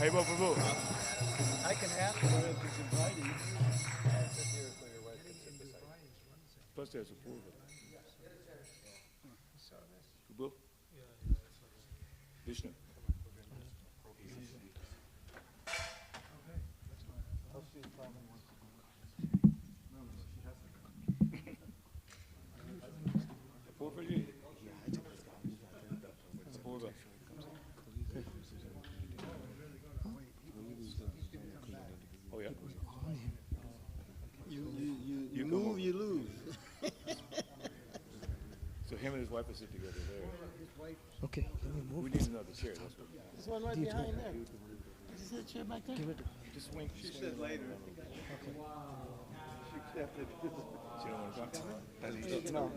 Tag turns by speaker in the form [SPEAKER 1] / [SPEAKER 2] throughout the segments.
[SPEAKER 1] Haribo Prabhu.
[SPEAKER 2] I can ask her if he's inviting.
[SPEAKER 1] Plus there's a pool. Prabhu? Vishnu. Apurva. Oh yeah.
[SPEAKER 2] You move, you lose.
[SPEAKER 1] So him and his wife will sit together there.
[SPEAKER 3] Okay, can we move?
[SPEAKER 1] We need another chair. That's what.
[SPEAKER 2] This one right behind there. Is that chair back there?
[SPEAKER 3] Give it.
[SPEAKER 1] Just swing.
[SPEAKER 2] She said later. She accepted.
[SPEAKER 1] She don't want to come.
[SPEAKER 2] No.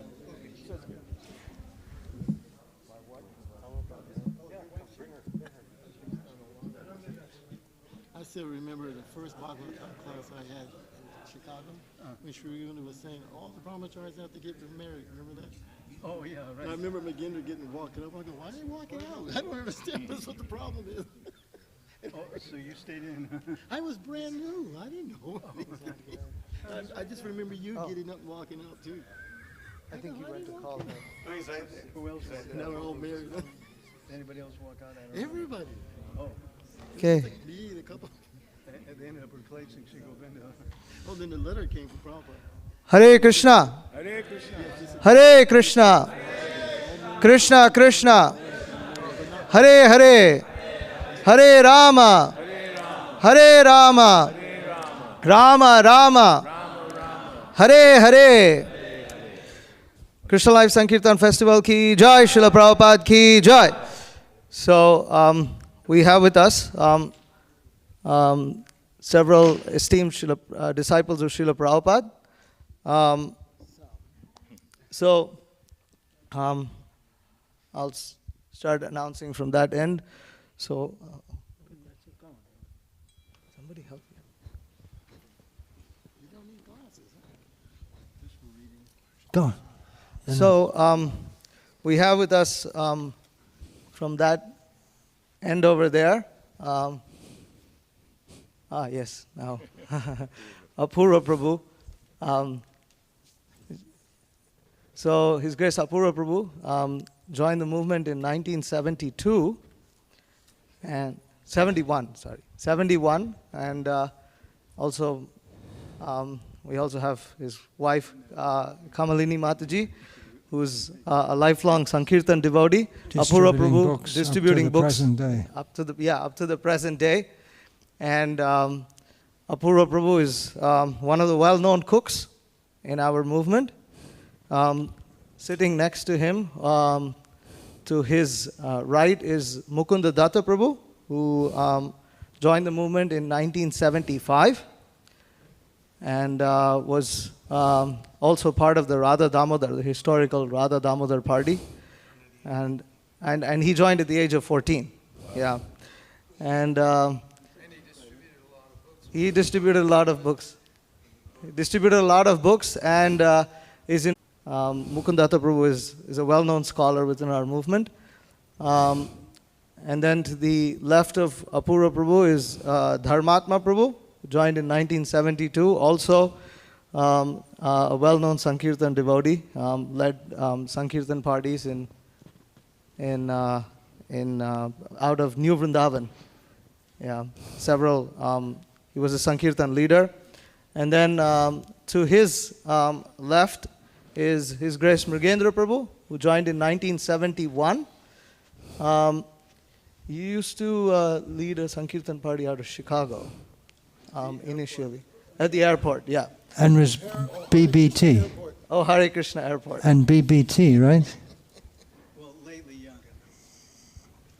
[SPEAKER 2] I still remember the first Bhagavad class I had in Chicago. When Sri Unit was saying all the brahmacharis have to get married. Remember that?
[SPEAKER 4] Oh, yeah, right.
[SPEAKER 2] And I remember McGinder walking up. I go, why are they walking out? I don't understand. That's what the problem is.
[SPEAKER 4] Oh, so you stayed in.
[SPEAKER 2] I was brand new. I didn't know. I just remember you getting up and walking out too.
[SPEAKER 3] I think you went to call her.
[SPEAKER 4] Who else?
[SPEAKER 2] Now we're all married.
[SPEAKER 4] Anybody else walk out? I don't know.
[SPEAKER 2] Everybody.
[SPEAKER 4] Oh,
[SPEAKER 3] Okay.
[SPEAKER 2] Me and a couple.
[SPEAKER 4] and they ended up replacing Sri Govinda.
[SPEAKER 2] Oh, then the letter came from Prabhupada.
[SPEAKER 3] Hare Krishna.
[SPEAKER 1] Hare Krishna.
[SPEAKER 3] Hare Krishna. Krishna Krishna. Hare Hare. Hare Rama. Hare Rama. Rama Rama. Hare Hare. Krishna Life Sankirtan Festival ki jai. Srila Prabhupada ki jai. So we have with us several esteemed disciples of Srila Prabhupada. So I'll start announcing from that end. So somebody help me.
[SPEAKER 2] You don't need glasses, huh?
[SPEAKER 3] Go on. So we have with us from that end over there. Yes, now Apurva Prabhu. So His Grace Apurva Prabhu joined the movement in 1972 and 71, and also we also have his wife Kamalini Mataji, who's a lifelong Sankirtan devotee. Apurva Prabhu distributing books up to the present day, and Apurva Prabhu is one of the well-known cooks in our movement. Sitting next to him, to his right, is Mukunda Datta Prabhu, who joined the movement in 1975 and was also part of the Radha Damodar, the historical Radha Damodar party. And he joined at the age of 14. Yeah. And he distributed a lot of books. And is in Mukundatta Prabhu is a well-known scholar within our movement. And then to the left of Apurva Prabhu is Dharmatma Prabhu, who joined in 1972, also a well-known Sankirtan devotee, led Sankirtan parties in out of New Vrindavan. Yeah, several. He was a Sankirtan leader. And then to his left is His Grace Mrigendra Prabhu, who joined in 1971. He used to lead a Sankirtan party out of Chicago initially, at the airport, yeah.
[SPEAKER 5] And was BBT.
[SPEAKER 3] Oh, Hare Krishna Airport.
[SPEAKER 5] And BBT, right?
[SPEAKER 4] Well, lately younger.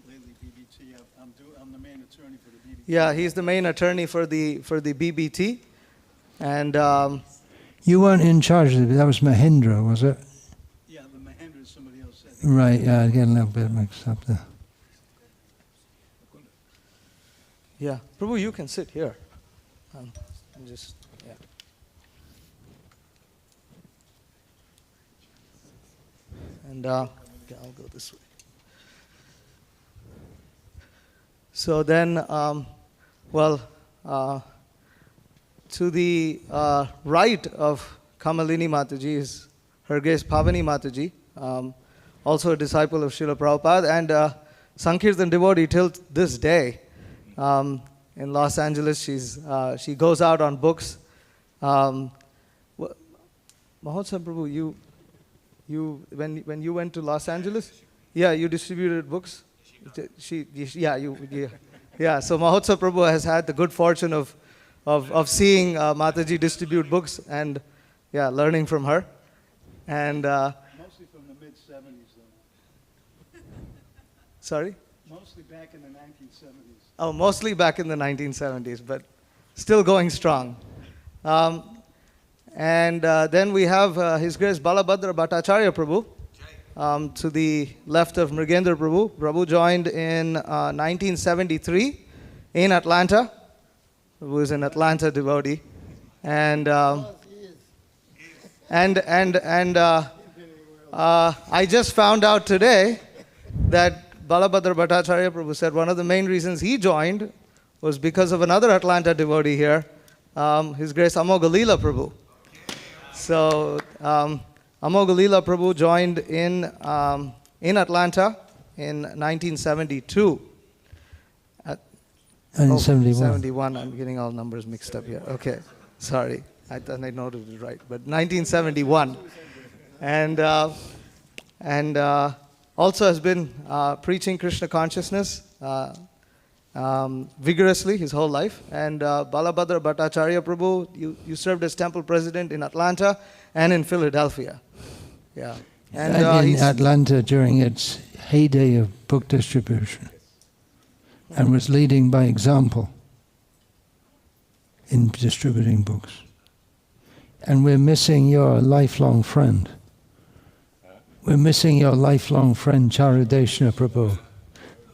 [SPEAKER 4] Lately BBT. I'm the main attorney for the BBT.
[SPEAKER 3] Yeah, he's the main attorney for the BBT. And
[SPEAKER 5] You weren't in charge of it. That was Mahindra, was it?
[SPEAKER 4] Yeah, the Mahendra is somebody else.
[SPEAKER 5] Right, yeah, I get a little bit mixed up there.
[SPEAKER 3] yeah, Prabhu, you can sit here. Just, yeah. And okay, I'll go this way. So then Well, to the right of Kamalini Mataji is Her Grace Pavani Mataji, also a disciple of Srila Prabhupada, and Sankirtan devotee till this day. In Los Angeles, she goes out on books. Mahotsav Prabhu, when you went to Los Angeles, yeah, you distributed books. So Mahotsav Prabhu has had the good fortune of seeing Mataji distribute books and learning from her, and
[SPEAKER 4] Mostly from the mid-'70s, though.
[SPEAKER 3] sorry.
[SPEAKER 4] Mostly back in the 1970s.
[SPEAKER 3] Oh, mostly back in the 1970s, but still going strong. And then we have His Grace Balabhadra Bhattacharya Prabhu. To the left of Mrigendra Prabhu. Prabhu joined in 1973 in Atlanta. Prabhu is an Atlanta devotee. And I just found out today that Balabhadra Bhattacharya Prabhu said one of the main reasons he joined was because of another Atlanta devotee here, His Grace Amogalila Prabhu. So Amogalila Prabhu joined in Atlanta in 1972.
[SPEAKER 5] 1971.
[SPEAKER 3] 71. I'm getting all numbers mixed up here. Okay, sorry. I thought I noted it right, but 1971, and also has been preaching Krishna consciousness vigorously his whole life. And Balabhadra Bhattacharya Prabhu, you served as temple president in Atlanta and in Philadelphia. Yeah. And
[SPEAKER 5] in Atlanta during its heyday of book distribution, and was leading by example in distributing books. And we're missing your lifelong friend. We're missing your lifelong friend Charudeshna Prabhu,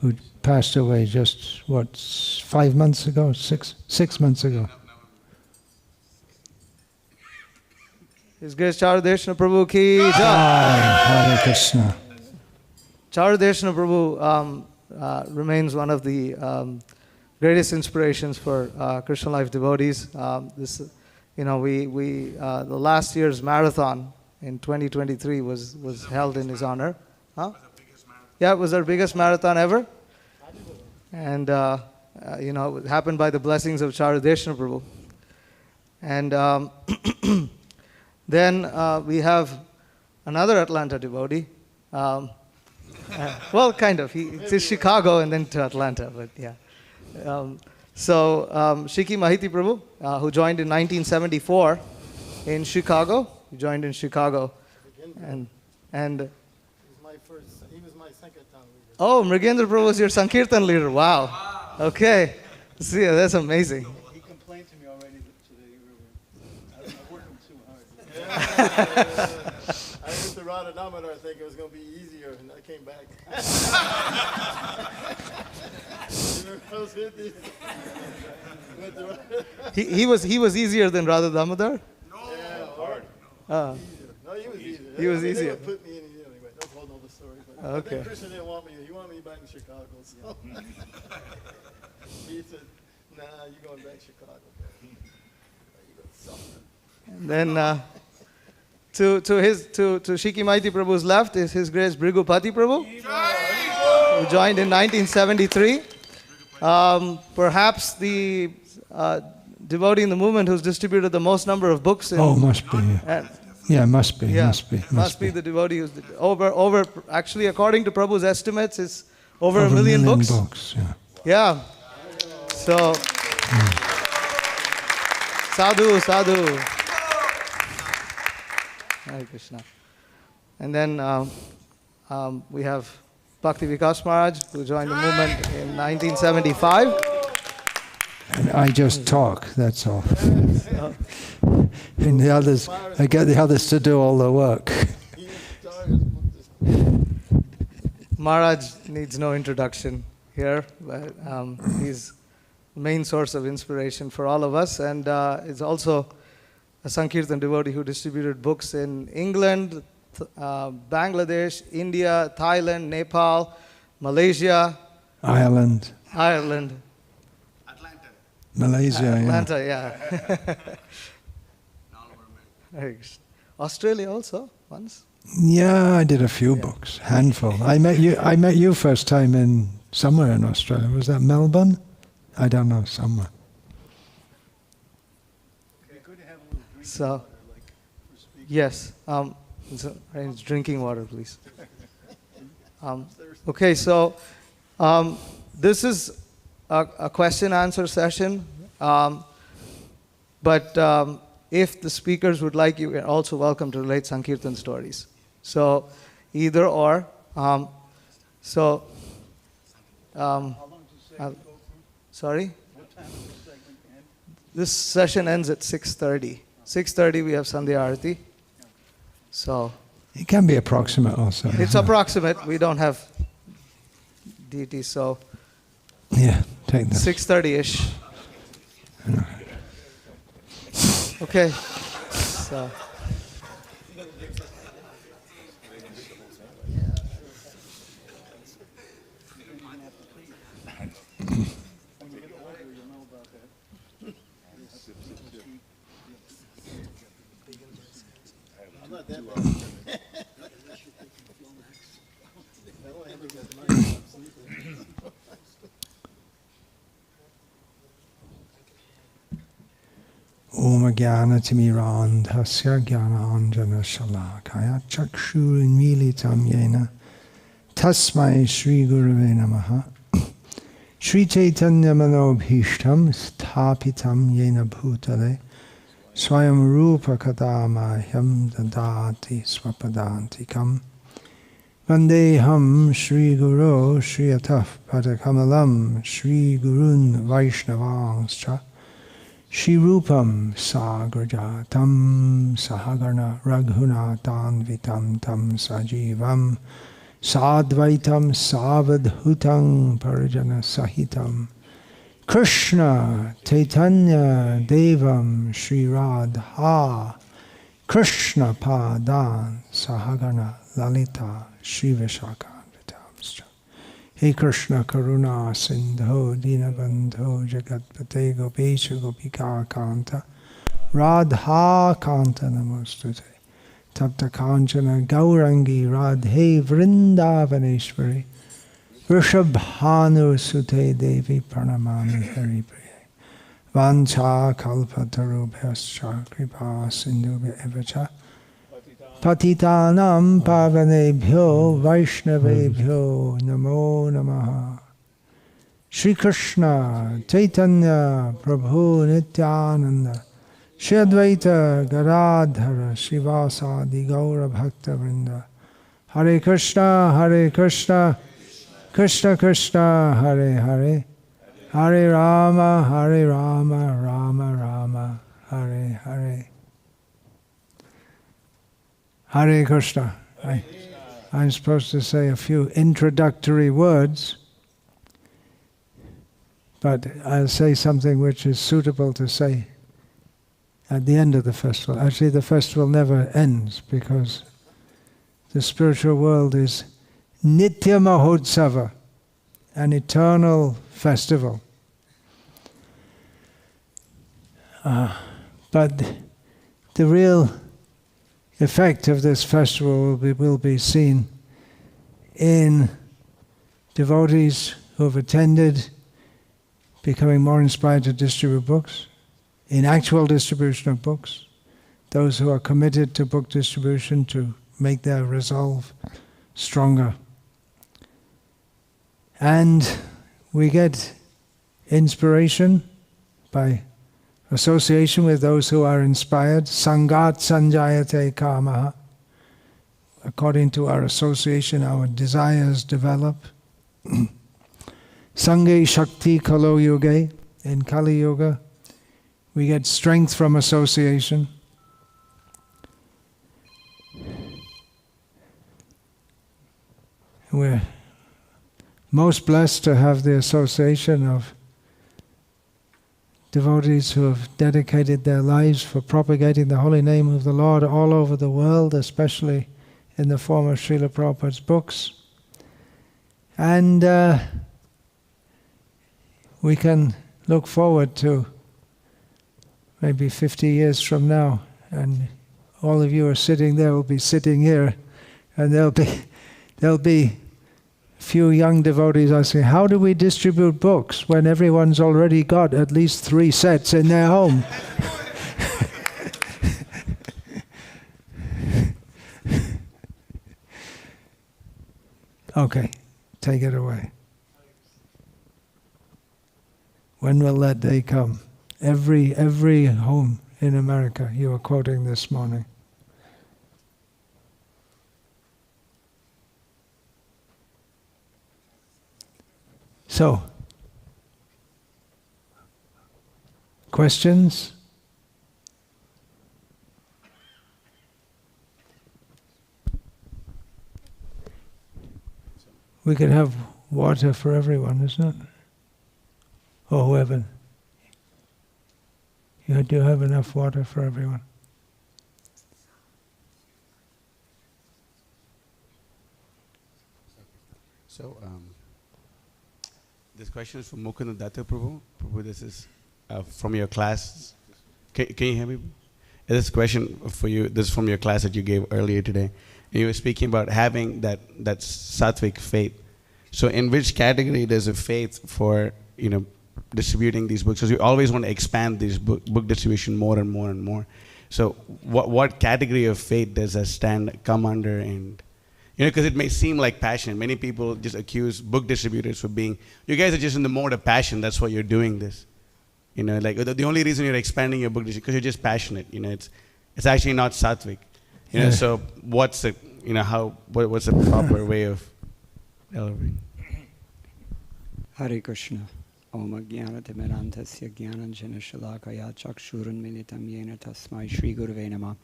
[SPEAKER 5] who passed away just, 5 months ago? 6 months ago.
[SPEAKER 3] His Grace Charudeshna Prabhu ki jai.
[SPEAKER 5] Hare Krishna.
[SPEAKER 3] Charudeshna Prabhu remains one of the greatest inspirations for Krishna life devotees. The last year's marathon in 2023 was held in his honor. Huh? Yeah, it was our biggest marathon ever. And, it happened by the blessings of Charudeshna Prabhu. And then we have another Atlanta devotee. Well, kind of. It's in Chicago and then to Atlanta, but yeah. Shiki Mahiti Prabhu, who joined in 1974 in Chicago. He joined in Chicago. And
[SPEAKER 2] He was my Sankirtana leader.
[SPEAKER 3] oh, Mrigendra Prabhu was your Sankirtan leader. Wow. Okay. See, that's amazing.
[SPEAKER 4] He complained to me already today earlier. I worked him too hard.
[SPEAKER 2] I went to Radha thinking it was going to be easier, and I came back. I was 50.
[SPEAKER 3] He was easier than Radha Damodar?
[SPEAKER 2] Yeah, hard.
[SPEAKER 3] Uh,
[SPEAKER 2] No, he was easier.
[SPEAKER 3] He was
[SPEAKER 2] They
[SPEAKER 3] easier.
[SPEAKER 2] would put me in anyway. That's a whole other story. But I
[SPEAKER 3] Okay.
[SPEAKER 2] think Krishna didn't want me. He wanted me back in Chicago. So he said, "Nah, you're going back to Chicago. You gonna suffer."
[SPEAKER 3] and then to Shiki Mahiti Prabhu's left is His Grace Brigupati Prabhu, who joined in 1973. Perhaps the devotee in the movement who's distributed the most number of books.
[SPEAKER 5] Must be. Yeah, must be.
[SPEAKER 3] Must be the devotee who's over. Actually, according to Prabhu's estimates, it's over a million books. Yeah. So, sadhu. Hare Krishna. And then we have Bhakti Vikas Maharaj, who joined the movement in 1975.
[SPEAKER 5] And I just talk, that's all. And the others, I get the others to do all the work.
[SPEAKER 2] He started.
[SPEAKER 3] Maharaj needs no introduction here, but he's the main source of inspiration for all of us, and is also a Sankirtan devotee who distributed books in England, Bangladesh, India, Thailand, Nepal, Malaysia,
[SPEAKER 5] Ireland. Malaysia, yeah.
[SPEAKER 3] Atlanta, yeah. Australia also, once.
[SPEAKER 5] Yeah, I did a few books, handful. I met you first time in somewhere in Australia. Was that Melbourne? I don't know, somewhere.
[SPEAKER 4] We could have a little drink
[SPEAKER 3] So,
[SPEAKER 4] water, like, for speaking.
[SPEAKER 3] yes. It's drinking water, please. Okay, so this is a question-answer session. But if the speakers would like, you are also welcome to relate Sankirtan stories. So either or.
[SPEAKER 4] How long does the segment go for?
[SPEAKER 3] Sorry?
[SPEAKER 4] What time does the segment end?
[SPEAKER 3] This session ends at 6:30. 6:30 we have Sandhya Arati. So
[SPEAKER 5] It can be approximate also.
[SPEAKER 3] it's approximate. We don't have deities, so
[SPEAKER 5] Yeah, take that.
[SPEAKER 3] 6:30-ish. Okay. So.
[SPEAKER 4] When you get older, you'll know about that.
[SPEAKER 2] I'm not that bad. I don't ever get money when I'm sleeping.
[SPEAKER 5] Om Jnana-timirandhasya Jnana-anjana-shalakaya Chakshur-militam yena Tasmai Shri Gurave Namaha Shri Chaitanya Manobhishtam Sthapitam yena bhutale Swayam Rupa Kadamahyam Dadati Swapadantikam Vandeham Shri Guru Shri Ataf Padakamalam Shri Gurun Vaishnavangscha Shri Rupam Sagrajatam Sahagarna Raghunatan Vitam Tam Sajivam Sadvaitam Savadhutang Parijana Sahitam Krishna Chaitanya Devam Shri Radha Krishna Padan Sahagarna Lalita Shri Vishakhan Vitamscha He Krishna Karuna Sindho Dinabandho Jagatpate Gopesha Gopika Kanta Radha Kanta Namostute Tapta Kanchana Gaurangi Radhe Vrindavaneshwari Vrishabhanu Sute Devi Pranamami Hari Priye Vancha Kalpatarubhyascha Kripa Sindhubhya Evacha Patitanam Pavanebhyo Vaishnavebhyo Namo Namaha Shri Krishna Chaitanya Prabhu Nityananda Shri Advaita Garadhara Shivasadi Gaura Bhakta Vrinda Hare Krishna Krishna Krishna Hare Hare Hare Rama Rama Rama Hare Hare Hare Krishna. I'm supposed to say a few introductory words, but I'll say something which is suitable to say at the end of the festival. Actually, the festival never ends because the spiritual world is Nitya Mahotsava, an eternal festival. But the real effect of this festival will be seen in devotees who have attended, becoming more inspired to distribute books, in actual distribution of books, those who are committed to book distribution to make their resolve stronger. And we get inspiration by association with those who are inspired. Sangat sanjayate kamaha. According to our association, our desires develop. Sange shakti kalo yuge. In Kali Yuga, we get strength from association. We're most blessed to have the association of devotees who have dedicated their lives for propagating the holy name of the Lord all over the world, especially in the form of Srila Prabhupada's books. And we can look forward to maybe 50 years from now, and all of you are sitting there, will be sitting here, and there'll be a few young devotees asking, how do we distribute books when everyone's already got at least 3 sets in their home? Okay, take it away. When will that day come? Every home in America, you were quoting this morning. So, questions? We could have water for everyone, isn't it? Or whoever. You do have enough water for everyone?
[SPEAKER 6] So, this question is from Mukunda Datta Prabhu. Prabhu, this is from your class. Can you hear me? This question for you, this is from your class that you gave earlier today. And you were speaking about having that sattvic faith. So in which category does a faith for, distributing these books? Because you always want to expand these book distribution more and more and more. So what category of faith does that come under? And because it may seem like passion. Many people just accuse book distributors for being, you guys are just in the mode of passion, that's why you're doing this. Like the only reason you're expanding your book is because you're just passionate. It's actually not sattvic.
[SPEAKER 5] Yeah.
[SPEAKER 6] So what's the what's the proper way of delivering?
[SPEAKER 7] Hare Krishna. Om Jnanatimirantasya Jnananjana Shalakaya Chakshurunmilitam Yena Tasmai Shri Gurave Namah.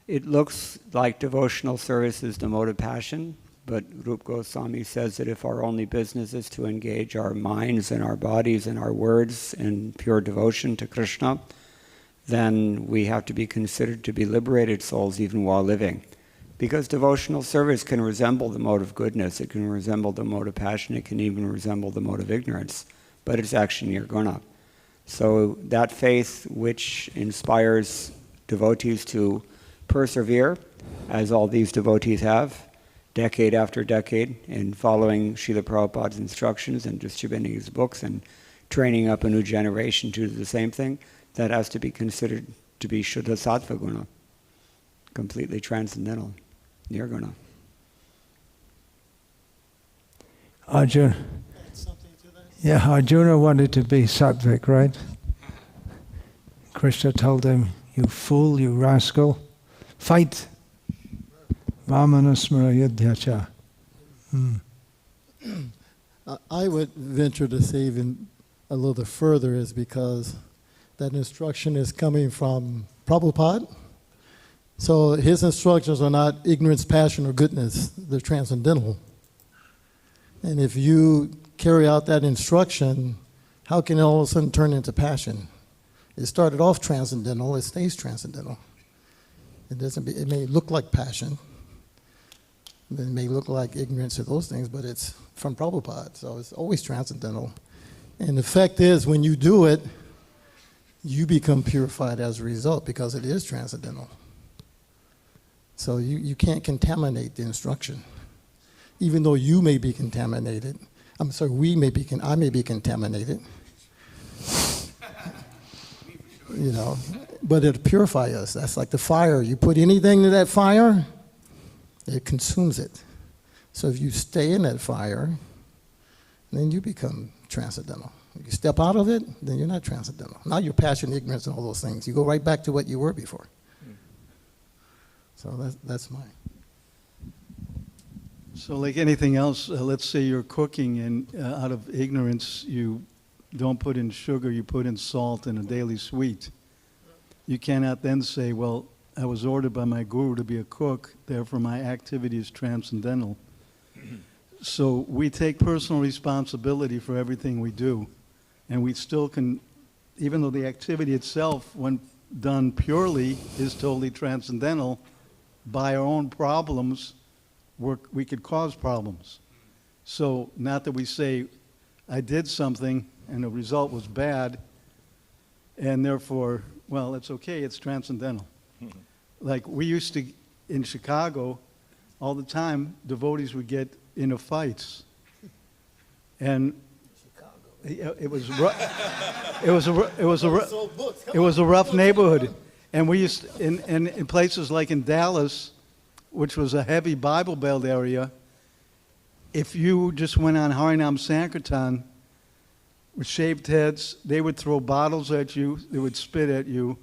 [SPEAKER 7] It looks like devotional service is the mode of passion, but Rupa Goswami says that if our only business is to engage our minds and our bodies and our words in pure devotion to Krishna, then we have to be considered to be liberated souls even while living. Because devotional service can resemble the mode of goodness, it can resemble the mode of passion, it can even resemble the mode of ignorance, but it's actually nirguna. So that faith which inspires devotees to persevere, as all these devotees have, decade after decade, in following Srila Prabhupada's instructions and distributing his books and training up a new generation to do the same thing, that has to be considered to be Shuddha Sattva Guna, completely transcendental, nirguna.
[SPEAKER 5] Arjuna.
[SPEAKER 2] Something to that?
[SPEAKER 5] Yeah, Arjuna wanted to be sattvic, right? Krishna told him, you fool, you rascal, fight. Vamanasmara yudhyacha.
[SPEAKER 2] I would venture to say even a little further is because that instruction is coming from Prabhupada. So his instructions are not ignorance, passion, or goodness. They're transcendental. And if you carry out that instruction, how can it all of a sudden turn into passion? It started off transcendental, it stays transcendental. It may look like passion, it may look like ignorance or those things, but it's from Prabhupada, so it's always transcendental. And the fact is, when you do it, you become purified as a result because it is transcendental. So you can't contaminate the instruction. Even though you may be contaminated, I may be contaminated, but it'll purify us. That's like the fire. You put anything to that fire, it consumes it. So if you stay in that fire, then you become transcendental. If you step out of it, then you're not transcendental. Now you're passion, ignorance, and all those things. You go right back to what you were before. So that's mine.
[SPEAKER 4] So like anything else, let's say you're cooking and out of ignorance you don't put in sugar, you put in salt and a daily sweet. You cannot then say, well, I was ordered by my guru to be a cook, therefore my activity is transcendental. So we take personal responsibility for everything we do, and we still can, even though the activity itself, when done purely, is totally transcendental, by our own problems, we could cause problems. So not that we say, I did something and the result was bad, and therefore, well, it's okay, it's transcendental. Like we used to, in Chicago, all the time, devotees would get into fights. And it was a rough neighborhood. And we used to, in places like in Dallas, which was a heavy Bible Belt area, if you just went on Harinam Sankirtan with shaved heads, they would throw bottles at you, they would spit at you.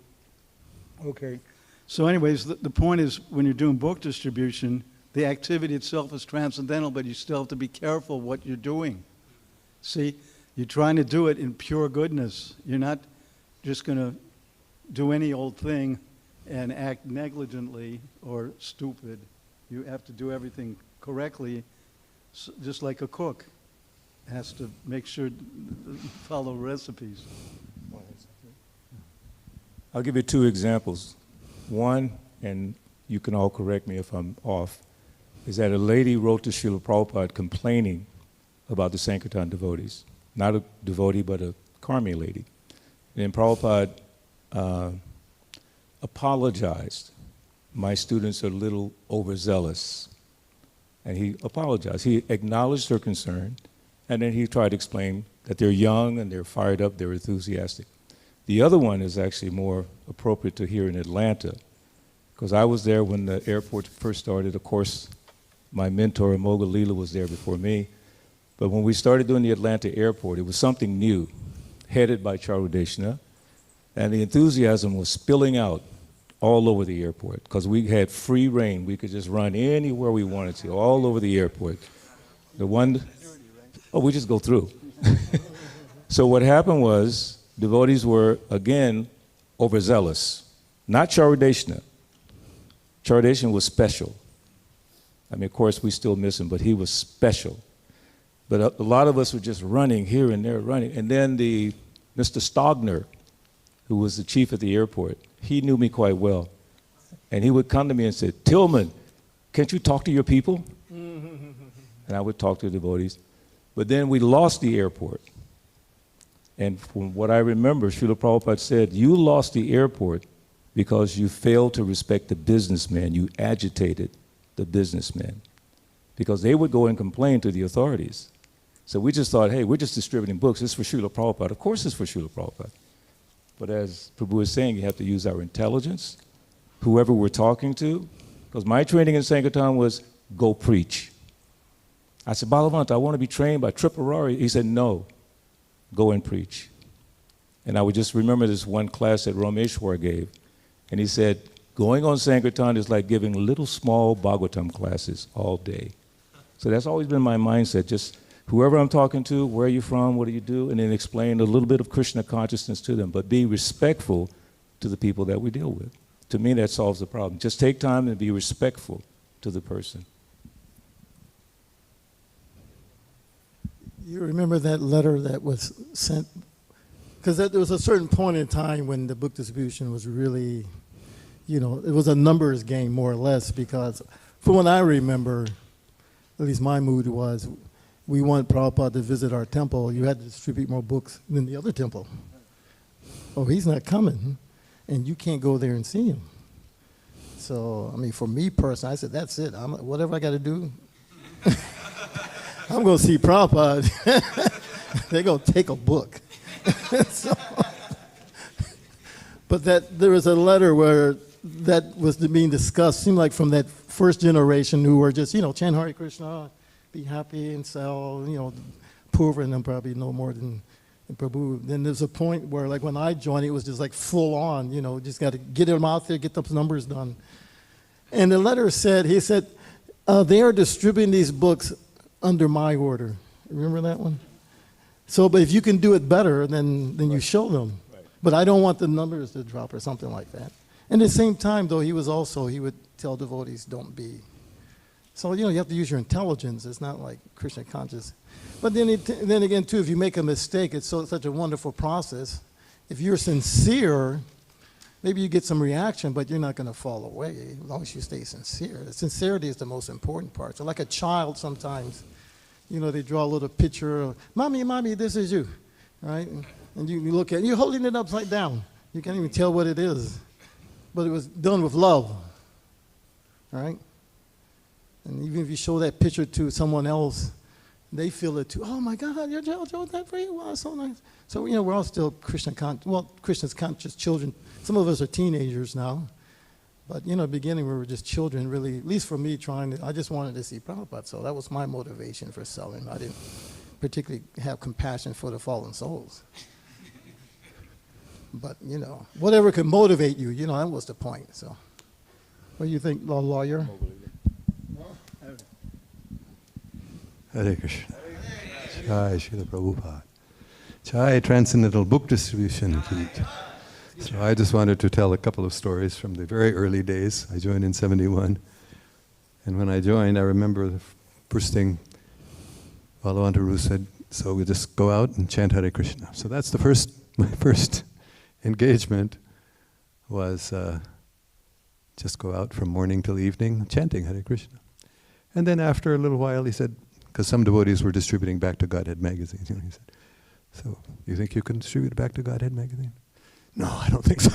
[SPEAKER 4] Okay. So anyways, the point is, when you're doing book distribution, the activity itself is transcendental, but you still have to be careful what you're doing. See, you're trying to do it in pure goodness. You're not just going to do any old thing and act negligently or stupid. You have to do everything correctly, just like a cook has to make sure follow recipes.
[SPEAKER 1] I'll give you two examples. One, and you can all correct me if I'm off, is that a lady wrote to Srila Prabhupada complaining about the Sankirtan devotees. Not a devotee, but a Karmi lady. And then Prabhupada apologized. My students are a little overzealous. And he apologized. He acknowledged her concern, and then he tried to explain that they're young and they're fired up, they're enthusiastic. The other one is actually more appropriate to here in Atlanta, because I was there when the airport first started. Of course, my mentor, Moga Leela, was there before me. But when we started doing the Atlanta airport, it was something new, headed by Charudeshna, and the enthusiasm was spilling out all over the airport, because we had free reign. We could just run anywhere we wanted to, all over the airport. The one, oh, we just go through. So what happened was, devotees were, again, overzealous. Not Charudeshna. Charudeshna was special. I mean, of course, we still miss him, but he was special. But a lot of us were just running here and there, running. And then Mr. Stogner, who was the chief at the airport, he knew me quite well. And he would come to me and say, Tillman, can't you talk to your people? And I would talk to the devotees. But then we lost the airport. And from what I remember, Srila Prabhupada said, you lost the airport because you failed to respect the businessman. You agitated the businessmen, because they would go and complain to the authorities. So we just thought, hey, we're just distributing books. It's for Srila Prabhupada. Of course it's for Srila Prabhupada. But as Prabhu is saying, you have to use our intelligence, whoever we're talking to, because my training in Sankirtan was go preach. I said, Balavanta, I want to be trained by Tripurari. He said, no, go and preach. And I would just remember this one class that Rameshwar gave. And he said, going on Sankirtan is like giving little small Bhagavatam classes all day. So that's always been my mindset, just whoever I'm talking to, where are you from, what do you do, and then explain a little bit of Krishna consciousness to them, but be respectful to the people that we deal with. To me, that solves the problem. Just take time and be respectful to the person.
[SPEAKER 2] You remember that letter that was sent? Because there was a certain point in time when the book distribution was really, it was a numbers game more or less, because from what I remember, at least my mood was, we want Prabhupada to visit our temple. You had to distribute more books than the other temple. Oh, he's not coming, and you can't go there and see him. So, I mean, for me personally, I said, that's it. Whatever I got to do, I'm going to see Prabhupada. They're going to take a book. So, but there was a letter where that was being discussed, seemed like from that first generation who were just, chant Hare Krishna, be happy and sell, Purva and them probably no more than Prabhu. Then there's a point where, like, when I joined, it was just like full on, just got to get them out there, get those numbers done. And the letter said, he said, they are distributing these books under my order. Remember that one? So, but if you can do it better, then you show them. Right. But I don't want the numbers to drop or something like that. And at the same time, though, he would tell devotees, don't be. So, you have to use your intelligence. It's not like Krishna conscious. But then again, too, if you make a mistake, it's such a wonderful process. If you're sincere, maybe you get some reaction, but you're not going to fall away as long as you stay sincere. Sincerity is the most important part. So like a child sometimes, they draw a little picture of, mommy, this is you, right? And you look at it, you're holding it upside down. You can't even tell what it is. But it was done with love, right? And even if you show that picture to someone else, they feel it too. Oh my God, your child showed that for you? Wow, so nice. So, we're all still Christians conscious children. Some of us are teenagers now. But, beginning we were just children, really, at least for me, I just wanted to see Prabhupada. So that was my motivation for selling. I didn't particularly have compassion for the fallen souls. But, whatever could motivate you, that was the point. So what do you think, lawyer?
[SPEAKER 8] Hare Krishna. Jai Srila Prabhupada. Jai Transcendental Book Distribution. So I just wanted to tell a couple of stories from the very early days. I joined in 71. And when I joined, I remember the first thing Balavantaru said, so we just go out and chant Hare Krishna. So that's my first engagement was just go out from morning till evening chanting Hare Krishna. And then after a little while he said, because some devotees were distributing Back to Godhead magazines, he said, so you think you can distribute Back to Godhead magazine? No, I don't think so.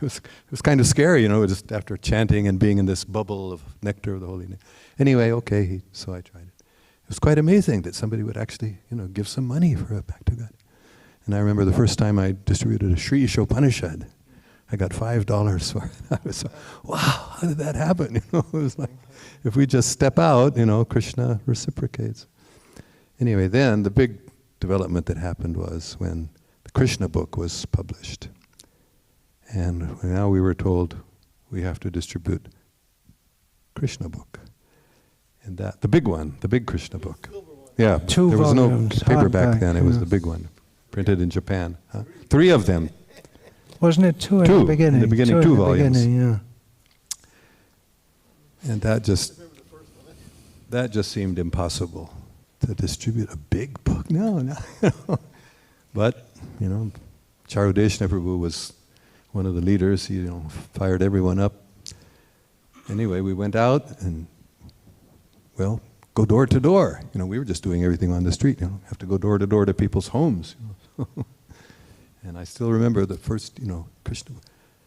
[SPEAKER 8] It was kind of scary, just after chanting and being in this bubble of nectar of the holy name. Anyway, okay, so I tried it. It was quite amazing that somebody would actually, give some money for a Back to God. And I remember the first time I distributed a Sri Ishopanishad, I got $5 for it. I was, wow, how did that happen? It was like, if we just step out, Krishna reciprocates. Anyway, then the big development that happened was when the Krishna book was published. And now we were told we have to distribute Krishna book. And that, the big one, the big Krishna book. Yeah,
[SPEAKER 5] Two
[SPEAKER 8] there was
[SPEAKER 5] volumes,
[SPEAKER 8] no paperback
[SPEAKER 5] hardback,
[SPEAKER 8] then, it was
[SPEAKER 5] yeah.
[SPEAKER 8] the big one, printed in Japan. 3 of them.
[SPEAKER 5] Wasn't it two in
[SPEAKER 8] Two,
[SPEAKER 5] the beginning?
[SPEAKER 8] in the beginning, 2 volumes.
[SPEAKER 5] Beginning, yeah.
[SPEAKER 8] And that just seemed impossible to distribute a big book. No. But, Charudeshna Prabhu was one of the leaders. He, fired everyone up. Anyway, we went out and, go door to door. We were just doing everything on the street. Have to go door to door to people's homes. And I still remember the first, Krishna.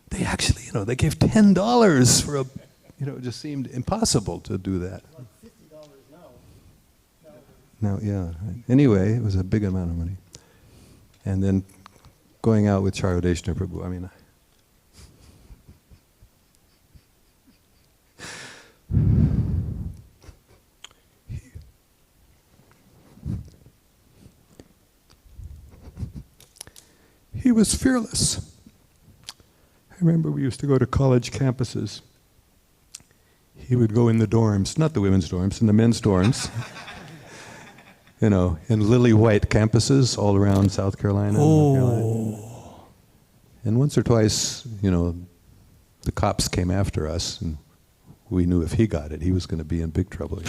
[SPEAKER 8] They actually, they gave $10 for a, it just seemed impossible to do that.
[SPEAKER 2] Like $50 now.
[SPEAKER 8] Now, yeah. Anyway, it was a big amount of money. And then going out with Charudeshna Prabhu, he was fearless. I remember we used to go to college campuses. He would go in the dorms, not the women's dorms, in the men's dorms. In lily white campuses all around South Carolina.
[SPEAKER 5] Oh.
[SPEAKER 8] North Carolina. And once or twice, the cops came after us, and we knew if he got it, he was going to be in big trouble.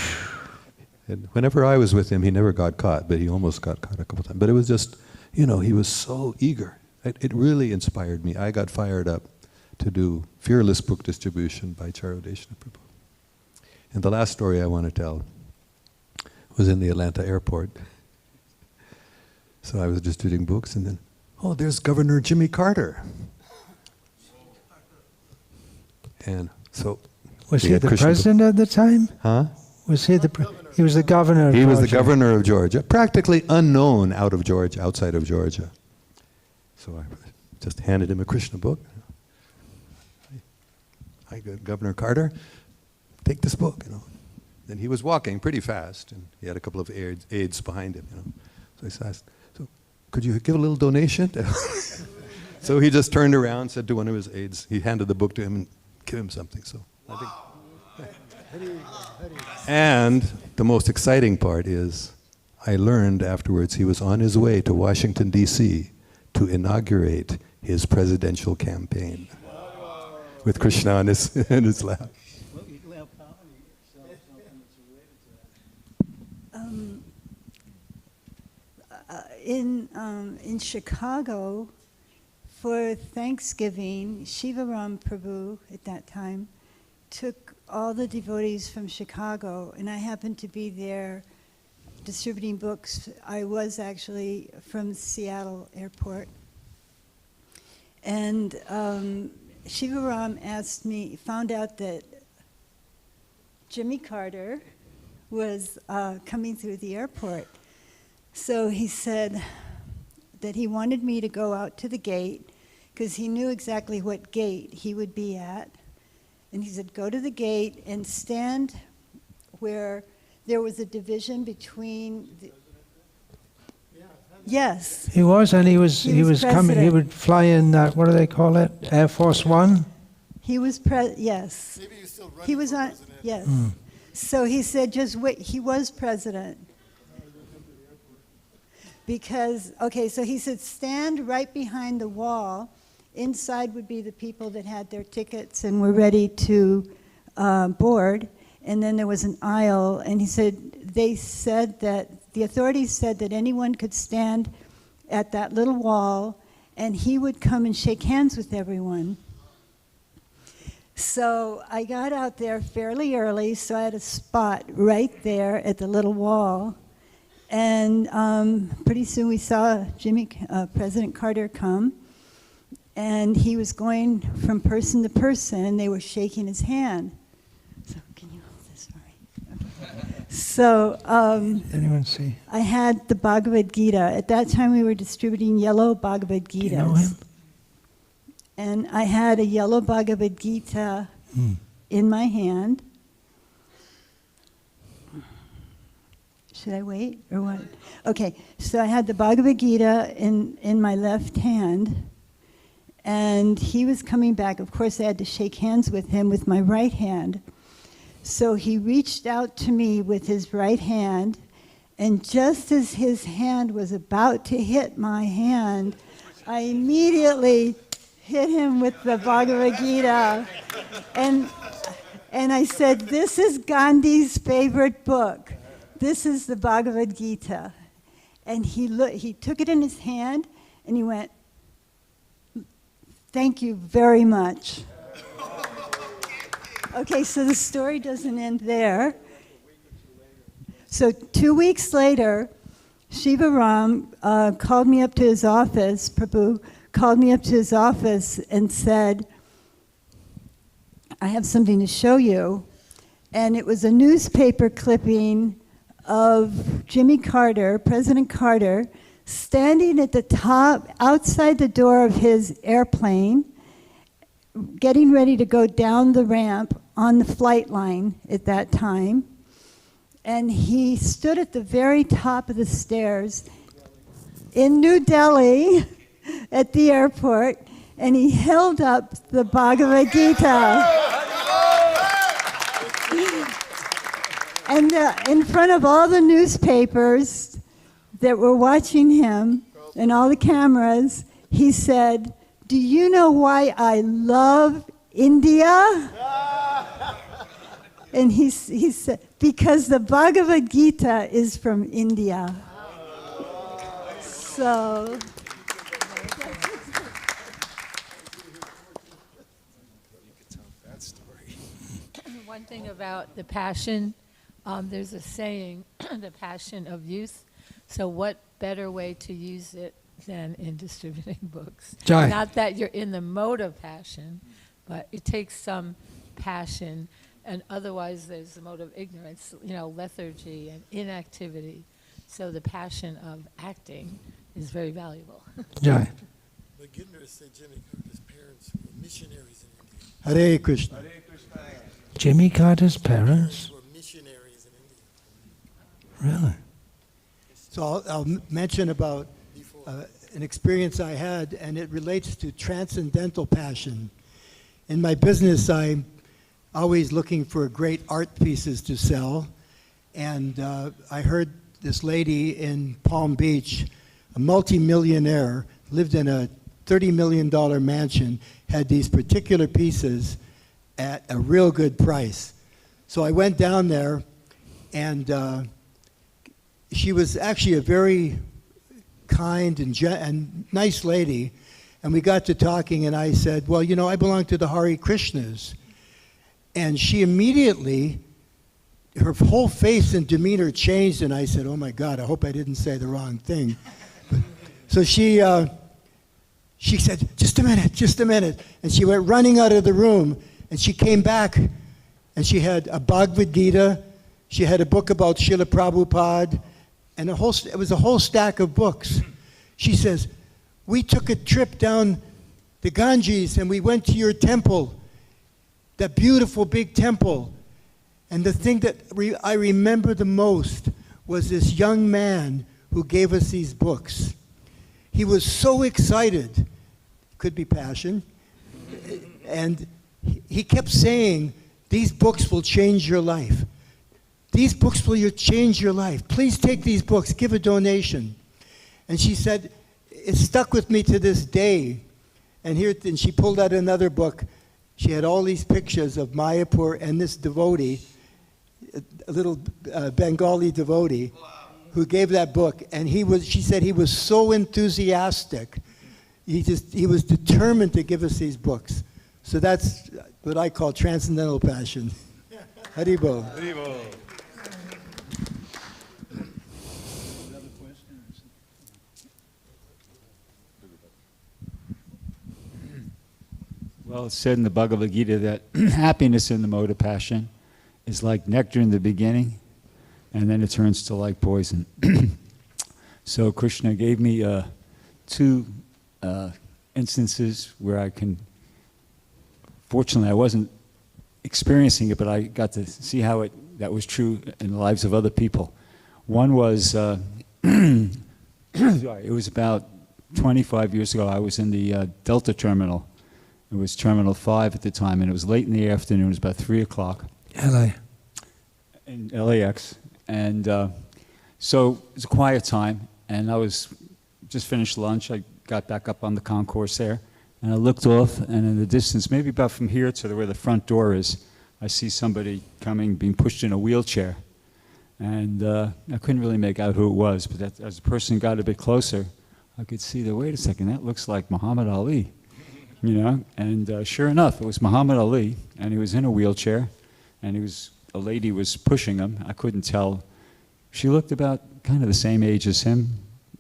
[SPEAKER 8] And whenever I was with him, he never got caught, but he almost got caught a couple times. But it was just, he was so eager. It really inspired me. I got fired up to do fearless book distribution by Charudeshna Prabhu. And the last story I want to tell was in the Atlanta airport. So I was distributing books, and then, there's Governor Jimmy Carter. And so...
[SPEAKER 5] Was he the president at the time?
[SPEAKER 8] Huh?
[SPEAKER 5] Was he he was the governor of Georgia.
[SPEAKER 8] He was the governor of Georgia, practically unknown outside of Georgia. So I just handed him a Krishna book. Hi, Governor Carter, take this book, Then he was walking pretty fast, and he had a couple of aides behind him, So I asked, so could you give a little donation? So he just turned around, said to one of his aides, he handed the book to him and give him something. So I think. And the most exciting part is, I learned afterwards he was on his way to Washington, D.C. to inaugurate his presidential campaign with Krishna in his lap.
[SPEAKER 9] In Chicago, for Thanksgiving, Shivaram Prabhu at that time took all the devotees from Chicago, and I happened to be there distributing books. I was actually from Seattle Airport. And Shivaram found out that Jimmy Carter was coming through the airport. So he said that he wanted me to go out to the gate because he knew exactly what gate he would be at. And he said, go to the gate and stand where there was a division between the... Yes.
[SPEAKER 5] He was, and he was coming. He would fly in that. What do they call it? Air Force One.
[SPEAKER 9] He was yes.
[SPEAKER 2] Maybe you're still running
[SPEAKER 9] He was
[SPEAKER 2] for
[SPEAKER 9] on.
[SPEAKER 2] president.
[SPEAKER 9] Yes. So he said, just wait. He was president. Because so he said, stand right behind the wall. Inside would be the people that had their tickets and were ready to board. And then there was an aisle, and he said, they said that, the authorities said that anyone could stand at that little wall, and he would come and shake hands with everyone. So I got out there fairly early, so I had a spot right there at the little wall. And pretty soon we saw President Carter come, and he was going from person to person, and they were shaking his hand. So can you hold this for me? Okay. So
[SPEAKER 5] Anyone see?
[SPEAKER 9] I had the Bhagavad Gita. At that time we were distributing yellow Bhagavad Gitas.
[SPEAKER 5] Do you know him?
[SPEAKER 9] And I had a yellow Bhagavad Gita in my hand. Should I wait or what? Okay, so I had the Bhagavad Gita in my left hand, and he was coming back. Of course, I had to shake hands with him with my right hand. So he reached out to me with his right hand, and just as his hand was about to hit my hand, I immediately hit him with the Bhagavad Gita. And I said, this is Gandhi's favorite book. This is the Bhagavad Gita. And he took it in his hand, and he went, thank you very much. Okay, so the story doesn't end there. So 2 weeks later, Shivaram called me up to his office, Prabhu called me up to his office and said, I have something to show you. And it was a newspaper clipping of Jimmy Carter, President Carter, standing at the top, outside the door of his airplane, getting ready to go down the ramp on the flight line at that time. And he stood at the very top of the stairs in New Delhi at the airport, and he held up the Bhagavad Gita. And in front of all the newspapers that were watching him and all the cameras, he said, do you know why I love India? And he said, because the Bhagavad Gita is from India. So...
[SPEAKER 10] One thing about the passion, there's a saying, the passion of youth. So what better way to use it than in distributing books?
[SPEAKER 5] Jai.
[SPEAKER 10] Not that you're in the mode of passion, but it takes some passion, and otherwise there's the mode of ignorance, lethargy and inactivity. So the passion of acting is very valuable.
[SPEAKER 5] Jai.
[SPEAKER 2] But Gindra said Jimmy Carter's parents were missionaries in India. Hare Krishna.
[SPEAKER 5] Jimmy Carter's parents?
[SPEAKER 2] Were missionaries in India.
[SPEAKER 5] Really?
[SPEAKER 11] So I'll mention about an experience I had, and it relates to transcendental passion. In my business, I'm always looking for great art pieces to sell, and I heard this lady in Palm Beach, a multimillionaire, lived in a $30 million mansion, had these particular pieces at a real good price. So I went down there, and she was actually a very kind and nice lady, and we got to talking, and I said, well, I belong to the Hare Krishnas. And she immediately her whole face and demeanor changed, and I said, "Oh my God, I hope I didn't say the wrong thing." So she said, just a minute," and she went running out of the room, and she came back, and she had a Bhagavad Gita, she had a book about Srila Prabhupada, and it was a whole stack of books. She says, "We took a trip down the Ganges, and we went to your temple, that beautiful big temple. And the thing that I remember the most was this young man who gave us these books. He was so excited, could be passion, and he kept saying, 'These books will change your life. These books will change your life. Please take these books, give a donation.' And she said, it stuck with me to this day. And she pulled out another book. She had all these pictures of Mayapur and this devotee, a little Bengali devotee, who gave that book. And she said he was so enthusiastic. He was determined to give us these books. So that's what I call transcendental passion. Haribo.
[SPEAKER 12] Haribo. Well, it's said in the Bhagavad Gita that happiness in the mode of passion is like nectar in the beginning, and then it turns to like poison. So Krishna gave me two instances where fortunately I wasn't experiencing it, but I got to see how that was true in the lives of other people. One was, it was about 25 years ago. I was in the Delta terminal. It was Terminal 5 at the time, and it was late in the afternoon. It was about 3 o'clock.
[SPEAKER 5] LA.
[SPEAKER 12] In LAX. And so it was a quiet time, and I was just finished lunch. I got back up on the concourse there, and I looked off, and in the distance, maybe about from here to where the front door is, I see somebody coming, being pushed in a wheelchair. And I couldn't really make out who it was, but as the person got a bit closer, I could see that, wait a second, that looks like Muhammad Ali. You know, and sure enough, it was Muhammad Ali, and he was in a wheelchair, and a lady was pushing him. I couldn't tell. She looked about kind of the same age as him.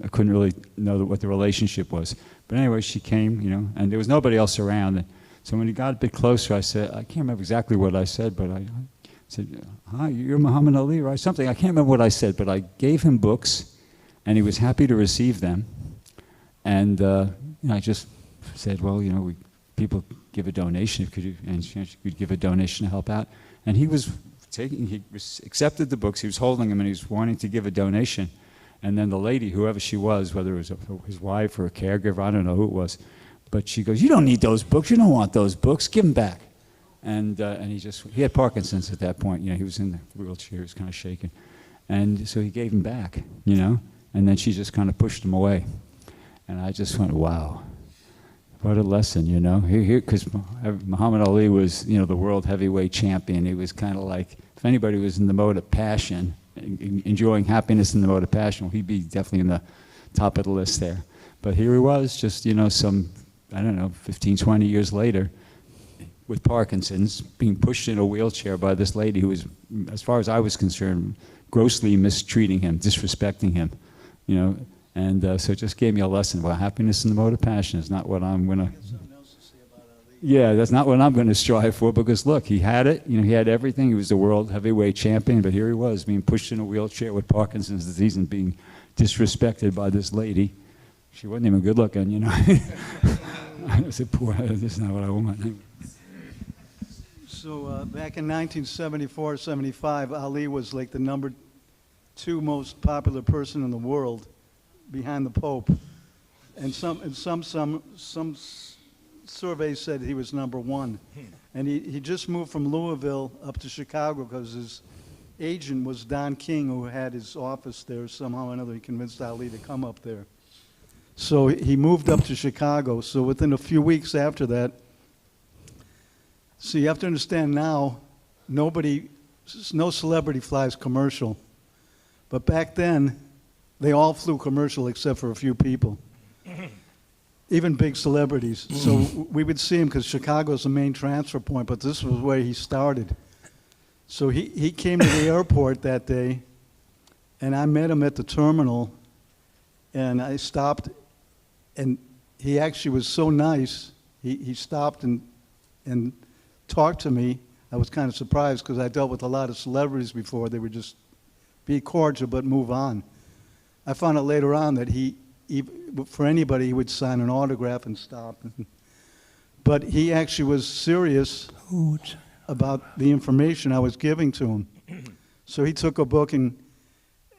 [SPEAKER 12] I couldn't really know what the relationship was. But anyway, she came, you know, and there was nobody else around. And so when he got a bit closer, I said, I can't remember exactly what I said, but I said, "Hi, you're Muhammad Ali, right?" Something, I can't remember what I said, but I gave him books, and he was happy to receive them. And I just said, well, you know, people give a donation, and she could give a donation to help out. And he accepted the books, he was holding them, and he was wanting to give a donation. And then the lady, whoever she was, whether it was his wife or a caregiver, I don't know who it was, but she goes, "You don't need those books, you don't want those books, give them back." And he had Parkinson's at that point, you know, he was in the wheelchair, he was kind of shaking. And so he gave them back, you know, and then she just kind of pushed him away. And I just went, wow. What a lesson, you know. Because Muhammad Ali was, you know, the world heavyweight champion. He was kind of like, if anybody was in the mode of passion, enjoying happiness in the mode of passion, well, he'd be definitely in the top of the list there. But here he was, just, you know, 15, 20 years later, with Parkinson's, being pushed in a wheelchair by this lady who was, as far as I was concerned, grossly mistreating him, disrespecting him, you know. And so it just gave me a lesson. Well, happiness in the mode of passion is not what I'm going to... Yeah, that's not what I'm going to strive for, because look, he had it. You know, he had everything. He was the world heavyweight champion, but here he was being pushed in a wheelchair with Parkinson's disease and being disrespected by this lady. She wasn't even good looking, you know. I said, poor, this is not what I want.
[SPEAKER 4] So back in 1974, 75, Ali was like the number 2 most popular person in the world, behind the Pope, and some surveys said he was number 1. And he just moved from Louisville up to Chicago because his agent was Don King, who had his office there. Somehow or another he convinced Ali to come up there. So he moved up to Chicago. So within a few weeks after that, so you have to understand now, no celebrity flies commercial. But back then, they all flew commercial except for a few people, even big celebrities. So we would see him because Chicago's the main transfer point, but this was where he started. So he came to the airport that day, and I met him at the terminal, and I stopped, and he actually was so nice. He stopped and talked to me. I was kind of surprised because I dealt with a lot of celebrities before. They would just be cordial but move on. I found out later on that he for anybody, he would sign an autograph and stop. But he actually was serious about the information I was giving to him. So he took a book and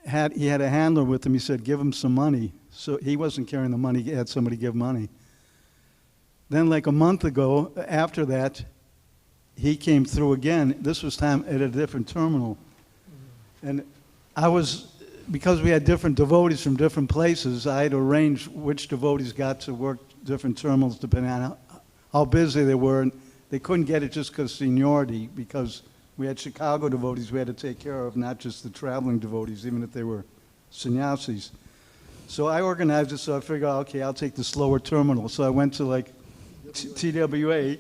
[SPEAKER 4] he had a handler with him. He said, give him some money. So he wasn't carrying the money. He had somebody give money. Then like a month ago, after that, he came through again. This was time at a different terminal. And because we had different devotees from different places, I had arranged which devotees got to work different terminals depending on how busy they were. And they couldn't get it just because seniority, because we had Chicago devotees we had to take care of, not just the traveling devotees, even if they were sannyasis. So I organized it, so I figured, okay, I'll take the slower terminal. So I went to like TWA.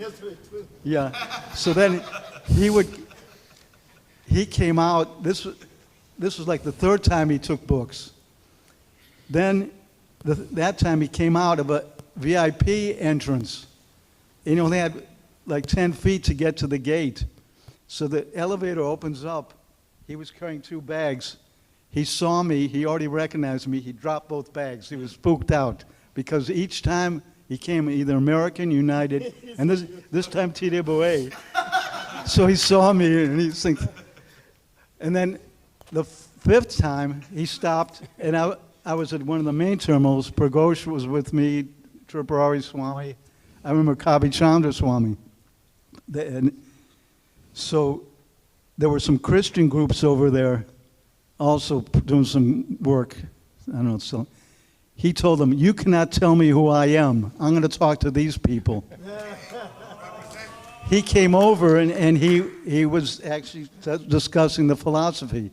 [SPEAKER 4] Yeah. So then he came out, this was like the third time he took books. Then that time he came out of a VIP entrance. You know, they had like 10 feet to get to the gate. So the elevator opens up. He was carrying 2 bags. He saw me. He already recognized me. He dropped both bags. He was spooked out because each time he came either American, United, and this time TWA. So he saw me and he's thinking. And then the 5th time he stopped, and I was at one of the main terminals. Pragosh was with me, Tripurari Swami. I remember Kabi Chandra Swami. And so there were some Christian groups over there also doing some work. I don't know. So he told them, you cannot tell me who I am. I'm going to talk to these people. He came over and he was actually discussing the philosophy.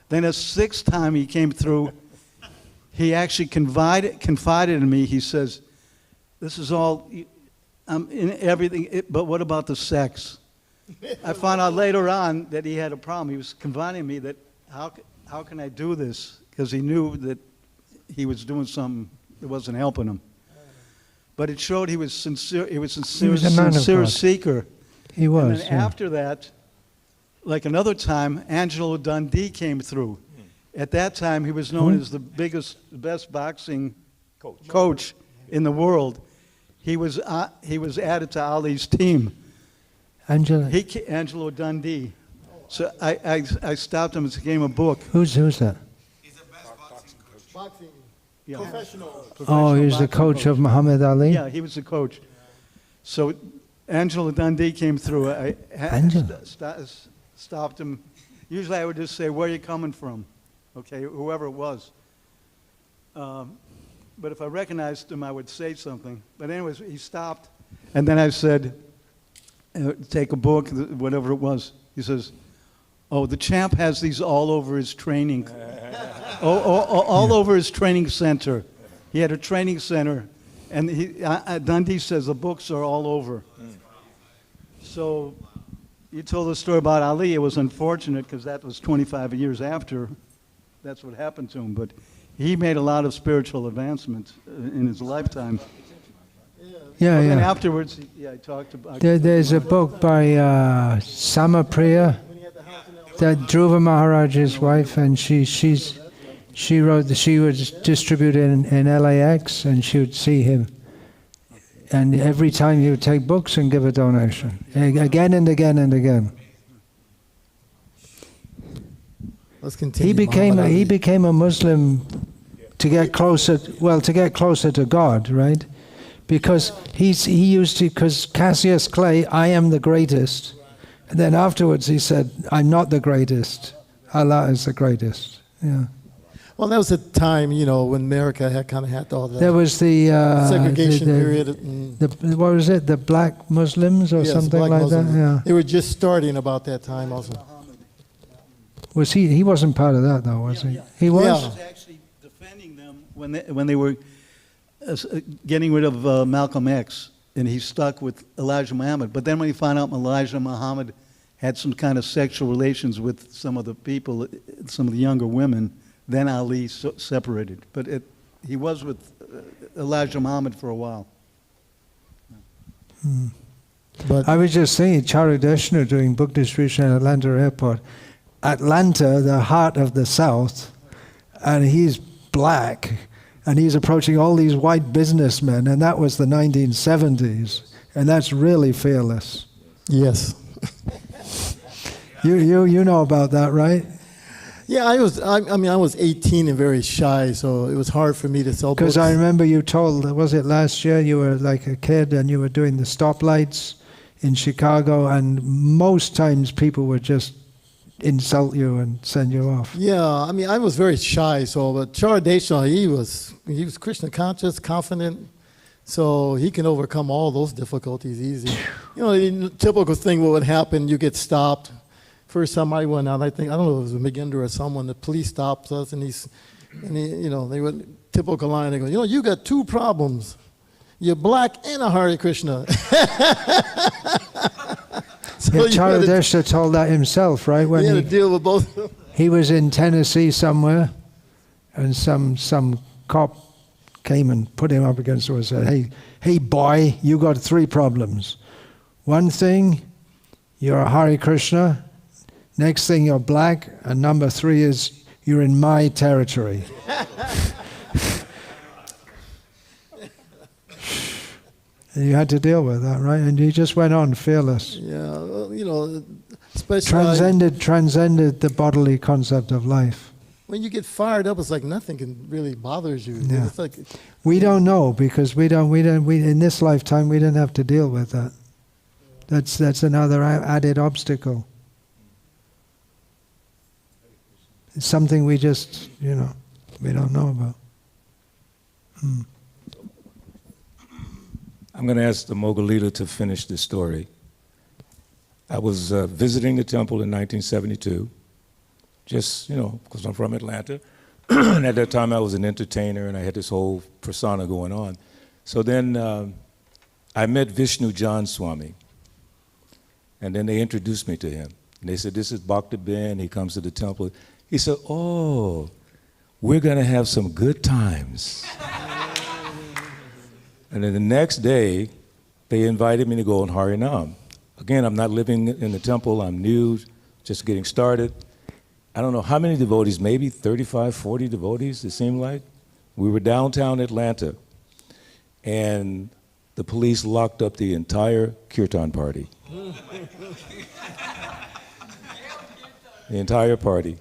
[SPEAKER 4] Then a 6th time he came through, he actually confided in me. He says, this is all, I'm in everything, but what about the sex? I found out later on that he had a problem. He was confiding in me that how can I do this? Because he knew that he was doing something that wasn't helping him. But it showed he was sincere. He was a sincere seeker.
[SPEAKER 5] He was.
[SPEAKER 4] And then after that, like another time, Angelo Dundee came through. At that time, he was known as the best boxing coach in the world. He was added to Ali's team. Angelo Dundee. So I stopped him and gave him a book.
[SPEAKER 5] Who's that?
[SPEAKER 2] He's the best boxing coach. Boxing. Yeah. Professional.
[SPEAKER 5] Oh, he's the coach of Muhammad Ali?
[SPEAKER 4] Yeah, he was the coach. So Angelo Dundee came through. I stopped him. Usually I would just say, where are you coming from? Okay, whoever it was. But if I recognized him, I would say something. But anyways, he stopped. And then I said, take a book, whatever it was. He says, oh, the champ has these all over his training. all over his training center. He had a training center. And Dundee says the books are all over. So you told the story about Ali. It was unfortunate because that was 25 years after. That's what happened to him. But he made a lot of spiritual advancement in his lifetime.
[SPEAKER 5] Yeah,
[SPEAKER 4] And
[SPEAKER 5] yeah.
[SPEAKER 4] afterwards, I talked about...
[SPEAKER 5] There's a book by Samapriya, that Dhruva Maharaj's wife, and she wrote that she was distributed in LAX, and she would see him. And every time he would take books and give a donation, again and again and again.
[SPEAKER 2] Let's continue.
[SPEAKER 5] He became a Muslim to get closer to God, right? Because because Cassius Clay, I am the greatest. And then afterwards he said, I'm not the greatest. Allah is the greatest. Yeah.
[SPEAKER 2] Well, that was a time, when America had kind of had all that.
[SPEAKER 5] There was the
[SPEAKER 2] segregation period.
[SPEAKER 5] What was it? The black Muslims or something like
[SPEAKER 2] Muslims.
[SPEAKER 5] that? Yeah.
[SPEAKER 2] They were just starting about that time also.
[SPEAKER 5] Was he wasn't part of that though, was he? He was?
[SPEAKER 4] He was actually defending them when they were getting rid of Malcolm X, and he stuck with Elijah Muhammad. But then when he found out Elijah Muhammad had some kind of sexual relations with some of the people, some of the younger women, then Ali separated. But he was with Elijah Muhammad for a while.
[SPEAKER 2] But
[SPEAKER 5] I was just thinking, Charadeshna doing book distribution at Atlanta Airport. Atlanta, the heart of the South, and he's black, and he's approaching all these white businessmen, and that was the 1970s, and that's really fearless.
[SPEAKER 2] yes.
[SPEAKER 5] You know about that, right?
[SPEAKER 2] Yeah, I was 18 and very shy, so it was hard for me to sell books.
[SPEAKER 5] Because I remember you told, was it last year, you were like a kid and you were doing the stoplights in Chicago, and most times people would just insult you and send you off.
[SPEAKER 2] Yeah, I was very shy, but Charadeshna, he was Krishna conscious, confident, so he can overcome all those difficulties easy. The typical thing, what would happen, you get stopped. First time I went out, I don't know if it was a McGinder or someone, the police stopped us, and they went, typical line, they go, you got two problems. You're black and a Hare Krishna. So
[SPEAKER 5] Charadeshna told that himself, right? When
[SPEAKER 2] he had to deal with both of them.
[SPEAKER 5] He was in Tennessee somewhere, and some cop came and put him up against the wall and said, hey boy, you got three problems. One thing, you're a Hare Krishna. Next thing, you're black. And number three is, you're in my territory. You had to deal with that, right? And you just went on fearless.
[SPEAKER 2] Yeah, especially
[SPEAKER 5] transcended the bodily concept of life.
[SPEAKER 2] When you get fired up, it's like nothing can really bothers you.
[SPEAKER 5] Yeah.
[SPEAKER 2] It's like,
[SPEAKER 5] We don't know, because we in this lifetime we didn't have to deal with that. That's another added obstacle. It's something we just, we don't know about.
[SPEAKER 1] I'm going to ask the Mogolita to finish this story. I was visiting the temple in 1972, just, because I'm from Atlanta. And at that time I was an entertainer and I had this whole persona going on. So then I met Vishnu John Swami. And then they introduced me to him. And they said, this is Bhakta Ben, he comes to the temple. He said, oh, we're going to have some good times. And then the next day, they invited me to go on Harinam. Again, I'm not living in the temple, I'm new, just getting started. I don't know how many devotees, maybe 35, 40 devotees, it seemed like. We were downtown Atlanta, and the police locked up the entire kirtan party. The entire party.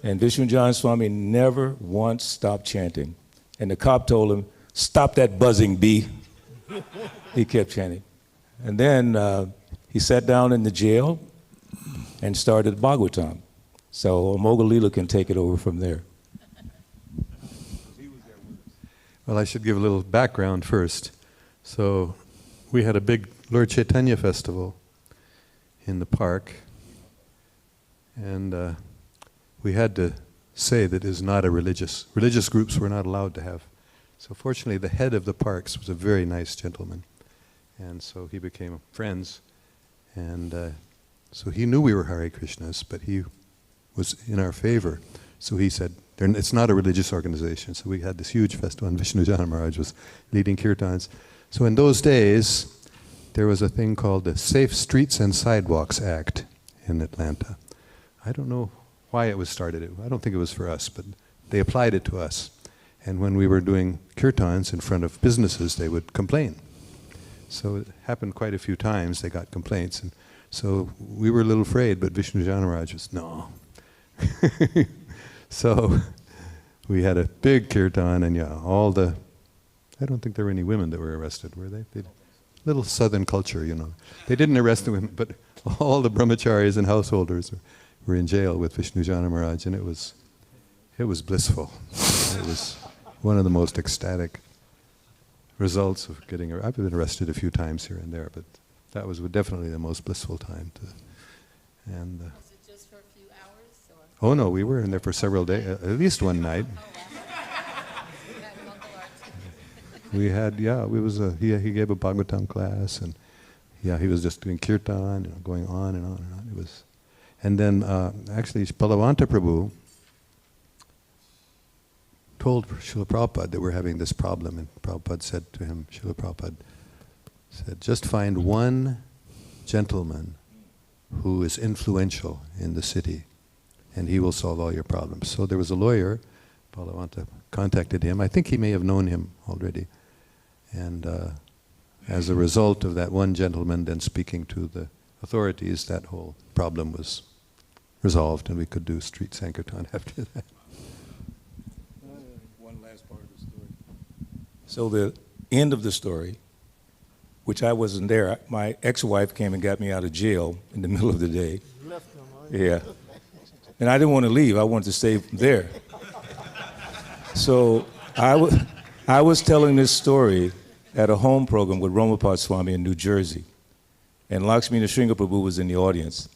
[SPEAKER 1] And Vishnu John Swami never once stopped chanting. And the cop told him, stop that buzzing, B. He kept chanting. And then he sat down in the jail and started Bhagavatam. So Mogolila can take it over from there.
[SPEAKER 8] Well, I should give a little background first. So we had a big Lord Chaitanya festival in the park, and we had to say that it is not a religious groups were not allowed to have. So fortunately, the head of the parks was a very nice gentleman, and so he became friends, and so he knew we were Hare Krishnas, but he was in our favor. So he said, it's not a religious organization. So we had this huge festival, and Vishnu Jana Maharaj was leading kirtans. So in those days, there was a thing called the Safe Streets and Sidewalks Act in Atlanta. I don't know why it was started. I don't think it was for us, but they applied it to us. And when we were doing kirtans in front of businesses, they would complain. So it happened quite a few times, they got complaints. And so we were a little afraid, but Vishnu Jana Maharaj was, no. So we had a big kirtan, and I don't think there were any women that were arrested, were they? Little southern culture, They didn't arrest the women, but all the brahmacharis and householders were in jail with Vishnu Jana Maharaj, and it was blissful. It was one of the most ecstatic results of getting. I've been arrested a few times here and there, but that was definitely the most blissful time. Was
[SPEAKER 10] it just for a few hours? Or?
[SPEAKER 8] Oh no, we were in there for several days, at least one night. We had, he gave a Bhagavatam class, and Yeah, he was just doing kirtan, going on and on and on. It was, and then actually Palavanta Prabhu told Srila Prabhupada that we're having this problem, and Prabhupada said to him, Srila Prabhupada said, just find one gentleman who is influential in the city, and he will solve all your problems. So there was a lawyer, Palavanta contacted him. I think he may have known him already. And as a result of that one gentleman then speaking to the authorities, that whole problem was resolved, and we could do street Sankirtan after that.
[SPEAKER 1] One last part of the story. So the end of the story, which I wasn't there, my ex-wife came and got me out of jail in the middle of the day. Yeah. And I didn't want to leave. I wanted to stay there. So I was telling this story at a home program with Ramapad Swami in New Jersey. And Lakshmi Nrsimha Prabhu was in the audience.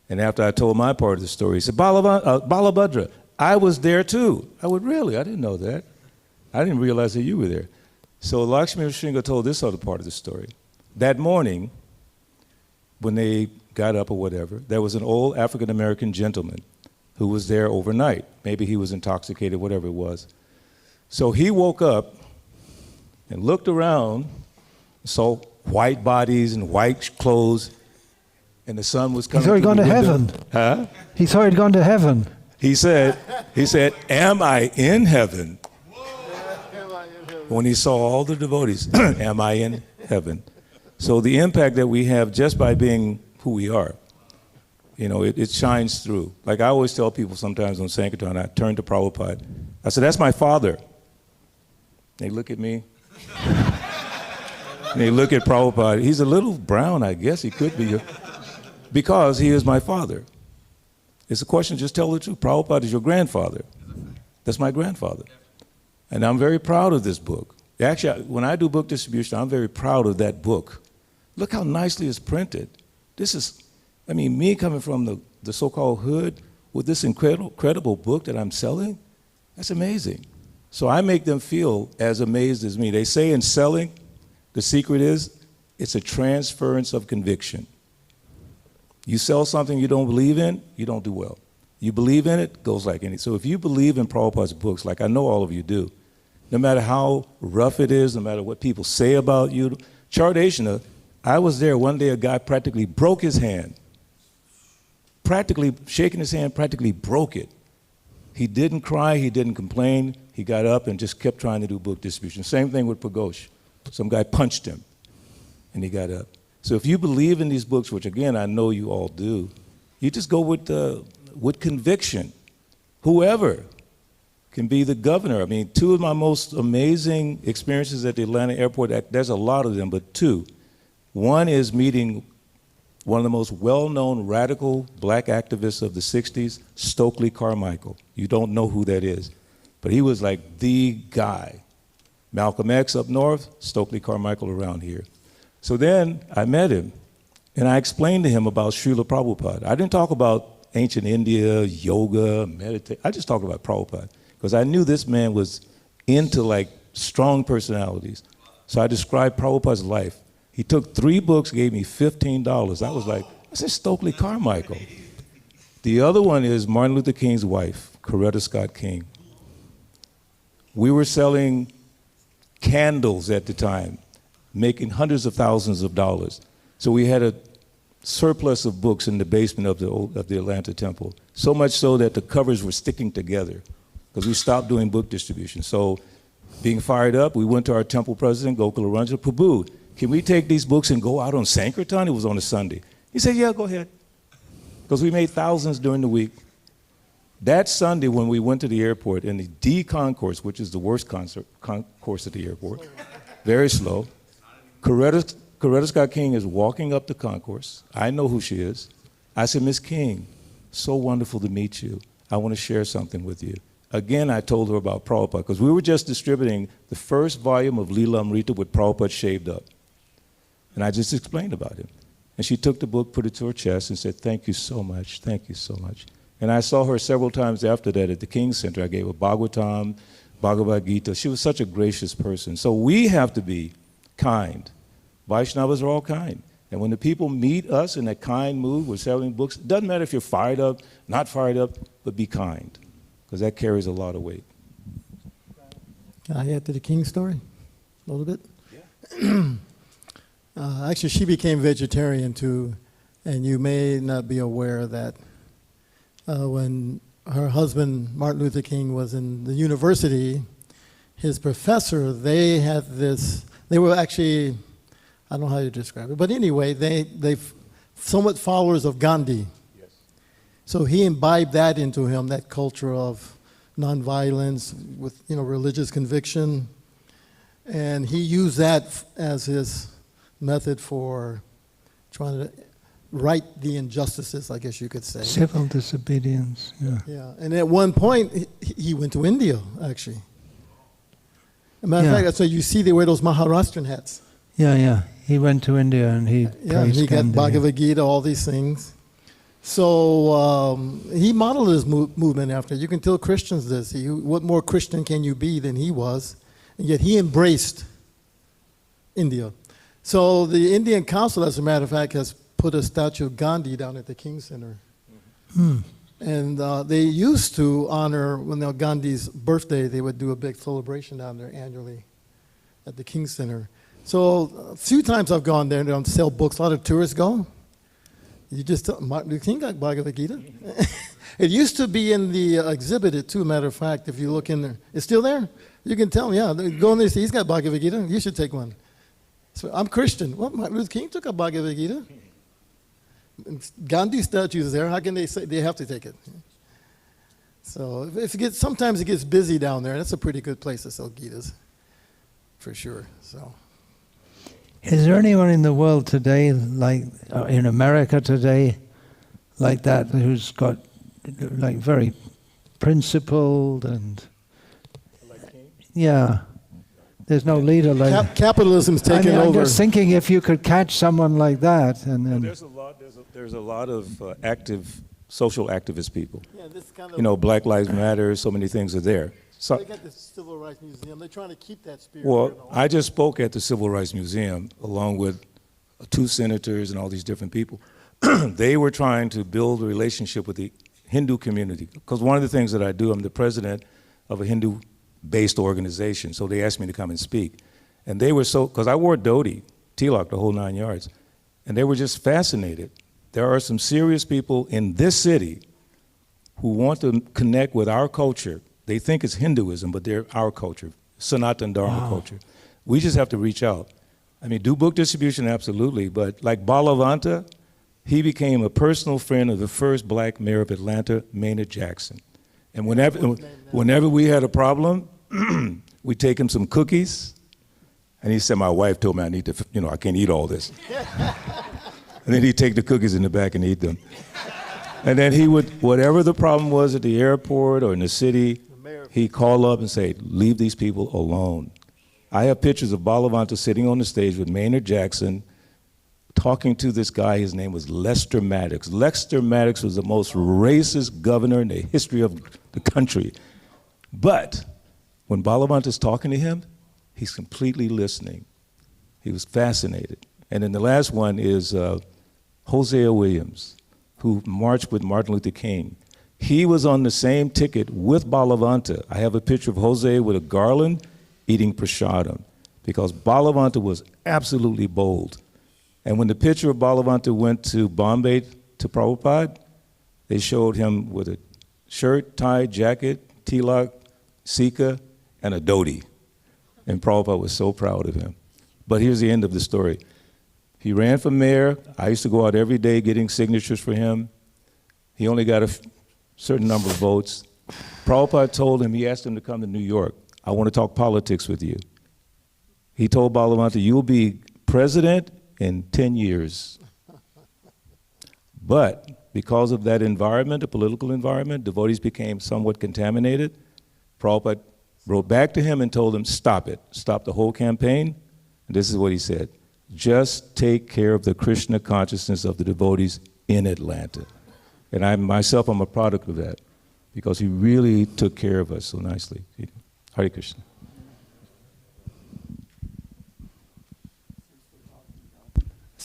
[SPEAKER 1] And after I told my part of the story, he said, Balabhadra, I was there too. I went, really? I didn't know that. I didn't realize that you were there. So Lakshmi Nrsimha told this other part of the story. That morning, when they got up or whatever, there was an old African-American gentleman who was there overnight. Maybe he was intoxicated, whatever it was. So he woke up and looked around, saw white bodies and white clothes, and the sun was coming.
[SPEAKER 5] He thought he'd gone to heaven.
[SPEAKER 1] Huh?
[SPEAKER 5] He thought he'd gone to heaven.
[SPEAKER 1] He said, am I in heaven? When he saw all the devotees, am I in heaven? So the impact that we have just by being who we are, it shines through. Like I always tell people sometimes on Sankirtan, I turn to Prabhupada. I said, that's my father. They look at me. And they look at Prabhupada. He's a little brown, I guess he could be. Because he is my father. It's a question, just tell the truth. Prabhupada is your grandfather. That's my grandfather. And I'm very proud of this book. Actually, when I do book distribution, I'm very proud of that book. Look how nicely it's printed. This is, me coming from the so-called hood with this incredible book that I'm selling, that's amazing. So I make them feel as amazed as me. They say in selling, the secret is, it's a transference of conviction. You sell something you don't believe in, you don't do well. You believe in it, goes like anything. So if you believe in Prabhupada's books, like I know all of you do, no matter how rough it is, no matter what people say about you, Chardeshna, I was there one day, a guy practically broke his hand. Practically shaking his hand, practically broke it. He didn't cry, he didn't complain. He got up and just kept trying to do book distribution. Same thing with Pagosh. Some guy punched him, and he got up. So if you believe in these books, which again I know you all do, you just go with conviction. Whoever can be the governor. Two of my most amazing experiences at the Atlanta airport, there's a lot of them, but two. One is meeting one of the most well-known radical black activists of the 60s, Stokely Carmichael. You don't know who that is, but he was like the guy. Malcolm X up north, Stokely Carmichael around here. So then I met him, and I explained to him about Srila Prabhupada. I didn't talk about ancient India, yoga, meditation. I just talked about Prabhupada, because I knew this man was into strong personalities. So I described Prabhupada's life. He took 3 books, gave me $15. I was like, I said, Stokely Carmichael. The other one is Martin Luther King's wife, Coretta Scott King. We were selling candles at the time, making hundreds of thousands of dollars. So we had a surplus of books in the basement of the Atlanta temple, so much so that the covers were sticking together because we stopped doing book distribution. So being fired up, we went to our temple president, Gokula Ranjan, Prabhu, can we take these books and go out on Sankirtan? It was on a Sunday. He said, yeah, go ahead. Because we made thousands during the week. That Sunday when we went to the airport in the D concourse, which is the worst concourse at the airport, very slow, Coretta Scott King is walking up the concourse. I know who she is. I said, Miss King, so wonderful to meet you. I want to share something with you. Again, I told her about Prabhupada, because we were just distributing the first volume of Leela Amrita with Prabhupada shaved up. And I just explained about him. And she took the book, put it to her chest, and said, thank you so much, thank you so much. And I saw her several times after that at the King Center. I gave her Bhagavatam, Bhagavad Gita. She was such a gracious person. So we have to be kind. Vaishnavas are all kind. And when the people meet us in that kind mood, we're selling books, it doesn't matter if you're fired up, not fired up, but be kind, because that carries a lot of weight.
[SPEAKER 2] Can I add to the King story a little bit? Yeah. Actually, she became vegetarian too, and you may not be aware that when her husband, Martin Luther King, was in the university, his professor, they were actually, I don't know how to describe it, but anyway, they somewhat followers of Gandhi. Yes. So he imbibed that into him, that culture of nonviolence with religious conviction, and he used that as his method for trying to right the injustices, I guess you could say.
[SPEAKER 5] Civil disobedience. Yeah.
[SPEAKER 2] Yeah, and at one point he went to India actually. As a matter of fact, so you see they wear those Maharashtrian hats.
[SPEAKER 5] Yeah. He went to India and he
[SPEAKER 2] he got
[SPEAKER 5] Gandhi.
[SPEAKER 2] Bhagavad Gita, all these things. So he modeled his movement after. You can tell Christians this. What more Christian can you be than he was? And yet he embraced India. So the Indian Council, as a matter of fact, has put a statue of Gandhi down at the King Center. And they used to honor, when Gandhi's birthday, they would do a big celebration down there annually at the King Center. So a few times I've gone there and they don't sell books. A lot of tourists go. You just tell Martin Luther King got Bhagavad Gita. It used to be in the exhibit, too, matter of fact, if you look in there. It's still there? You can tell him, go in there and say, he's got Bhagavad Gita. You should take one. So I'm Christian. Well, Martin Luther King took a Bhagavad Gita. Gandhi statue is there. How can they say they have to take it? So sometimes it gets busy down there. That's a pretty good place to sell Gitas, for sure. So.
[SPEAKER 5] Is there anyone in the world today, like in America today, like that, who's got like very principled and yeah? There's no leader like
[SPEAKER 2] capitalism's taking over.
[SPEAKER 5] I'm just thinking if you could catch someone like that, and then
[SPEAKER 1] there's a lot of active social activist people.
[SPEAKER 2] Yeah, this kind of
[SPEAKER 1] Black Lives Matter. So many things are there. So
[SPEAKER 2] they got the Civil Rights Museum. They're trying to keep that spirit.
[SPEAKER 1] Well, I just spoke at the Civil Rights Museum along with 2 senators and all these different people. They were trying to build a relationship with the Hindu community, because one of the things that I do, I'm the president of a Hindu-based organization, so they asked me to come and speak. And they were because I wore dhoti, tilak, the whole 9 yards, and they were just fascinated. There are some serious people in this city who want to connect with our culture. They think it's Hinduism, but they're our culture, Sanatana Dharma culture. We just have to reach out. I mean, do book distribution, absolutely, but like Balavanta, he became a personal friend of the first black mayor of Atlanta, Maynard Jackson. And whenever we had a problem, we take him some cookies, and he said, my wife told me I need to, I can't eat all this. And then he'd take the cookies in the back and eat them. And then he would, whatever the problem was at the airport or in the city, he'd call up and say, leave these people alone. I have pictures of Balavanta sitting on the stage with Maynard Jackson talking to this guy. His name was Lester Maddox. Lester Maddox was the most racist governor in the history of the country. But when Balavanta's talking to him, he's completely listening. He was fascinated. And then the last one is Hosea Williams, who marched with Martin Luther King. He was on the same ticket with Balavanta. I have a picture of Jose with a garland eating prasadam, because Balavanta was absolutely bold. And when the picture of Balavanta went to Bombay to Prabhupada, they showed him with a shirt, tie, jacket, tilak, sika, and a dhoti. And Prabhupada was so proud of him. But here's the end of the story. He ran for mayor. I used to go out every day getting signatures for him. He only got a certain number of votes. Prabhupada told him, he asked him to come to New York. I want to talk politics with you. He told Balavanta, you'll be president in 10 years. But because of that environment, the political environment, devotees became somewhat contaminated. Prabhupada wrote back to him and told him, stop it. Stop the whole campaign. And this is what he said. Just take care of the Krishna consciousness of the devotees in Atlanta. And I myself, I'm a product of that, because he really took care of us so nicely. Hare Krishna.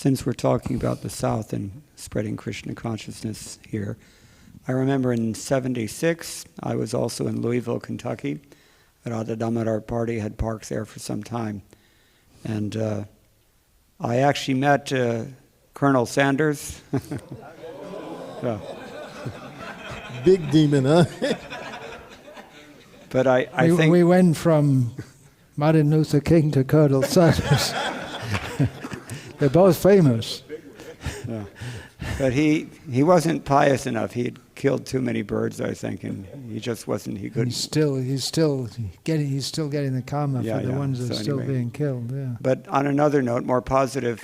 [SPEAKER 7] since we're talking about the South and spreading Krishna consciousness here, I remember in '76, I was also in Louisville, Kentucky. Radha Damodar Party had parked there for some time. And I actually met Colonel Sanders. Yeah.
[SPEAKER 2] Big demon, huh?
[SPEAKER 7] But I think...
[SPEAKER 5] We went from Martin Luther King to Colonel Sanders. They're both famous.
[SPEAKER 7] Yeah. But he wasn't pious enough. He had killed too many birds, I think, and he just wasn't. He couldn't.
[SPEAKER 5] He's still getting the karma for the ones that are still being killed. Yeah.
[SPEAKER 7] But on another note, more positive,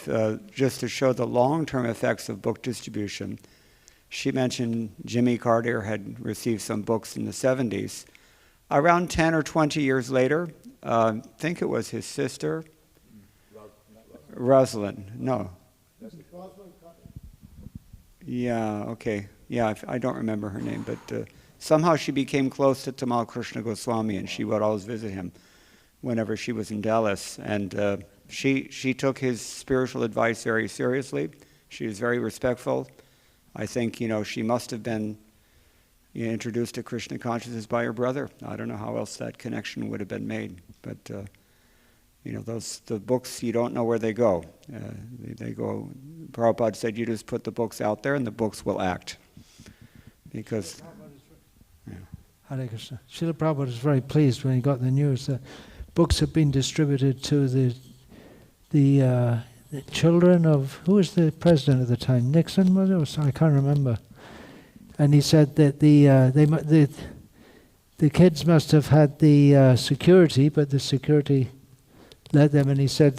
[SPEAKER 7] just to show the long-term effects of book distribution, she mentioned Jimmy Carter had received some books in the '70s. Around 10 or 20 years later, I think it was his sister, Rosalind. No. Yeah, okay. Yeah, I don't remember her name, but somehow she became close to Tamal Krishna Goswami, and she would always visit him whenever she was in Dallas. And she took his spiritual advice very seriously. She was very respectful. I think, she must have been introduced to Krishna consciousness by her brother. I don't know how else that connection would have been made, but the books, you don't know where they go. They go. Prabhupada said, you just put the books out there, and the books will act. Because. Yeah.
[SPEAKER 5] Hare Krishna. Srila Prabhupada was very pleased when he got the news that books had been distributed to the children of, who was the president at the time? Nixon, was it? I can't remember. And he said that the kids must have had the security, but the security led them, and he said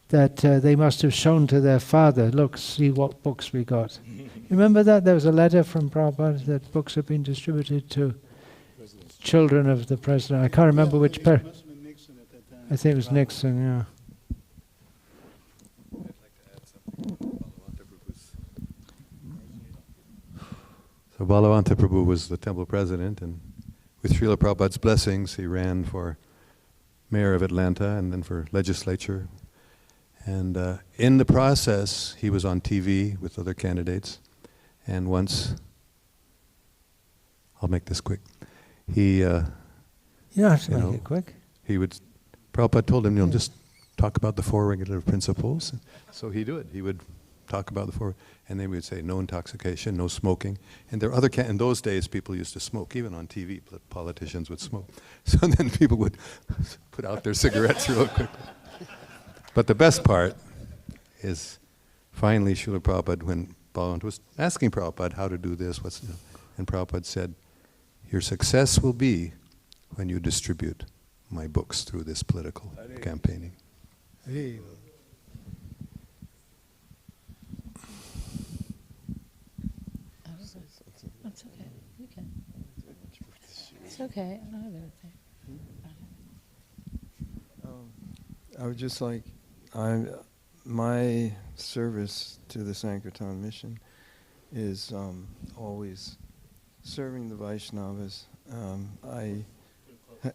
[SPEAKER 5] that they must have shown to their father, look, see what books we got. You remember that? There was a letter from Prabhupada that books have been distributed to children of the president. I can't remember which parent. I think it was Nixon, yeah.
[SPEAKER 8] So Balavanta Prabhu was the temple president, and with Srila Prabhupada's blessings, he ran for mayor of Atlanta and then for legislature. And in the process, he was on TV with other candidates. And once, I'll make this quick, he,
[SPEAKER 5] you don't have to make it quick.
[SPEAKER 8] Prabhupada told him, just talk about the four regulative principles. So he did. He would talk about the four, and they would say no intoxication, no smoking. And there are other, in those days, people used to smoke, even on TV, politicians would smoke. So then people would put out their cigarettes real quick. But the best part is finally Srila Prabhupada, when Balavanta was asking Prabhupada how to do this, and Prabhupada said, your success will be when you distribute my books through this political campaigning.
[SPEAKER 2] Hey.
[SPEAKER 10] That's okay. You can. It's okay. I don't have everything.
[SPEAKER 13] I would just like, my service to the Sankirtana mission is always serving the Vaishnavas.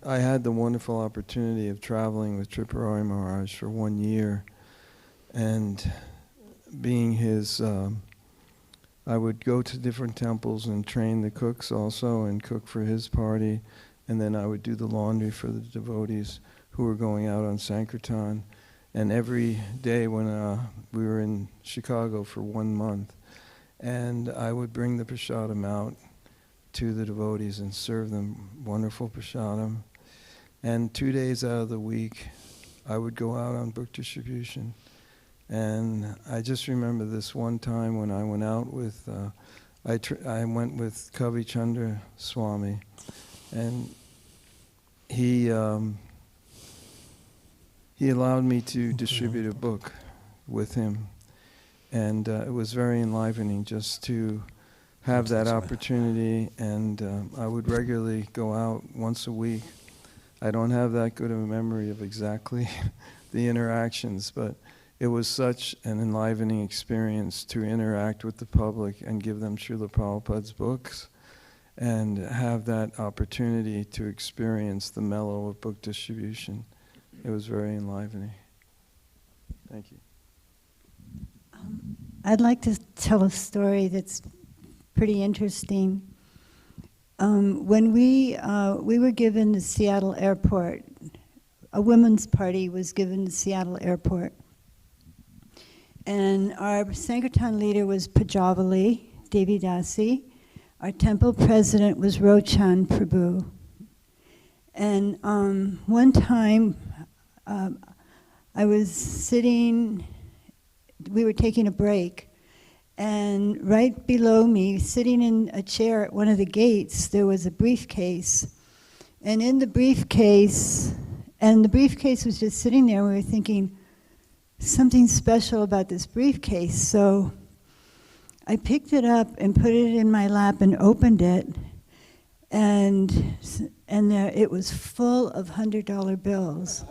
[SPEAKER 13] I had the wonderful opportunity of traveling with Tripurari Maharaj for 1 year, and being his, I would go to different temples and train the cooks also and cook for his party, and then I would do the laundry for the devotees who were going out on Sankirtan. And every day when we were in Chicago for 1 month, and I would bring the prasadam out to the devotees and serve them wonderful prasadam. And 2 days out of the week, I would go out on book distribution. And I just remember this one time when I went out with, I went with Kavi Chandra Swami, and he allowed me to distribute a book with him. And it was very enlivening just to have that opportunity, and I would regularly go out once a week. I don't have that good of a memory of exactly the interactions, but it was such an enlivening experience to interact with the public and give them Srila Prabhupada's books and have that opportunity to experience the mellow of book distribution. It was very enlivening. Thank you.
[SPEAKER 9] I'd like to tell a story that's pretty interesting. When we were given the Seattle airport, a women's party was given the Seattle airport. And our Sankirtana leader was Pajavali Devi Dasi. Our temple president was Rochan Prabhu. And one time, I was sitting, we were taking a break, and right below me, sitting in a chair at one of the gates, there was a briefcase. And in the briefcase, was just sitting there, we were thinking, something special about this briefcase. So I picked it up and put it in my lap and opened it, and there, it was full of $100 bills.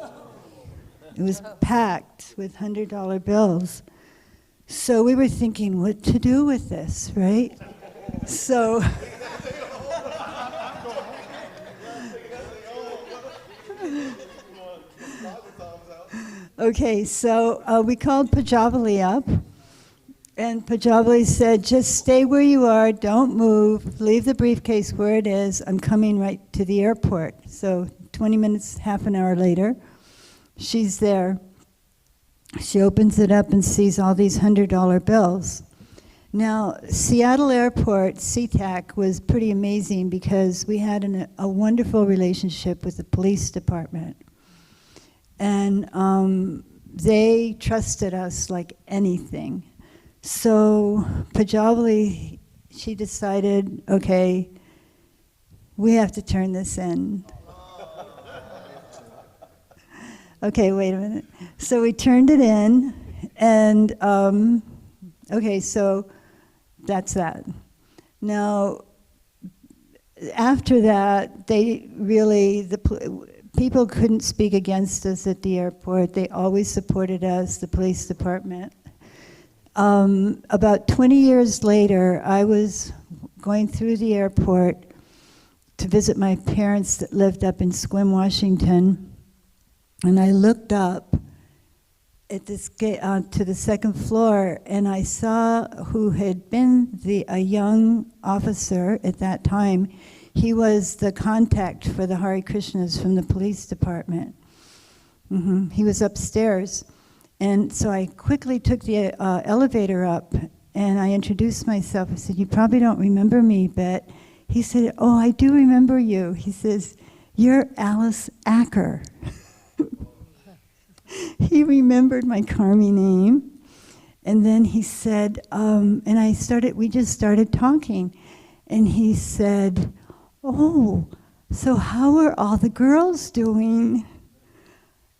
[SPEAKER 9] It was packed with $100 bills. So we were thinking what to do with this, right? So okay, so we called Pajavali up, and Pajavali said, just stay where you are, don't move, leave the briefcase where it is, I'm coming right to the airport. So 20 minutes, half an hour later, she's there. She opens it up and sees all these $100 bills. Now, Seattle Airport, SeaTac, was pretty amazing because we had a wonderful relationship with the police department. And they trusted us like anything. So Pajavali, she decided, okay, we have to turn this in. Okay, wait a minute. So we turned it in, and okay, so that's that. Now, after that, people couldn't speak against us at the airport. They always supported us, the police department. About 20 years later, I was going through the airport to visit my parents that lived up in Sequim, Washington, and I looked up at this gate to the second floor, and I saw who had been a young officer at that time. He was the contact for the Hare Krishnas from the police department. He was upstairs. And so I quickly took the elevator up, and I introduced myself. I said, you probably don't remember me, but he said, oh, I do remember you. He says, you're Alice Acker. He remembered my Karmi name. And then he said, we just started talking. And he said, oh, so how are all the girls doing?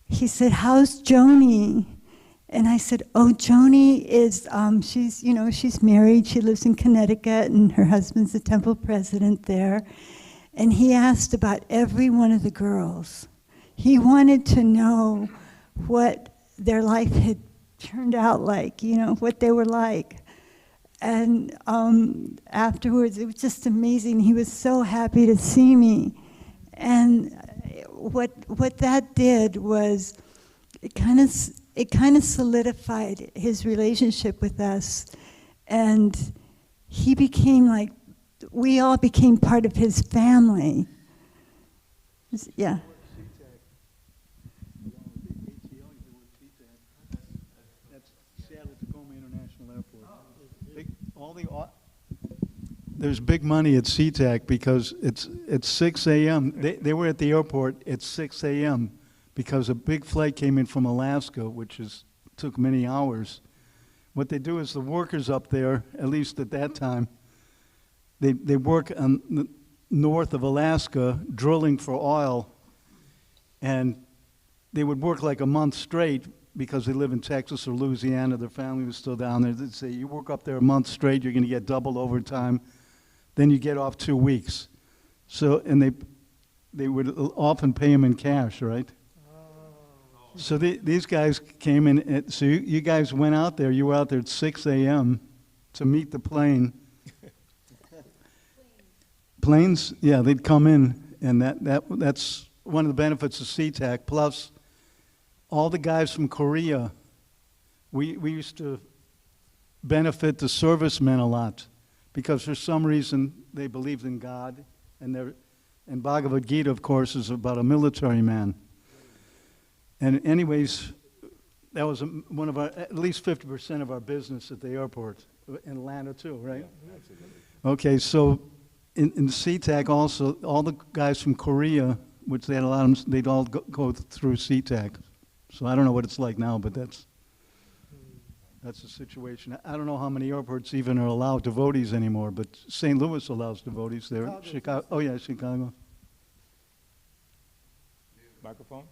[SPEAKER 9] He said, how's Joni? And I said, oh, Joni is, she's married, she lives in Connecticut, and her husband's the temple president there. And he asked about every one of the girls. He wanted to know what their life had turned out like, what they were like. And afterwards, it was just amazing. He was so happy to see me. And what that did was it kind of solidified his relationship with us. And he became we all became part of his family. Yeah.
[SPEAKER 4] There's big money at SeaTac because it's 6 a.m. They were at the airport at 6 a.m. because a big flight came in from Alaska, which took many hours. What they do is the workers up there, at least at that time, they work on the north of Alaska drilling for oil, and they would work like a month straight because they live in Texas or Louisiana. Their family was still down there. They'd say, you work up there a month straight, you're going to get double overtime. Then you get off 2 weeks. So, and they would often pay them in cash, right? So these guys came in, so you guys went out there, you were out there at 6 a.m. to meet the plane. Planes, yeah, they'd come in, and that's one of the benefits of SeaTac. Plus, all the guys from Korea, we used to benefit the servicemen a lot, because for some reason they believed in God, and Bhagavad Gita, of course, is about a military man. And anyways, that was one of our, at least 50% of our business at the airport, in Atlanta too, right? Okay, so in SeaTac also, all the guys from Korea, which they had a lot of them, they'd all go through SeaTac. So I don't know what it's like now, but that's the situation. I don't know how many airports even are allowed devotees anymore, but St. Louis allows devotees there. Chicago. Oh yeah, Chicago.
[SPEAKER 1] Microphone?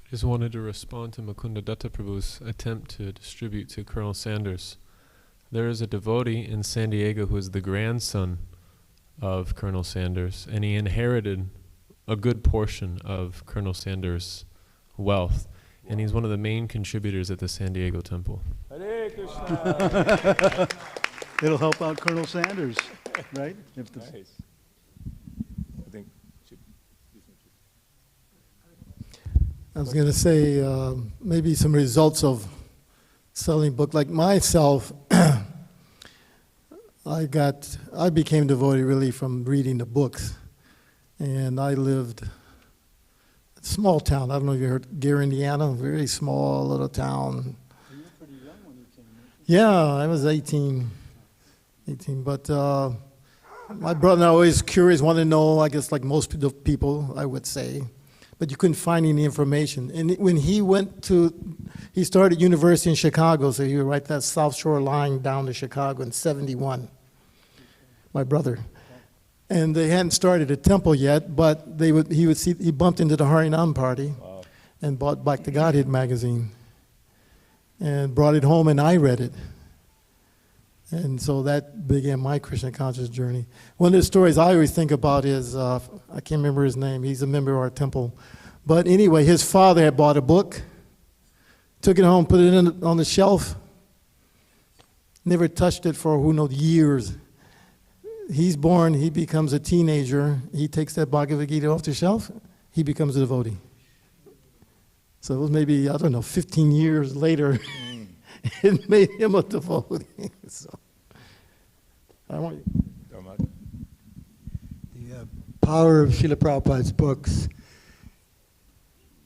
[SPEAKER 14] Just wanted to respond to Mukunda Datta Prabhu's attempt to distribute to Colonel Sanders. There is a devotee in San Diego who is the grandson of Colonel Sanders, and he inherited a good portion of Colonel Sanders' wealth, and he's one of the main contributors at the San Diego temple.
[SPEAKER 1] Hare Krishna.
[SPEAKER 4] It'll help out Colonel Sanders, right? If the
[SPEAKER 1] Nice. I think.
[SPEAKER 2] I was going to say maybe some results of selling book. Like myself, I became devotee really from reading the books, and I lived a small town. I don't know if you heard Gary, Indiana, very small little town.
[SPEAKER 4] You were pretty young when you came in.
[SPEAKER 2] Yeah, I was 18, but my brother and I always curious, wanted to know, I guess like most people, I would say, but you couldn't find any information. And when he started university in Chicago, so he would write that South Shore line down to Chicago in 71, my brother. And they hadn't started a temple yet, but he bumped into the Harinam party and bought Back to Godhead magazine and brought it home, and I read it. And so that began my Krishna conscious journey. One of the stories I always think about is, I can't remember his name, he's a member of our temple. But anyway, his father had bought a book, took it home, put it on the shelf, never touched it for who knows years. He's born, he becomes a teenager, he takes that Bhagavad Gita off the shelf, he becomes a devotee. So it was maybe, 15 years later, it made him a devotee. So, I want you.
[SPEAKER 11] The power of Srila Prabhupada's books.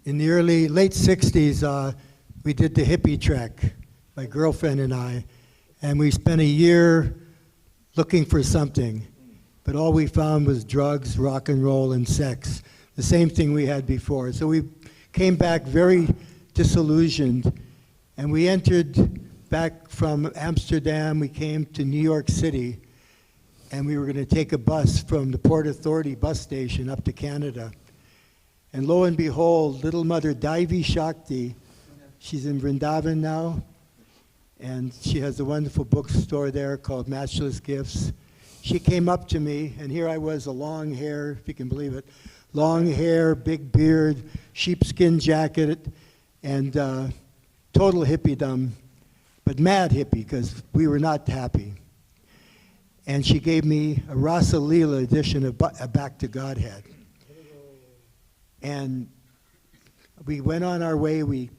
[SPEAKER 11] In the late 60s, we did the hippie trek, my girlfriend and I, and we spent a year looking for something, but all we found was drugs, rock and roll, and sex, the same thing we had before. So we came back very disillusioned, and we entered back from Amsterdam, we came to New York City, and we were going to take a bus from the Port Authority bus station up to Canada. And lo and behold, little mother Daivi Shakti, she's in Vrindavan now, and she has a wonderful bookstore there called Matchless Gifts. She came up to me, and here I was, a long hair, if you can believe it, long hair, big beard, sheepskin jacket, and total hippiedom, but mad hippie, because we were not happy. And she gave me a Rasa Leela edition of Back to Godhead. And we went on our way, we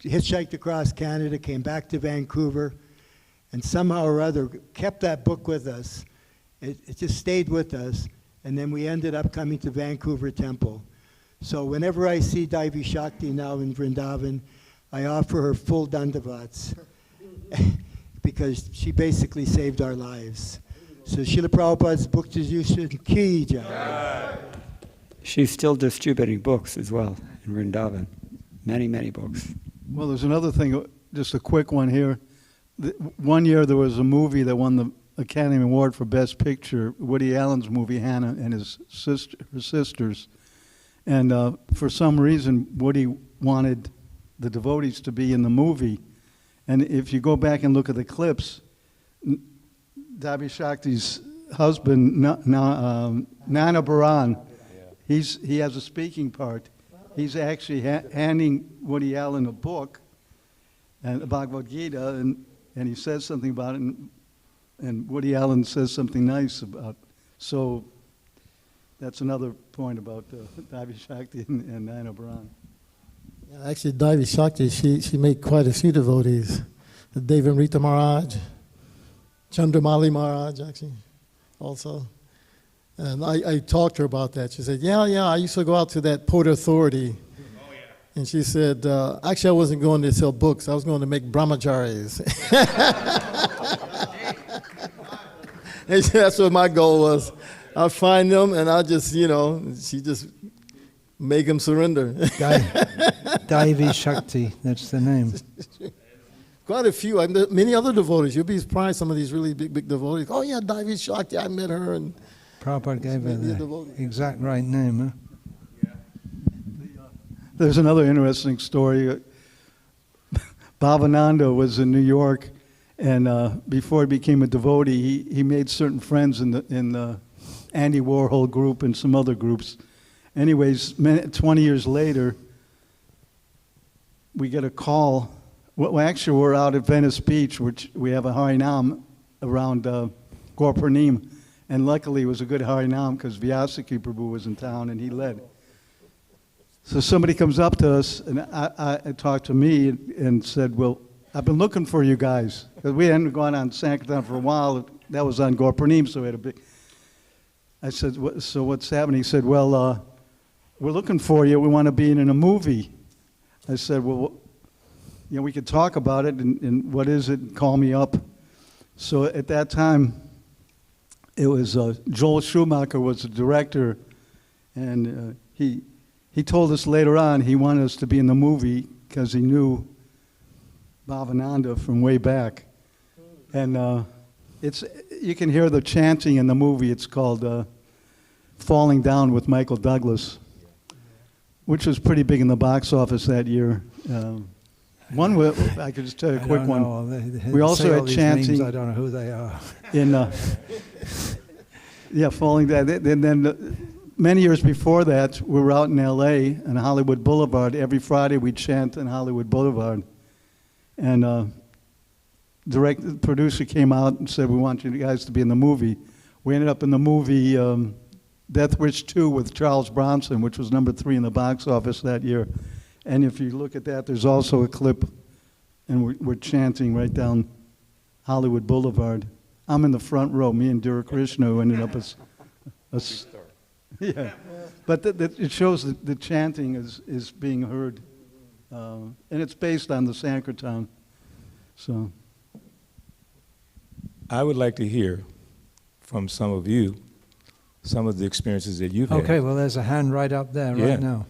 [SPEAKER 11] hitchhiked across Canada, came back to Vancouver, and somehow or other kept that book with us. It just stayed with us, and then we ended up coming to Vancouver Temple. So whenever I see Daivi Shakti now in Vrindavan, I offer her full dandavats because she basically saved our lives. So Srila Prabhupada's book distribution, ki jai.
[SPEAKER 7] She's still distributing books as well in Vrindavan. Many, many books.
[SPEAKER 4] Well, there's another thing, just a quick one here. One year there was a movie that won the Academy Award for Best Picture, Woody Allen's movie, Hannah and her sisters. And for some reason, Woody wanted the devotees to be in the movie. And if you go back and look at the clips, Dabi Shakti's husband, Nana Baran, he has a speaking part. He's actually handing Woody Allen a book, and the Bhagavad Gita, and he says something about it, and Woody Allen says something nice about it. So that's another point about Davi Shakti and Nana Baran.
[SPEAKER 2] Actually, Devi Shakti, she made quite a few devotees. Devanrita Maharaj, Chandramali Maharaj, actually, also. And I talked to her about that. She said, yeah, I used to go out to that Port Authority. Oh, yeah. And she said, actually, I wasn't going to sell books. I was going to make brahmacharis. And that's what my goal was. I'll find them, and I'll just, she just make them surrender.
[SPEAKER 5] Devi Shakti, that's the name.
[SPEAKER 2] Quite a few. Many other devotees. You'll be surprised, some of these really big devotees. Oh, yeah, Devi Shakti, I met her. And
[SPEAKER 5] Prabhupada gave her the exact right name, huh?
[SPEAKER 4] There's another interesting story. Bhavananda was in New York, and before he became a devotee, he made certain friends in the Andy Warhol group and some other groups. Anyways, 20 years later, we get a call. Well, actually, we're out at Venice Beach, which we have a Harinam around Gorpurnim. And luckily, it was a good Harinam because Vyasaki Prabhu was in town and he led. So somebody comes up to us and I talked to me and said, well, I've been looking for you guys. Because we hadn't gone on Sankirtana for a while. That was on Gorpurnim, so we had a big... I said, so what's happening? He said, well, we're looking for you. We want to be in a movie. I said, well, we could talk about it, and what is it? Call me up. So at that time, it was Joel Schumacher was the director, and he told us later on he wanted us to be in the movie because he knew Bhavananda from way back. And you can hear the chanting in the movie. It's called Falling Down with Michael Douglas, which was pretty big in the box office that year. I could just tell you a quick one. We also had chanting.
[SPEAKER 5] Names, I don't know who they are.
[SPEAKER 4] Falling Down. And then many years before that, we were out in L.A. on Hollywood Boulevard. Every Friday we'd chant on Hollywood Boulevard. And the producer came out and said, we want you guys to be in the movie. We ended up in the movie Death Wish 2 with Charles Bronson, which was number 3 in the box office that year. And if you look at that, there's also a clip, and we're chanting right down Hollywood Boulevard. I'm in the front row, me and Dura Krishna, who ended up as yeah. But it shows that the chanting is being heard, and it's based on the Sankirtana. So
[SPEAKER 1] I would like to hear from some of you some of the experiences that you've had.
[SPEAKER 5] Okay, well, there's a hand right up there right now.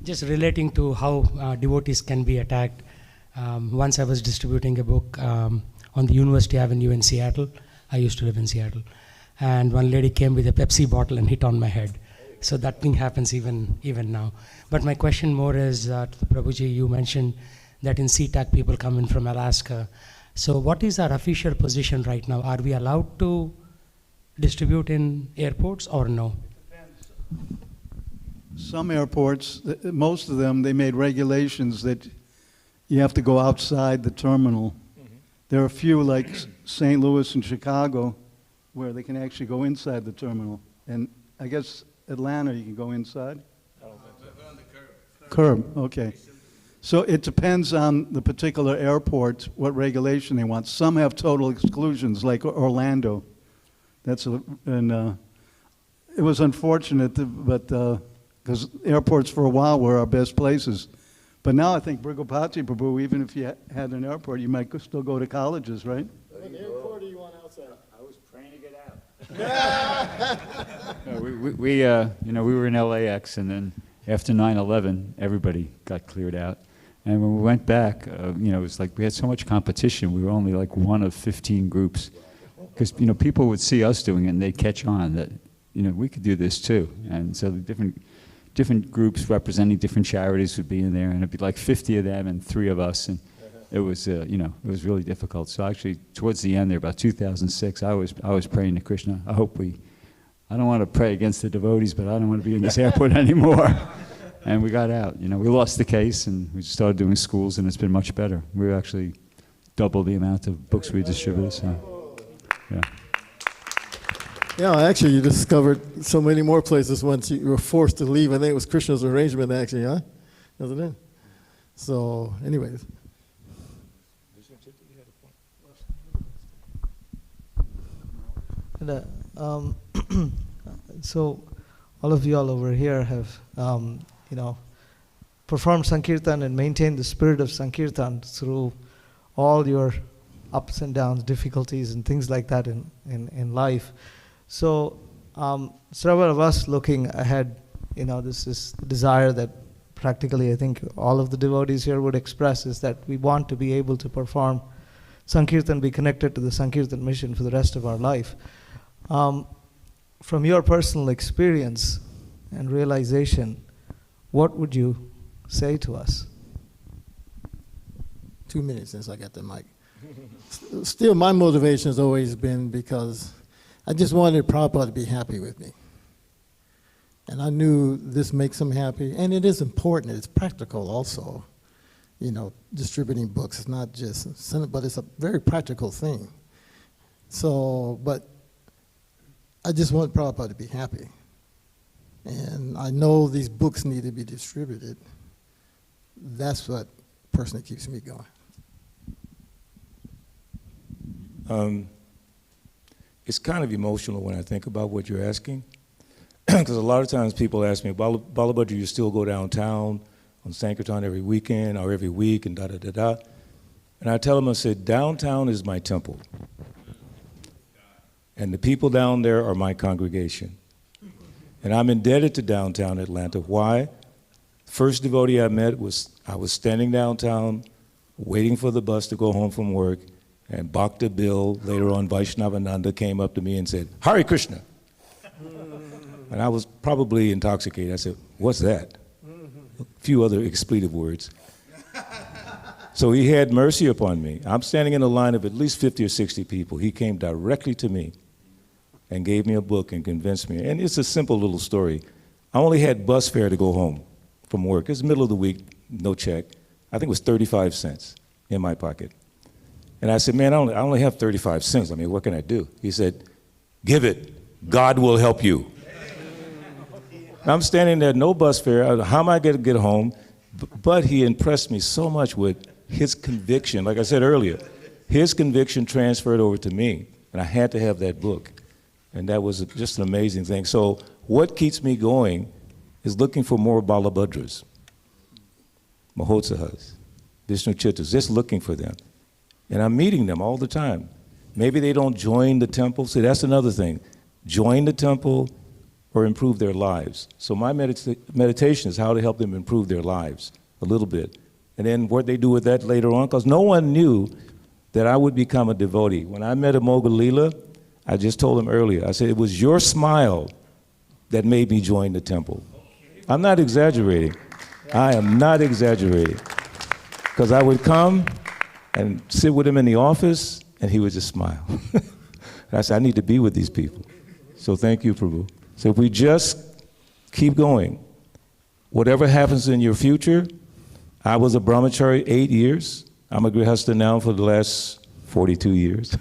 [SPEAKER 15] Just relating to how devotees can be attacked. Once I was distributing a book on the University Avenue in Seattle. I used to live in Seattle. And one lady came with a Pepsi bottle and hit on my head. So that thing happens even now. But my question more is, Prabhuji, you mentioned that in SeaTac people come in from Alaska. So what is our official position right now? Are we allowed to distribute in airports or no?
[SPEAKER 4] Some airports, most of them, they made regulations that you have to go outside the terminal. There are a few like St. Louis and Chicago where they can actually go inside the terminal. And I guess Atlanta, you can go inside? On the curb, okay. So it depends on the particular airport, what regulation they want. Some have total exclusions, like Orlando. It was unfortunate, but because airports for a while were our best places. But now I think Brigopati Prabhu, even if you had an airport, you might still go to colleges, right?
[SPEAKER 2] What airport do you want outside?
[SPEAKER 12] I was praying to get out. We were in LAX, and then after 9/11, everybody got cleared out. And when we went back, it was like we had so much competition. We were only like one of 15 groups, because people would see us doing it and they'd catch on that we could do this too. And so the different groups representing different charities would be in there, and it'd be like 50 of them and 3 of us, and it was it was really difficult. So actually, towards the end there, about 2006, I was praying to Krishna. I don't want to pray against the devotees, but I don't want to be in this airport anymore. And we got out. We lost the case, and we started doing schools, and it's been much better. We're actually double the amount of books we distribute. So, yeah.
[SPEAKER 2] Yeah, actually, you discovered so many more places once you were forced to leave. I think it was Krishna's arrangement, actually, huh? Wasn't it? So, anyways.
[SPEAKER 3] And, so, all of you all over here have, performed Sankirtan and maintained the spirit of Sankirtan through all your ups and downs, difficulties, and things like that in life. So, several of us looking ahead, this is the desire that practically I think all of the devotees here would express, is that we want to be able to perform Sankirtan, be connected to the Sankirtan mission for the rest of our life. From your personal experience and realization, what would you say to us?
[SPEAKER 2] 2 minutes since I got the mic. Still, my motivation has always been because I just wanted Prabhupada to be happy with me. And I knew this makes him happy, and it is important, it's practical also. Distributing books, it's not just, but it's a very practical thing. So, but I just want Prabhupada to be happy. And I know these books need to be distributed. That's what personally keeps me going.
[SPEAKER 1] It's kind of emotional when I think about what you're asking, because a lot of times people ask me, Balabhadra, you still go downtown on Sankirtana every weekend or every week and da-da-da-da. And I tell them, I said, downtown is my temple. And the people down there are my congregation. And I'm indebted to downtown Atlanta. Why? First devotee I met I was standing downtown, waiting for the bus to go home from work, and Bhakta Bill, later on Vaishnavananda, came up to me and said, Hare Krishna. And I was probably intoxicated. I said, what's that? A few other expletive words. So he had mercy upon me. I'm standing in a line of at least 50 or 60 people. He came directly to me and gave me a book and convinced me. And it's a simple little story. I only had bus fare to go home from work. It's the middle of the week, no check. I think it was 35 cents in my pocket. And I said, man, I only have 35 cents. I mean, what can I do? He said, give it. God will help you. I'm standing there, no bus fare. How am I going to get home? But he impressed me so much with his conviction. Like I said earlier, his conviction transferred over to me, and I had to have that book. And that was just an amazing thing. So what keeps me going is looking for more Balabhadras, Mahotsahas, Vishnu Chittas, just looking for them. And I'm meeting them all the time. Maybe they don't join the temple. See, that's another thing. Join the temple or improve their lives. So my meditation is how to help them improve their lives a little bit. And then what they do with that later on, because no one knew that I would become a devotee. When I met Amoga Leela, I just told him earlier, I said, it was your smile that made me join the temple. I'm not exaggerating. I am not exaggerating. Because I would come and sit with him in the office, and he would just smile. And I said, I need to be with these people. So thank you, Prabhu. So if we just keep going, whatever happens in your future, I was a brahmachari 8 years. I'm a grihastha now for the last 42 years.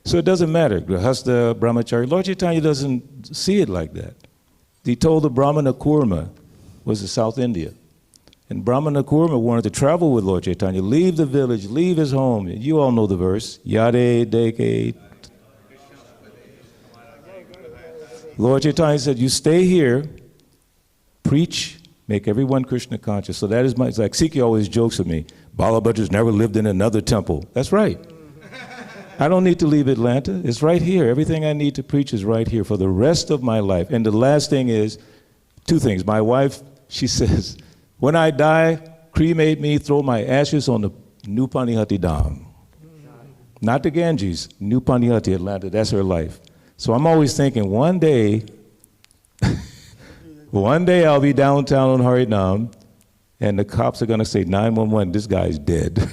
[SPEAKER 1] So it doesn't matter, grihastha, brahmachari. Lord Chaitanya doesn't see it like that. He told the Brahmana Kurma, was in South India. And Brahmana Kurma wanted to travel with Lord Chaitanya, leave the village, leave his home. You all know the verse, Yade Deke. Lord Chaitanya said, you stay here, preach, make everyone Krishna conscious. So that is it's like Sikhi always jokes with me, Balabhadra's never lived in another temple. That's right. I don't need to leave Atlanta. It's right here. Everything I need to preach is right here for the rest of my life. And the last thing is, two things. My wife, she says, when I die, cremate me, throw my ashes on the New Panihati Dam. Not the Ganges, New Panihati, Atlanta. That's her life. So I'm always thinking, one day I'll be downtown on Harinam, and the cops are going to say, 911, this guy's dead.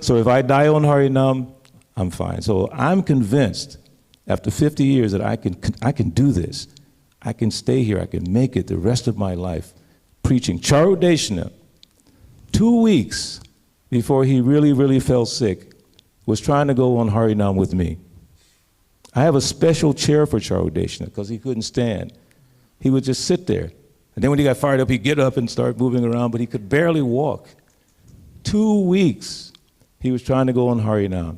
[SPEAKER 1] So if I die on Harinam, I'm fine. So I'm convinced, after 50 years, that I can do this. I can stay here. I can make it the rest of my life preaching Charudeshna, 2 weeks before he really, really fell sick, was trying to go on Harinam with me. I have a special chair for Charudeshna because he couldn't stand. He would just sit there. And then when he got fired up, he'd get up and start moving around, but he could barely walk. 2 weeks, he was trying to go on Harinam.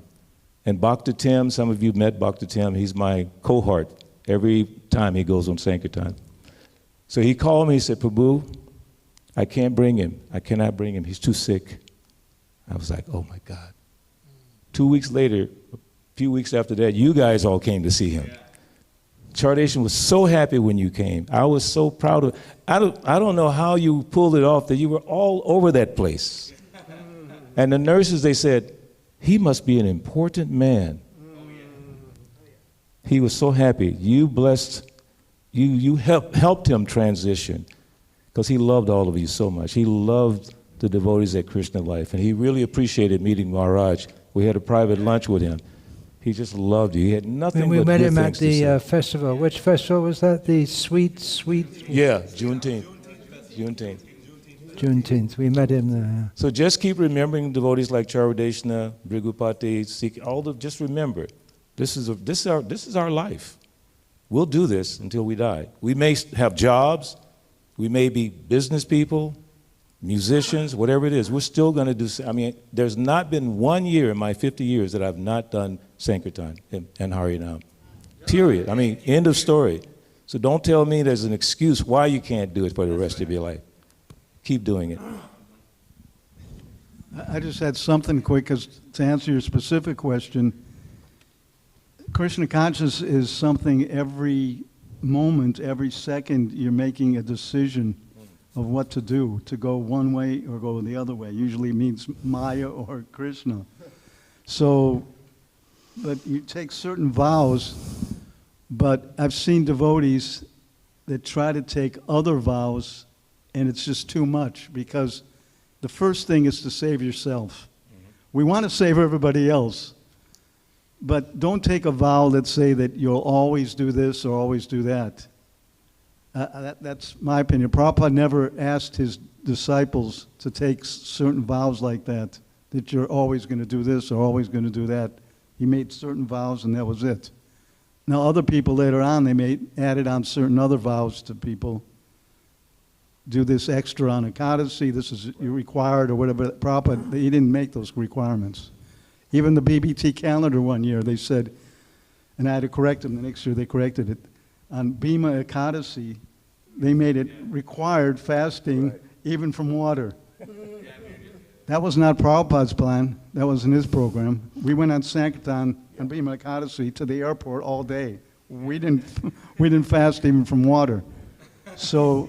[SPEAKER 1] And Bhakta Tim, some of you met Bhakta Tim, he's my cohort every time he goes on Sankirtana. So he called me, he said, Prabhu, I can't bring him. I cannot bring him. He's too sick. I was like, oh my God. 2 weeks later, a few weeks after that, you guys all came to see him. Chardation was so happy when you came. I was so proud of. I don't know how you pulled it off, that you were all over that place. And the nurses, they said, he must be an important man. He was so happy. You blessed, you helped him transition, because he loved all of you so much. He loved the devotees at Krishna Life, and he really appreciated meeting Maharaj. We had a private lunch with him. He just loved you. He had nothing
[SPEAKER 5] We
[SPEAKER 1] but
[SPEAKER 5] met
[SPEAKER 1] good
[SPEAKER 5] him at
[SPEAKER 1] things to say.
[SPEAKER 5] the festival. Which festival was that? The sweet.
[SPEAKER 1] Yeah, Juneteenth.
[SPEAKER 5] Juneteenth. We met him there.
[SPEAKER 1] So just keep remembering devotees like Charudeshna, Brigupati, Sikh, just remember, this is our life. We'll do this until we die. We may have jobs, we may be business people, musicians, whatever it is, we're still going to do. I mean, there's not been 1 year in my 50 years that I've not done Sankirtan and Harinam. Period. I mean, end of story. So don't tell me there's an excuse why you can't do it for the rest of your life. Keep doing it.
[SPEAKER 4] I just had something quick, 'cause to answer your specific question, Krishna conscious is something every moment, every second you're making a decision of what to do, to go one way or go the other way. Usually means Maya or Krishna. So, but you take certain vows, but I've seen devotees that try to take other vows, and it's just too much, because the first thing is to save yourself. We want to save everybody else, but don't take a vow that say that you'll always do this or always do that. That's my opinion. Prabhupada never asked his disciples to take certain vows like that you're always going to do this or always going to do that. He made certain vows and that was it. Now other people later on, they added on certain other vows to people. Do this extra on Ekadasi, this is required or whatever. Prabhupada, he didn't make those requirements. Even the BBT calendar one year, they said, and I had to correct them, the next year they corrected it. On Bhima Ekadasi, they made it required fasting even from water. That was not Prabhupada's plan. That was in his program. We went on Sankirtan on Bhima Ekadasi to the airport all day. We didn't fast even from water. So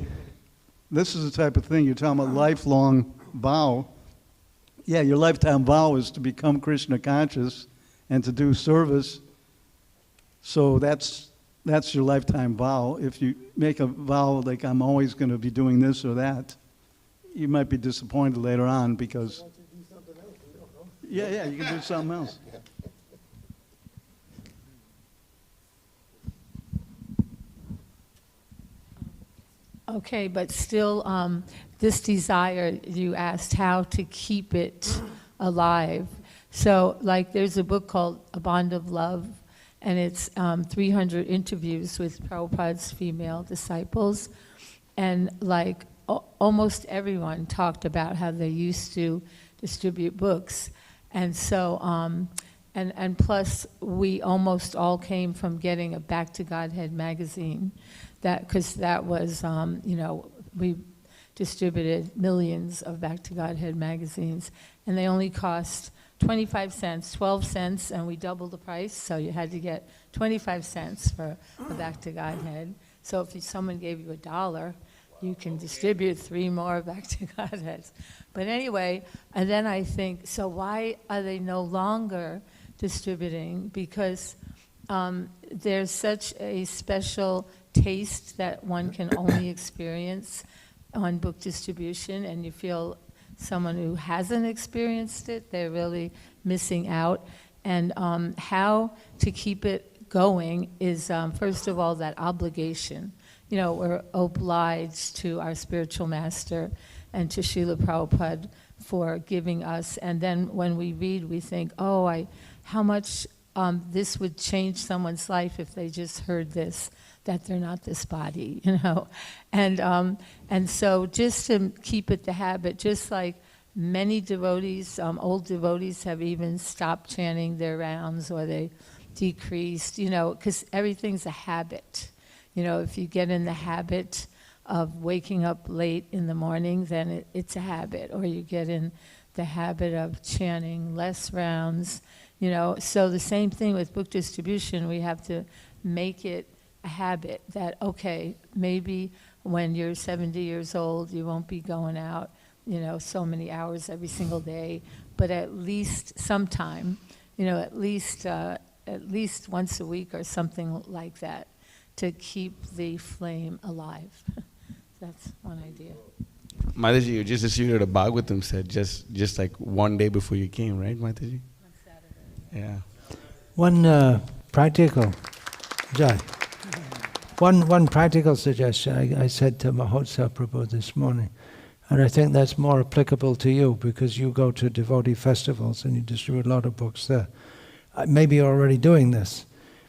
[SPEAKER 4] this is the type of thing you're talking about, lifelong vow. Yeah, your lifetime vow is to become Krishna conscious and to do service. So that's your lifetime vow. If you make a vow like I'm always going to be doing this or that, you might be disappointed later on because... Yeah, you can do something else.
[SPEAKER 10] Okay, but still, this desire, you asked how to keep it alive. So, like, there's a book called A Bond of Love, and it's 300 interviews with Prabhupada's female disciples. And, like, almost everyone talked about how they used to distribute books. And so, and plus, we almost all came from getting a Back to Godhead magazine. Because that was, we distributed millions of Back to Godhead magazines, and they only cost 25 cents, 12 cents, and we doubled the price, so you had to get 25 cents for a Back to Godhead. So if someone gave you $1, you can distribute 3 more Back to Godheads. But anyway, and then I think, so why are they no longer distributing? Because there's such a special taste that one can only experience on book distribution, and you feel someone who hasn't experienced it, they're really missing out. And how to keep it going is, first of all, that obligation. We're obliged to our spiritual master, and to Srila Prabhupada for giving us. And then when we read, we think, oh, how much this would change someone's life if they just heard this, that they're not this body, you know. And so just to keep it the habit, just like many devotees, old devotees have even stopped chanting their rounds, or they decreased, you know, because everything's a habit. You know, if you get in the habit of waking up late in the morning, then it's a habit. Or you get in the habit of chanting less rounds, you know. So the same thing with book distribution, we have to make it a habit that, okay, maybe when you're 70 years old, you won't be going out, you know, so many hours every single day, but at least sometime, you know, at least once a week or something like that, to keep the flame alive. That's one idea.
[SPEAKER 6] Mataji, you just received a Bhagavatam set just like one day before you came, right, Mataji?
[SPEAKER 10] On Saturday.
[SPEAKER 6] Yeah.
[SPEAKER 5] One practical, Jai. One practical suggestion I said to Mahotsav Prabhu this morning, and I think that's more applicable to you because you go to devotee festivals and you distribute a lot of books there. Maybe you're already doing this,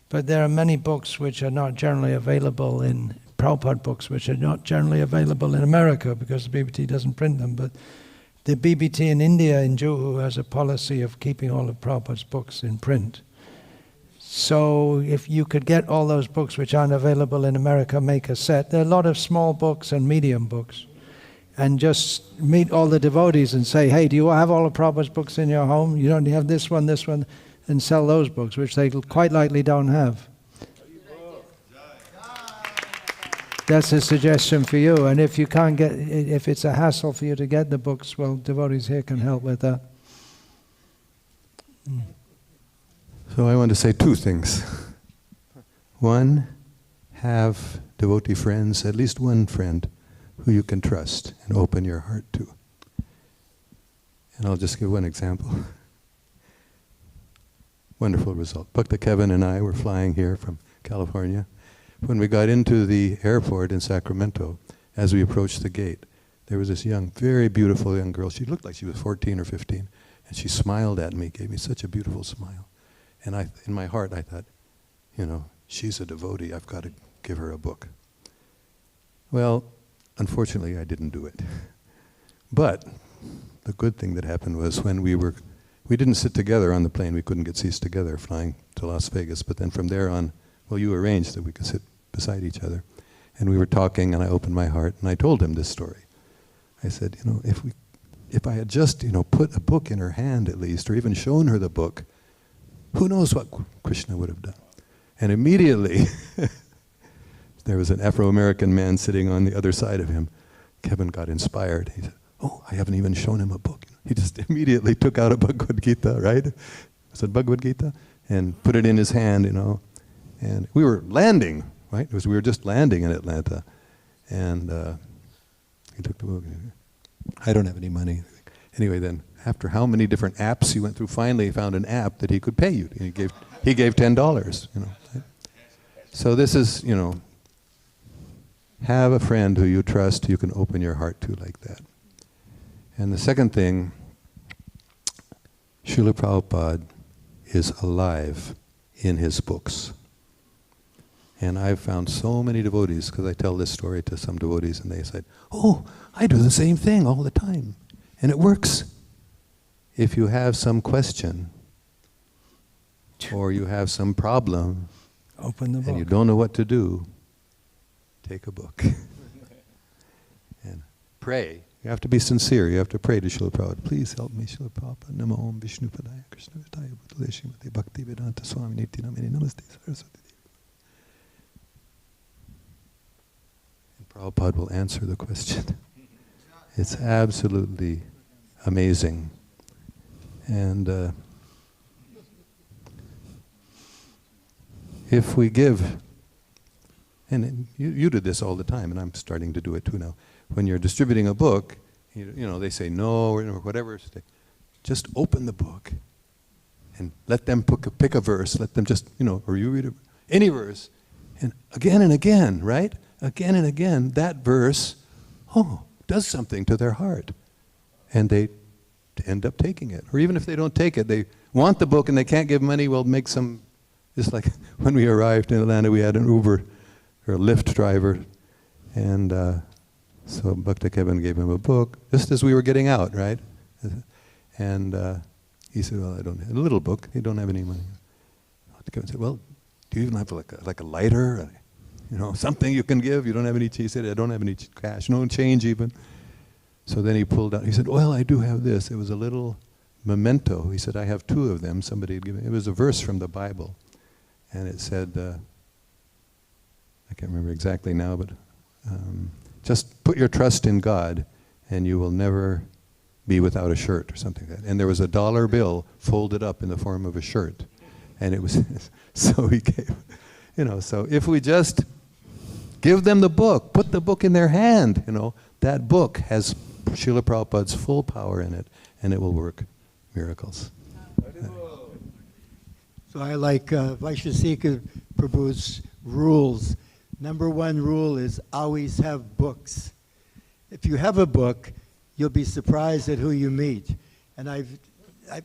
[SPEAKER 5] but there are many books which are not generally available in Prabhupada books, which are not generally available in America because the BBT doesn't print them. But the BBT in India, in Juhu, has a policy of keeping all of Prabhupada's books in print. So if you could get all those books which aren't available in America, make a set. There are a lot of small books and medium books. And just meet all the devotees and say, hey, do you have all of Prabhupada's books in your home? You don't have this one, and sell those books, which they quite likely don't have. That's a suggestion for you. And if you can't get, if it's a hassle for you to get the books, well, devotees here can help with that.
[SPEAKER 8] So I want to say two things. One, have devotee friends, at least one friend, who you can trust and open your heart to. And I'll just give one example. Wonderful result. Bhakta Kevin and I were flying here from California. When we got into the airport in Sacramento, as we approached the gate, there was this young, very beautiful young girl. She looked like she was 14 or 15, and she smiled at me, gave me such a beautiful smile. And in my heart, I thought, you know, she's a devotee. I've got to give her a book. Well, unfortunately, I didn't do it. But the good thing that happened was when we didn't sit together on the plane. We couldn't get seats together flying to Las Vegas. But then from there on, well, you arranged that we could sit beside each other. And we were talking, and I opened my heart, and I told him this story. I said, you know, if I had just, you know, put a book in her hand at least, or even shown her the book, who knows what Krishna would have done. And immediately, there was an Afro-American man sitting on the other side of him. Kevin got inspired. He said, oh, I haven't even shown him a book. He just immediately took out a Bhagavad Gita, right? Was it Bhagavad Gita? And put it in his hand, you know. And we were landing, right? We were just landing in Atlanta. And he took the book. I don't have any money. Anyway, then, after how many different apps he went through, finally he found an app that he could pay you. He gave $10, you know. Right? So this is, you know, have a friend who you trust, you can open your heart to like that. And the second thing, Srila Prabhupada is alive in his books. And I've found so many devotees, because I tell this story to some devotees, and they said, oh, I do the same thing all the time. And it works. If you have some question, or you have some problem,
[SPEAKER 5] open the book.
[SPEAKER 8] And you don't know what to do, take a book. And pray. You have to be sincere. You have to pray to Srila Prabhupada. Please help me, Srila Prabhupada. Namo Om Vishnu Padaya Krishna Vidaya Bhutale Srimate Bhakti Vedanta Swami Niti Namini Namaste Saraswati Devi. And Prabhupada will answer the question. It's absolutely amazing. And if we give, and you do this all the time, and I'm starting to do it too now. When you're distributing a book, you know, they say no or whatever. Just open the book and let them pick a verse. Let them just, you know, or you read any verse. And again, right? Again and again, that verse, oh, does something to their heart. And they end up taking it. Or even if they don't take it, they want the book and they can't give money, we'll make some, just like when we arrived in Atlanta, we had an Uber or a Lyft driver, and so Bhakta Kevin gave him a book, just as we were getting out, right? And he said, well, I don't have a little book, you don't have any money. Bhakta Kevin said, well, do you even have like a lighter? You know, something you can give? You don't have any, he said, I don't have any cash, no change even. So then he pulled out, he said, well, I do have this. It was a little memento. He said, I have 2 of them. Somebody had given, it was a verse from the Bible. And it said, I can't remember exactly now, but just put your trust in God and you will never be without a shirt or something like that. And there was a $1 bill folded up in the form of a shirt. And it was, so he gave, you know, so if we just give them the book, put the book in their hand, you know, that book has Srila Prabhupada's full power in it, and it will work miracles.
[SPEAKER 11] So I like Vaishesika Prabhu's rules. Number 1 rule is always have books. If you have a book, you'll be surprised at who you meet. And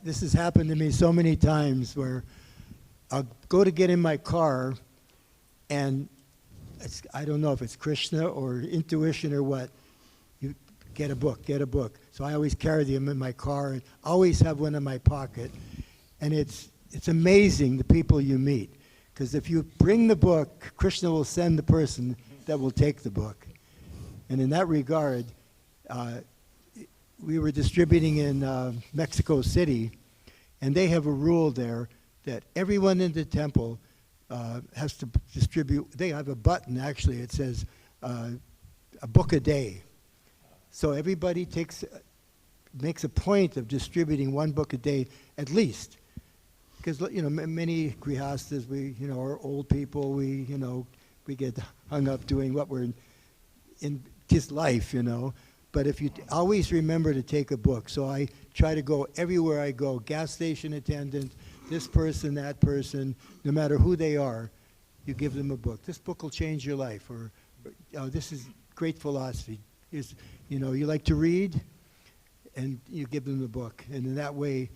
[SPEAKER 11] this has happened to me so many times where I'll go to get in my car, and I don't know if it's Krishna or intuition or what. You get a book, get a book. So I always carry them in my car and always have one in my pocket. And it's amazing the people you meet. Because if you bring the book, Krishna will send the person that will take the book. And in that regard, we were distributing in Mexico City, and they have a rule there that everyone in the temple has to distribute. They have a button, actually, it says a book a day. So everybody makes a point of distributing 1 book a day at least. Because, you know, many grihastas, we, you know, are old people, we get hung up doing what we're in this life, you know. But if you always remember to take a book. So I try to go everywhere I go, gas station attendant, this person, that person, no matter who they are, you give them a book. This book will change your life, or this is great philosophy. You know, you like to read, and you give them the book. And in that way,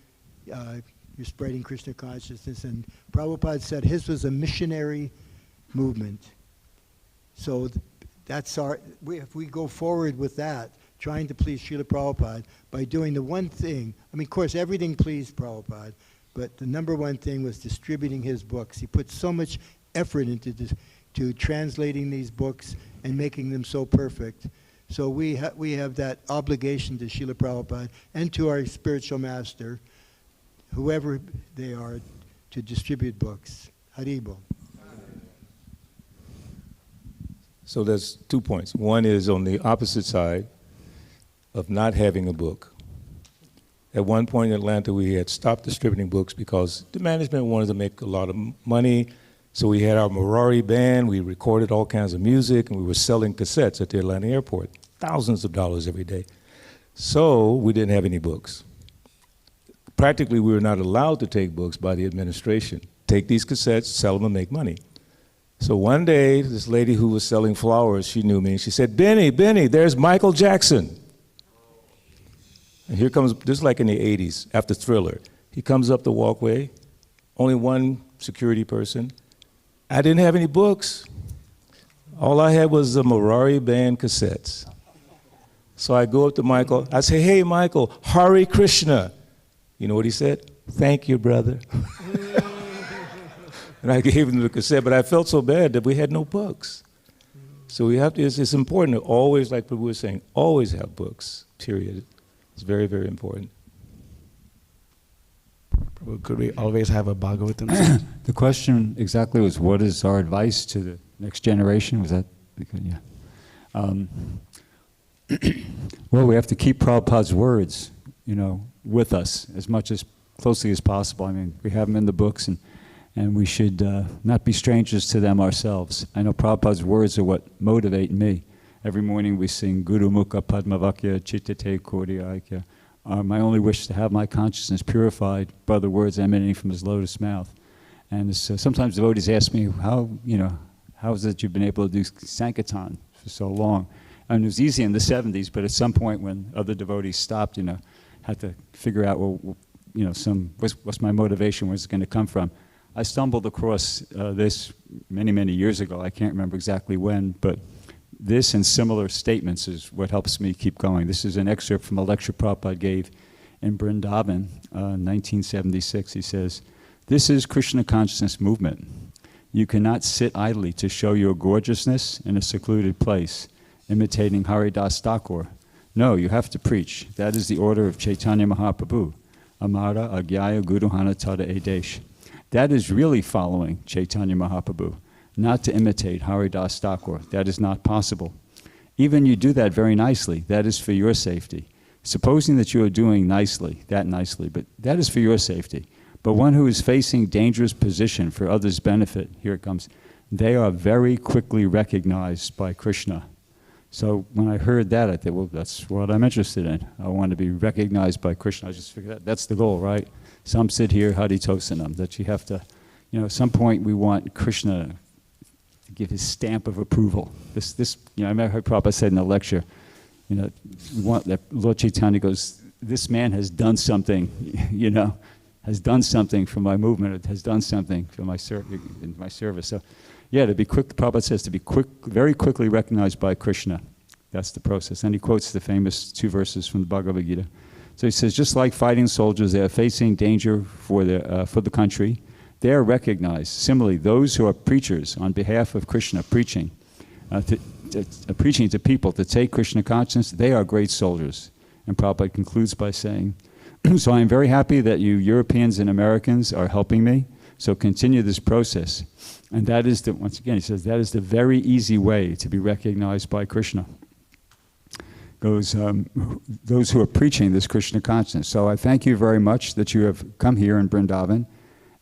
[SPEAKER 11] you're spreading Krishna consciousness. And Prabhupada said his was a missionary movement. So that's if we go forward with that, trying to please Srila Prabhupada by doing the one thing, I mean, of course, everything pleased Prabhupada, but the number 1 thing was distributing his books. He put so much effort into to translating these books and making them so perfect. So we have that obligation to Srila Prabhupada and to our spiritual master, whoever they are, to distribute books. Haribol.
[SPEAKER 1] So there's 2 points. One is on the opposite side of not having a book. At one point in Atlanta, we had stopped distributing books because the management wanted to make a lot of money. So we had our Murari band, we recorded all kinds of music, and we were selling cassettes at the Atlanta airport, thousands of dollars every day. So we didn't have any books. Practically, we were not allowed to take books by the administration. Take these cassettes, sell them, and make money. So one day, this lady who was selling flowers, she knew me, and she said, Benny, there's Michael Jackson. And here comes, just like in the 80s, after Thriller, he comes up the walkway, only 1 security person. I didn't have any books. All I had was the Murari band cassettes. So I go up to Michael, I say, hey, Michael, Hare Krishna. You know what he said? Thank you, brother. And I gave him the cassette, but I felt so bad that we had no books. So we have to, it's important to always, like Prabhu was saying, always have books, period. It's very, very important.
[SPEAKER 6] Prabhu, could we always have a Bhagavatam?
[SPEAKER 12] The question exactly was, what is our advice to the next generation? Was that, yeah. Well, we have to keep Prabhupada's words, you know, with us as much as closely as possible. I mean, we have them in the books, and we should not be strangers to them ourselves. I know Prabhupada's words are what motivate me. Every morning we sing Guru Mukha Padmavakya Chittate Korya Aikya. My only wish is to have my consciousness purified by the words emanating from his lotus mouth. And sometimes devotees ask me, how is it you've been able to do Sankirtana for so long? And it was easy in the 70s, but at some point when other devotees stopped, had to figure out, what's my motivation, where's it going to come from? I stumbled across this many, many years ago. I can't remember exactly when, but this and similar statements is what helps me keep going. This is an excerpt from a lecture Prabhupada gave in Vrindavan, 1976. He says, "This is Krishna consciousness movement. You cannot sit idly to show your gorgeousness in a secluded place, imitating Haridas Thakur. No, you have to preach. That is the order of Chaitanya Mahaprabhu. Amara Agyaya Guruhana Tada Edesh. That is really following Chaitanya Mahaprabhu, not to imitate Haridas Thakur. That is not possible. Even you do that very nicely. That is for your safety. Supposing that you are doing nicely, but that is for your safety. But one who is facing dangerous position for others' benefit, here it comes, they are very quickly recognized by Krishna." So when I heard that, I thought, well, that's what I'm interested in. I want to be recognized by Krishna. I just figured that's the goal, right? Some sit here, Haditosanam, that you have to, at some point we want Krishna to give his stamp of approval. I remember Prabhupada said in a lecture, we want that Lord Chaitanya goes, this man has done something, has done something for my movement, has done something for my service. So, to be quick, Prabhupada says, to be very quickly recognized by Krishna. That's the process. And he quotes the famous 2 verses from the Bhagavad Gita. So he says, just like fighting soldiers, they are facing danger for the country. They are recognized. Similarly, those who are preachers on behalf of Krishna, preaching to people to take Krishna consciousness, they are great soldiers. And Prabhupada concludes by saying, so I am very happy that you Europeans and Americans are helping me. So continue this process. And that is once again, he says, that is the very easy way to be recognized by Krishna. Those who are preaching this Krishna consciousness. So I thank you very much that you have come here in Vrindavan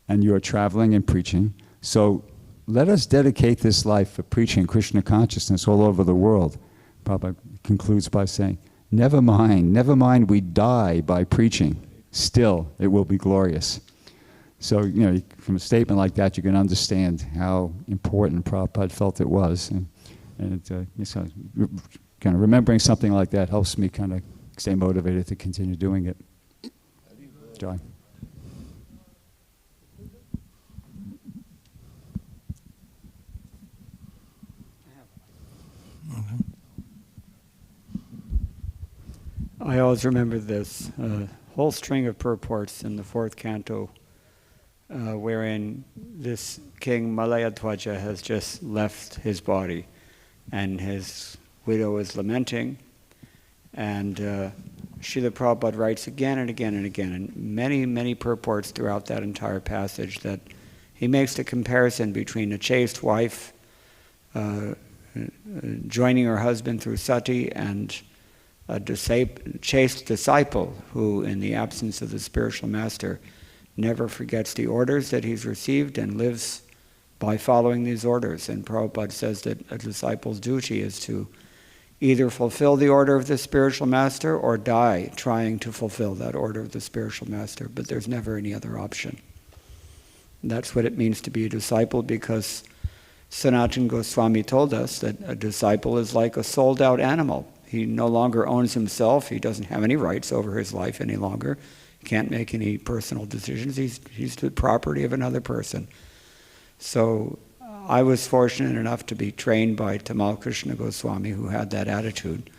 [SPEAKER 12] and you are traveling and preaching. So let us dedicate this life for preaching Krishna consciousness all over the world. Prabhupada concludes by saying, never mind we die by preaching. Still, it will be glorious. So, from a statement like that, you can understand how important Prabhupada felt it was. And so kind of remembering something like that helps me kind of stay motivated to continue doing it. Jai.
[SPEAKER 7] I always remember this whole string of purports in the 4th canto wherein this king Malayadwaja has just left his body and his widow is lamenting. And Srila Prabhupada writes again and again and again, and many, many purports throughout that entire passage, that he makes the comparison between a chaste wife joining her husband through sati and a chaste disciple who, in the absence of the spiritual master, never forgets the orders that he's received and lives by following these orders. And Prabhupada says that a disciple's duty is to either fulfill the order of the spiritual master or die trying to fulfill that order of the spiritual master, but there's never any other option. And that's what it means to be a disciple, because Sanatana Goswami told us that a disciple is like a sold-out animal. He no longer owns himself. He doesn't have any rights over his life any longer. He can't make any personal decisions. He's the property of another person. So I was fortunate enough to be trained by Tamal Krishna Goswami, who had that attitude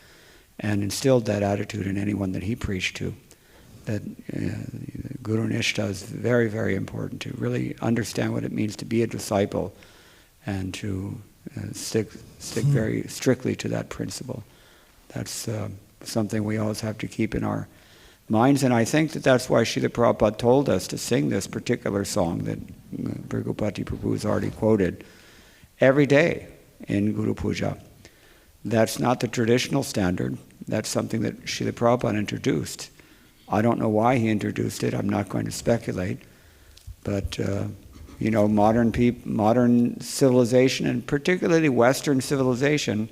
[SPEAKER 7] and instilled that attitude in anyone that he preached to. That Guru Nishta is very, very important, to really understand what it means to be a disciple and to stick very strictly to that principle. That's something we always have to keep in our minds, and I think that that's why Srila Prabhupada told us to sing this particular song that Bhrigupati Prabhu has already quoted every day in Guru Puja. That's not the traditional standard. That's something that Srila Prabhupada introduced. I don't know why he introduced it. I'm not going to speculate. But, modern civilization, and particularly Western civilization,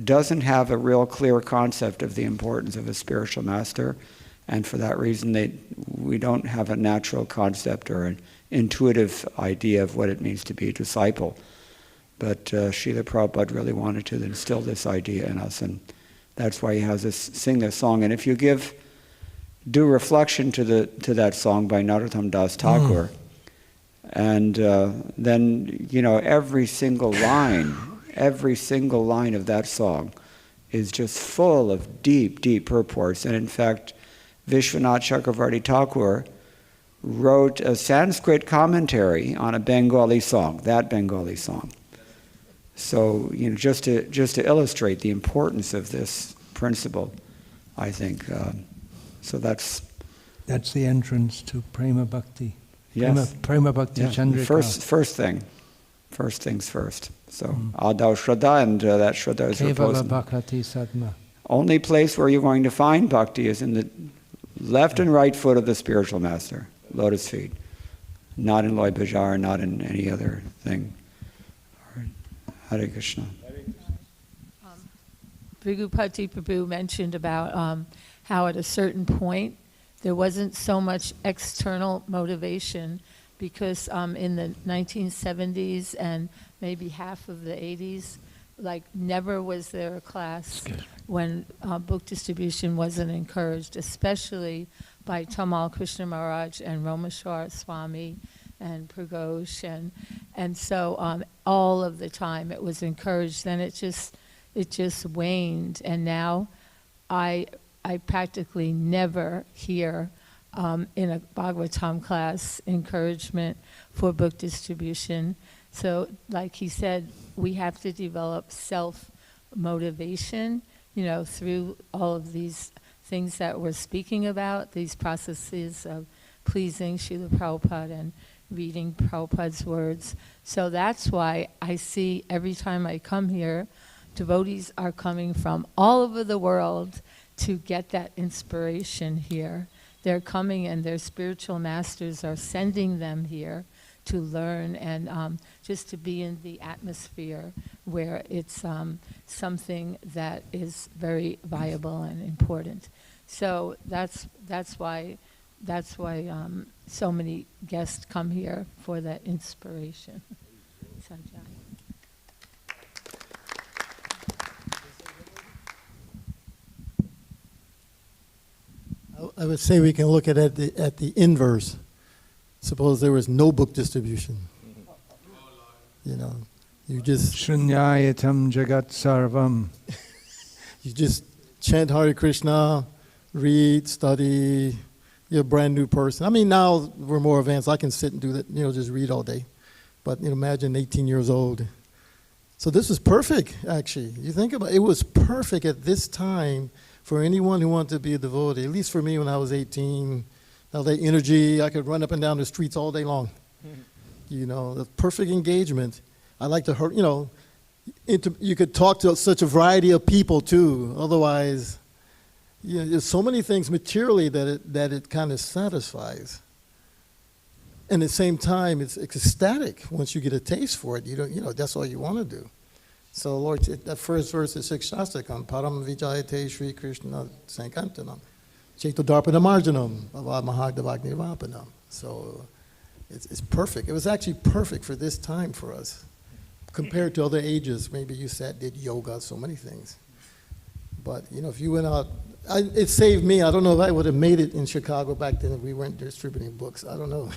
[SPEAKER 7] doesn't have a real clear concept of the importance of a spiritual master. And for that reason, we don't have a natural concept or an intuitive idea of what it means to be a disciple. But Srila Prabhupada really wanted to instill this idea in us, and that's why he has us sing this song. And if you give due reflection to that song by Narottam Das Thakur, and then every single line of that song is just full of deep, deep purports. And in fact, Vishwanath Chakravarti Thakur wrote a Sanskrit commentary on a Bengali song, that Bengali song. So, just to illustrate the importance of this principle, I think. So that's
[SPEAKER 5] the entrance to Prema Bhakti.
[SPEAKER 7] Yes.
[SPEAKER 5] Prema Bhakti Chandrika.
[SPEAKER 7] First things first. So Adau Shraddha, and that Shraddha is
[SPEAKER 5] Kevala
[SPEAKER 7] reposing.
[SPEAKER 5] Bhakti Sadma.
[SPEAKER 7] Only place where you're going to find bhakti is in the left and right foot of the spiritual master, lotus feet. Not in Loy Bajar, not in any other thing. Hare Krishna.
[SPEAKER 10] Bhrigupati Prabhu mentioned about how at a certain point there wasn't so much external motivation, because in the 1970s and maybe half of the 80s, like never was there a class when book distribution wasn't encouraged, especially by Tamal Krishna Maharaj and Romeshwar Swami and Pragosh, and so all of the time it was encouraged. Then it just waned, and now I practically never hear in a Bhagavatam class encouragement for book distribution. So, like he said, we have to develop self-motivation, through all of these things that we're speaking about, these processes of pleasing Srila Prabhupada and reading Prabhupada's words. So that's why I see every time I come here, devotees are coming from all over the world to get that inspiration here. They're coming and their spiritual masters are sending them here to learn and just to be in the atmosphere where it's something that is very viable and important. So that's why so many guests come here for that inspiration. Sanjay.
[SPEAKER 2] I would say we can look at it at the inverse. Suppose there was no book distribution. You just
[SPEAKER 5] Shunyayatam Jagat Sarvam.
[SPEAKER 2] You just chant Hare Krishna, read, study. You're a brand new person. I mean, now we're more advanced. I can sit and do that, just read all day. But imagine 18 years old. So this was perfect, actually. You think about it, it was perfect at this time for anyone who wanted to be a devotee. At least for me when I was 18, the energy, I could run up and down the streets all day long. The perfect engagement. I like to, you could talk to such a variety of people too. Otherwise, there's so many things materially that it kind of satisfies. And at the same time, it's ecstatic once you get a taste for it. That's all you want to do. So, Lord, that first verse is Shikshastakam, Param Vijayate Shri Krishna Sankirtana, Chaitodarpana Marjanam, Mahagdavagni Vapanam. So, it's perfect. It was actually perfect for this time for us. Compared to other ages, maybe you did yoga, so many things. But, if you went out, it saved me. I don't know if I would have made it in Chicago back then if we weren't distributing books. I don't know.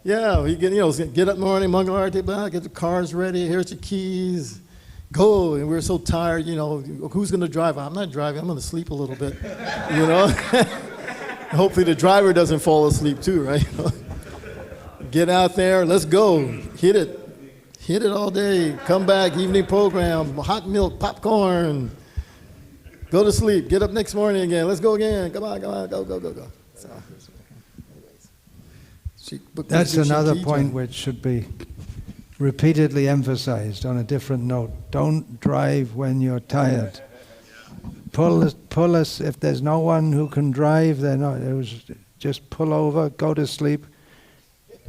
[SPEAKER 2] Yeah, we get up in the morning, Mangal Arati, get the cars ready, here's your keys, go. And we're so tired, who's going to drive? I'm not driving, I'm going to sleep a little bit, Hopefully the driver doesn't fall asleep too, right? Get out there, let's go, hit it all day, come back, evening program, hot milk, popcorn, go to sleep, get up next morning again, let's go again, come on, go. So,
[SPEAKER 5] that's another point which should be repeatedly emphasized on a different note. Don't drive when you're tired. Pull us, if there's no one who can drive, just pull over, go to sleep.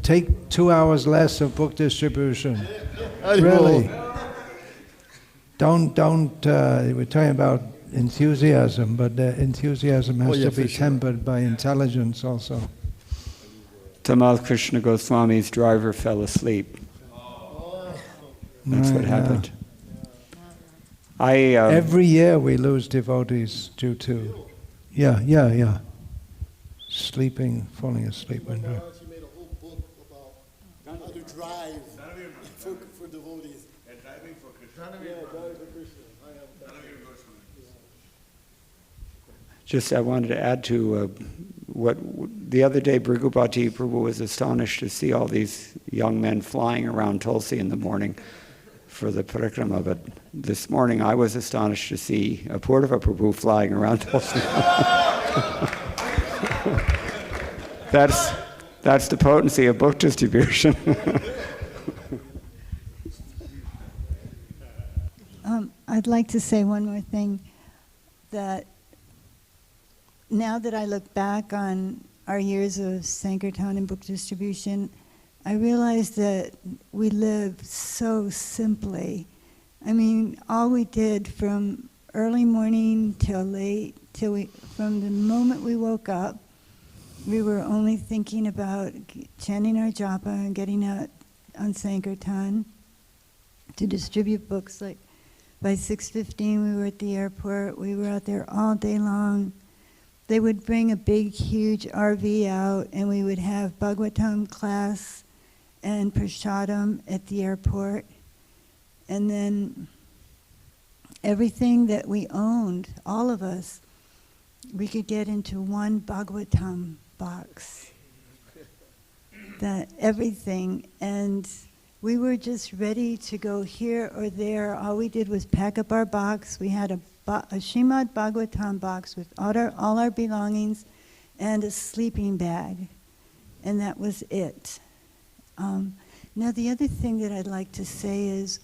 [SPEAKER 5] Take 2 hours less of book distribution. Really. Don't, we're talking about enthusiasm, but enthusiasm has to be tempered by intelligence also.
[SPEAKER 7] Tamal Krishna Goswami's driver fell asleep. That's what
[SPEAKER 5] Right,
[SPEAKER 7] happened.
[SPEAKER 5] Every year we lose devotees due to, yeah, sleeping, falling asleep when driving.
[SPEAKER 2] She made a whole book about how to drive for devotees.
[SPEAKER 6] And driving for Krishna.
[SPEAKER 2] Yeah, driving for Krishna.
[SPEAKER 7] Just I wanted to add to what the other day Bhrigubhati Prabhu was astonished to see all these young men flying around Tulsi in the morning for the parikrama, but this morning I was astonished to see a Purdava Prabhu flying around Tulsi. That's the potency of book distribution.
[SPEAKER 9] I'd like to say one more thing, that now that I look back on our years of Sankirtana and book distribution, I realize that we lived so simply. I mean, all we did from early morning till late, from the moment we woke up, we were only thinking about chanting our japa and getting out on Sankirtan to distribute books. Like by 6:15 we were at the airport, we were out there all day long. They would bring a big, huge RV out, and we would have Bhagavatam class and Prashadam at the airport. And then everything that we owned, all of us, we could get into one Bhagavatam box. That everything. And we were just ready to go here or there. All we did was pack up our box. We had a Srimad Bhagavatam box with all our belongings and a sleeping bag. And that was it. Now the other thing that I'd like to say is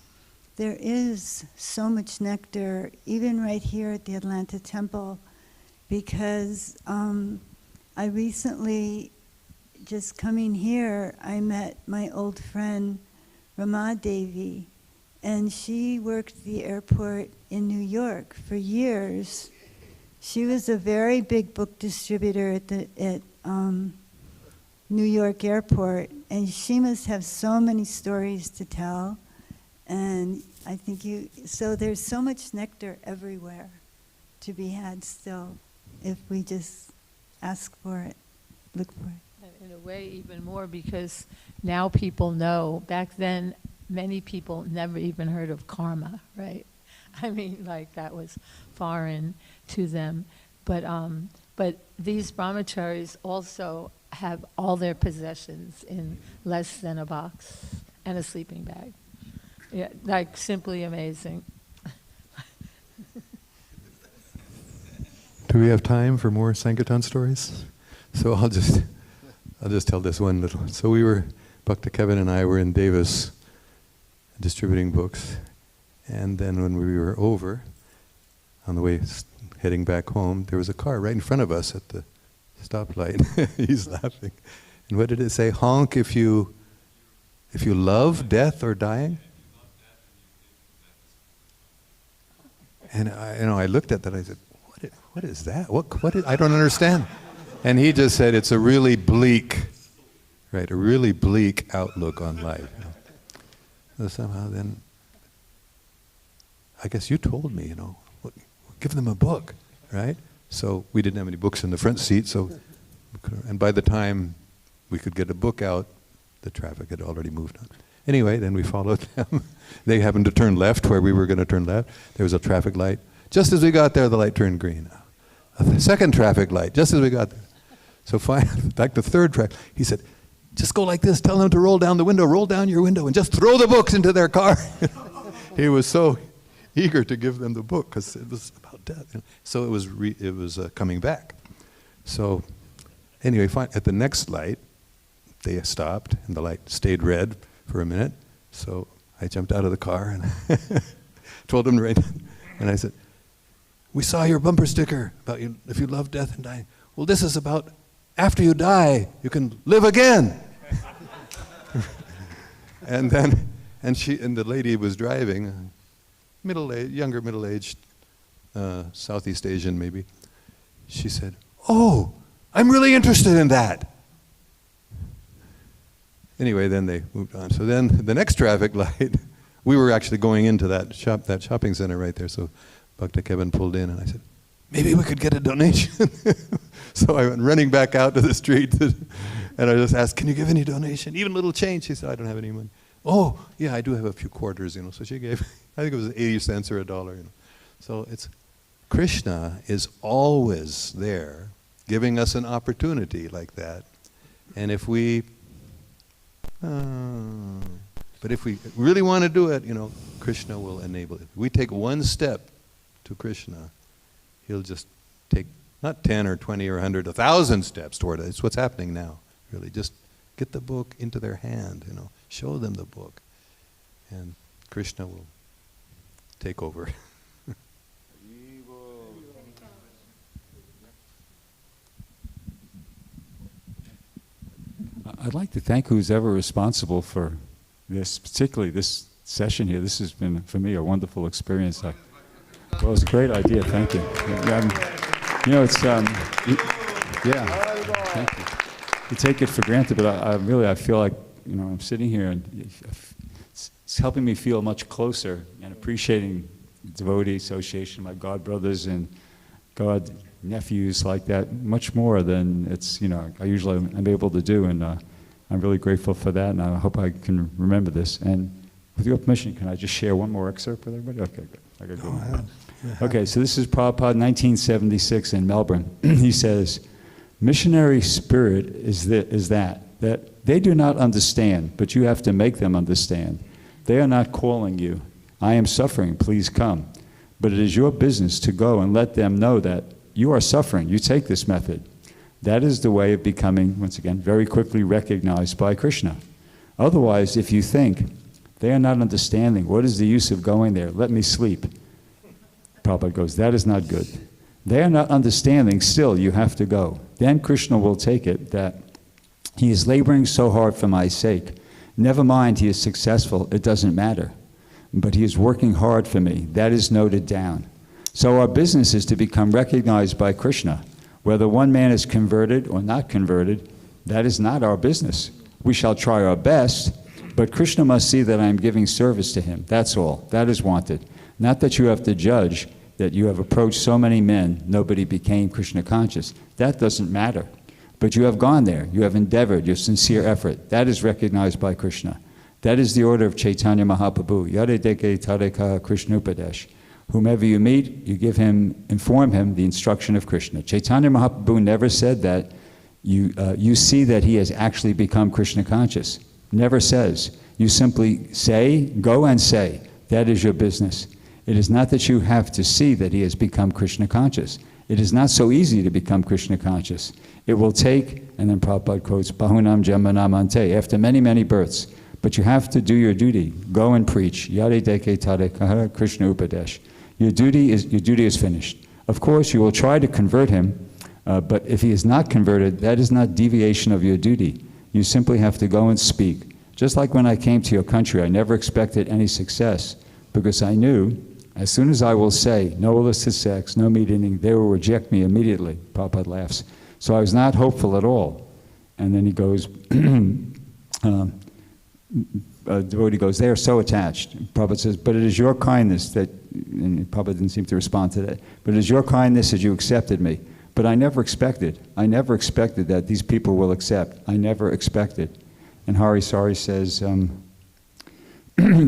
[SPEAKER 9] there is so much nectar, even right here at the Atlanta Temple, because I recently, just coming here, I met my old friend Rama Devi, and she worked at the airport in New York for years. She was a very big book distributor at New York Airport, and she must have so many stories to tell. And I think so there's so much nectar everywhere to be had still, if we just ask for it, look for it.
[SPEAKER 10] In a way, even more, because now people know. Back then, many people never even heard of karma, right? I mean, like that was foreign to them. But these brahmacharis also have all their possessions in less than a box and a sleeping bag. Yeah, like simply amazing.
[SPEAKER 8] Do we have time for more Sankirtan stories? So I'll just tell this one little. So Bhakta Kevin and I were in Davis distributing books, and then when we were over, on the way heading back home, there was a car right in front of us at the stoplight. He's laughing. And what did it say? Honk if you love death or dying? And I looked at that. I said, "What is that? I don't understand." And he just said, "It's a really bleak, right? A really bleak outlook on life." So somehow, then, I guess you told me, give them a book, right? So we didn't have any books in the front seat. And by the time we could get a book out, the traffic had already moved on. Anyway, then we followed them. They happened to turn left where we were going to turn left. There was a traffic light. Just as we got there, the light turned green. A second traffic light, just as we got there. So finally, back to third track, he said, "Just go like this, tell them to roll down the window, roll down your window, and just throw the books into their car." He was so eager to give them the book because it was about death. So it was coming back. So anyway, at the next light, they stopped, and the light stayed red for a minute. So I jumped out of the car and told them and I said, "We saw your bumper sticker about if you love death and dying. Well, this is about after you die, you can live again." And the lady was driving, younger middle-aged, Southeast Asian maybe. She said, "Oh, I'm really interested in that." Anyway, then they moved on. So then the next traffic light we were actually going into that shopping center right there. So Bhakta Kevin pulled in, and I said, maybe we could get a donation. So I went running back out to the street, and I just asked, can you give any donation? Even little change? She said, I don't have any money. Oh, yeah, I do have a few quarters, So she gave, I think it was 80 cents or $1, So it's, Krishna is always there, giving us an opportunity like that. And if we, but if we really want to do it, Krishna will enable it. If we take one step to Krishna, he'll just take not 10 or 20 or 100, 1,000 steps toward it. It's what's happening now, really. Just get the book into their hand, show them the book, and Krishna will take over.
[SPEAKER 12] I'd like to thank who's ever responsible for this, particularly this session here. This has been, for me, a wonderful experience. Well, it was a great idea. Thank you. It's, thank you. You take it for granted, but I feel like, I'm sitting here and it's helping me feel much closer and appreciating devotee association, my god brothers and god nephews like that, much more than it's, I usually am able to do, and I'm really grateful for that, and I hope I can remember this. And with your permission, can I just share one more excerpt with everybody? Okay, good. I gotta go.
[SPEAKER 8] ahead.
[SPEAKER 12] Okay, so this is Prabhupada, 1976 in Melbourne. He says, missionary spirit is that they do not understand, but you have to make them understand. They are not calling you. I am suffering, please come. But it is your business to go and let them know that you are suffering. You take this method. That is the way of becoming, once again, very quickly recognized by Krishna. Otherwise, if you think, they are not understanding, what is the use of going there? Let me sleep. Prabhupada goes, that is not good. They are not understanding, still you have to go. Then Krishna will take it that he is laboring so hard for my sake. Never mind he is successful, it doesn't matter. But he is working hard for me. That is noted down. So our business is to become recognized by Krishna. Whether one man is converted or not converted, that is not our business. We shall try our best, but Krishna must see that I am giving service to him. That's all. That is wanted. Not that you have to judge that you have approached so many men, nobody became Krishna conscious. That doesn't matter. But you have gone there. You have endeavored, your sincere effort. That is recognized by Krishna. That is the order of Chaitanya Mahaprabhu. Yare deke tareka Krishna Upadesh. Whomever you meet, you inform him the instruction of Krishna. Chaitanya Mahaprabhu never said that you see that he has actually become Krishna conscious. Never says. You simply say, go and say. That is your business. It is not that you have to see that he has become Krishna conscious. It is not so easy to become Krishna conscious. It will take, and then Prabhupada quotes, Bahunam Jamanamante, after many, many births. But you have to do your duty. Go and preach. Yare deke tare Krishna Upadesh. Your duty is finished. Of course, you will try to convert him, but if he is not converted, that is not deviation of your duty. You simply have to go and speak. Just like when I came to your country, I never expected any success, because I knew, as soon as I will say, no illicit sex, no meat eating, they will reject me immediately. Prabhupada laughs. So I was not hopeful at all. And then he goes, devotee goes, they are so attached. Prabhupada says, but it is your kindness that, and Prabhupada didn't seem to respond to that, but it is your kindness that you accepted me. But I never expected that these people will accept. I never expected. And Hari Sari says,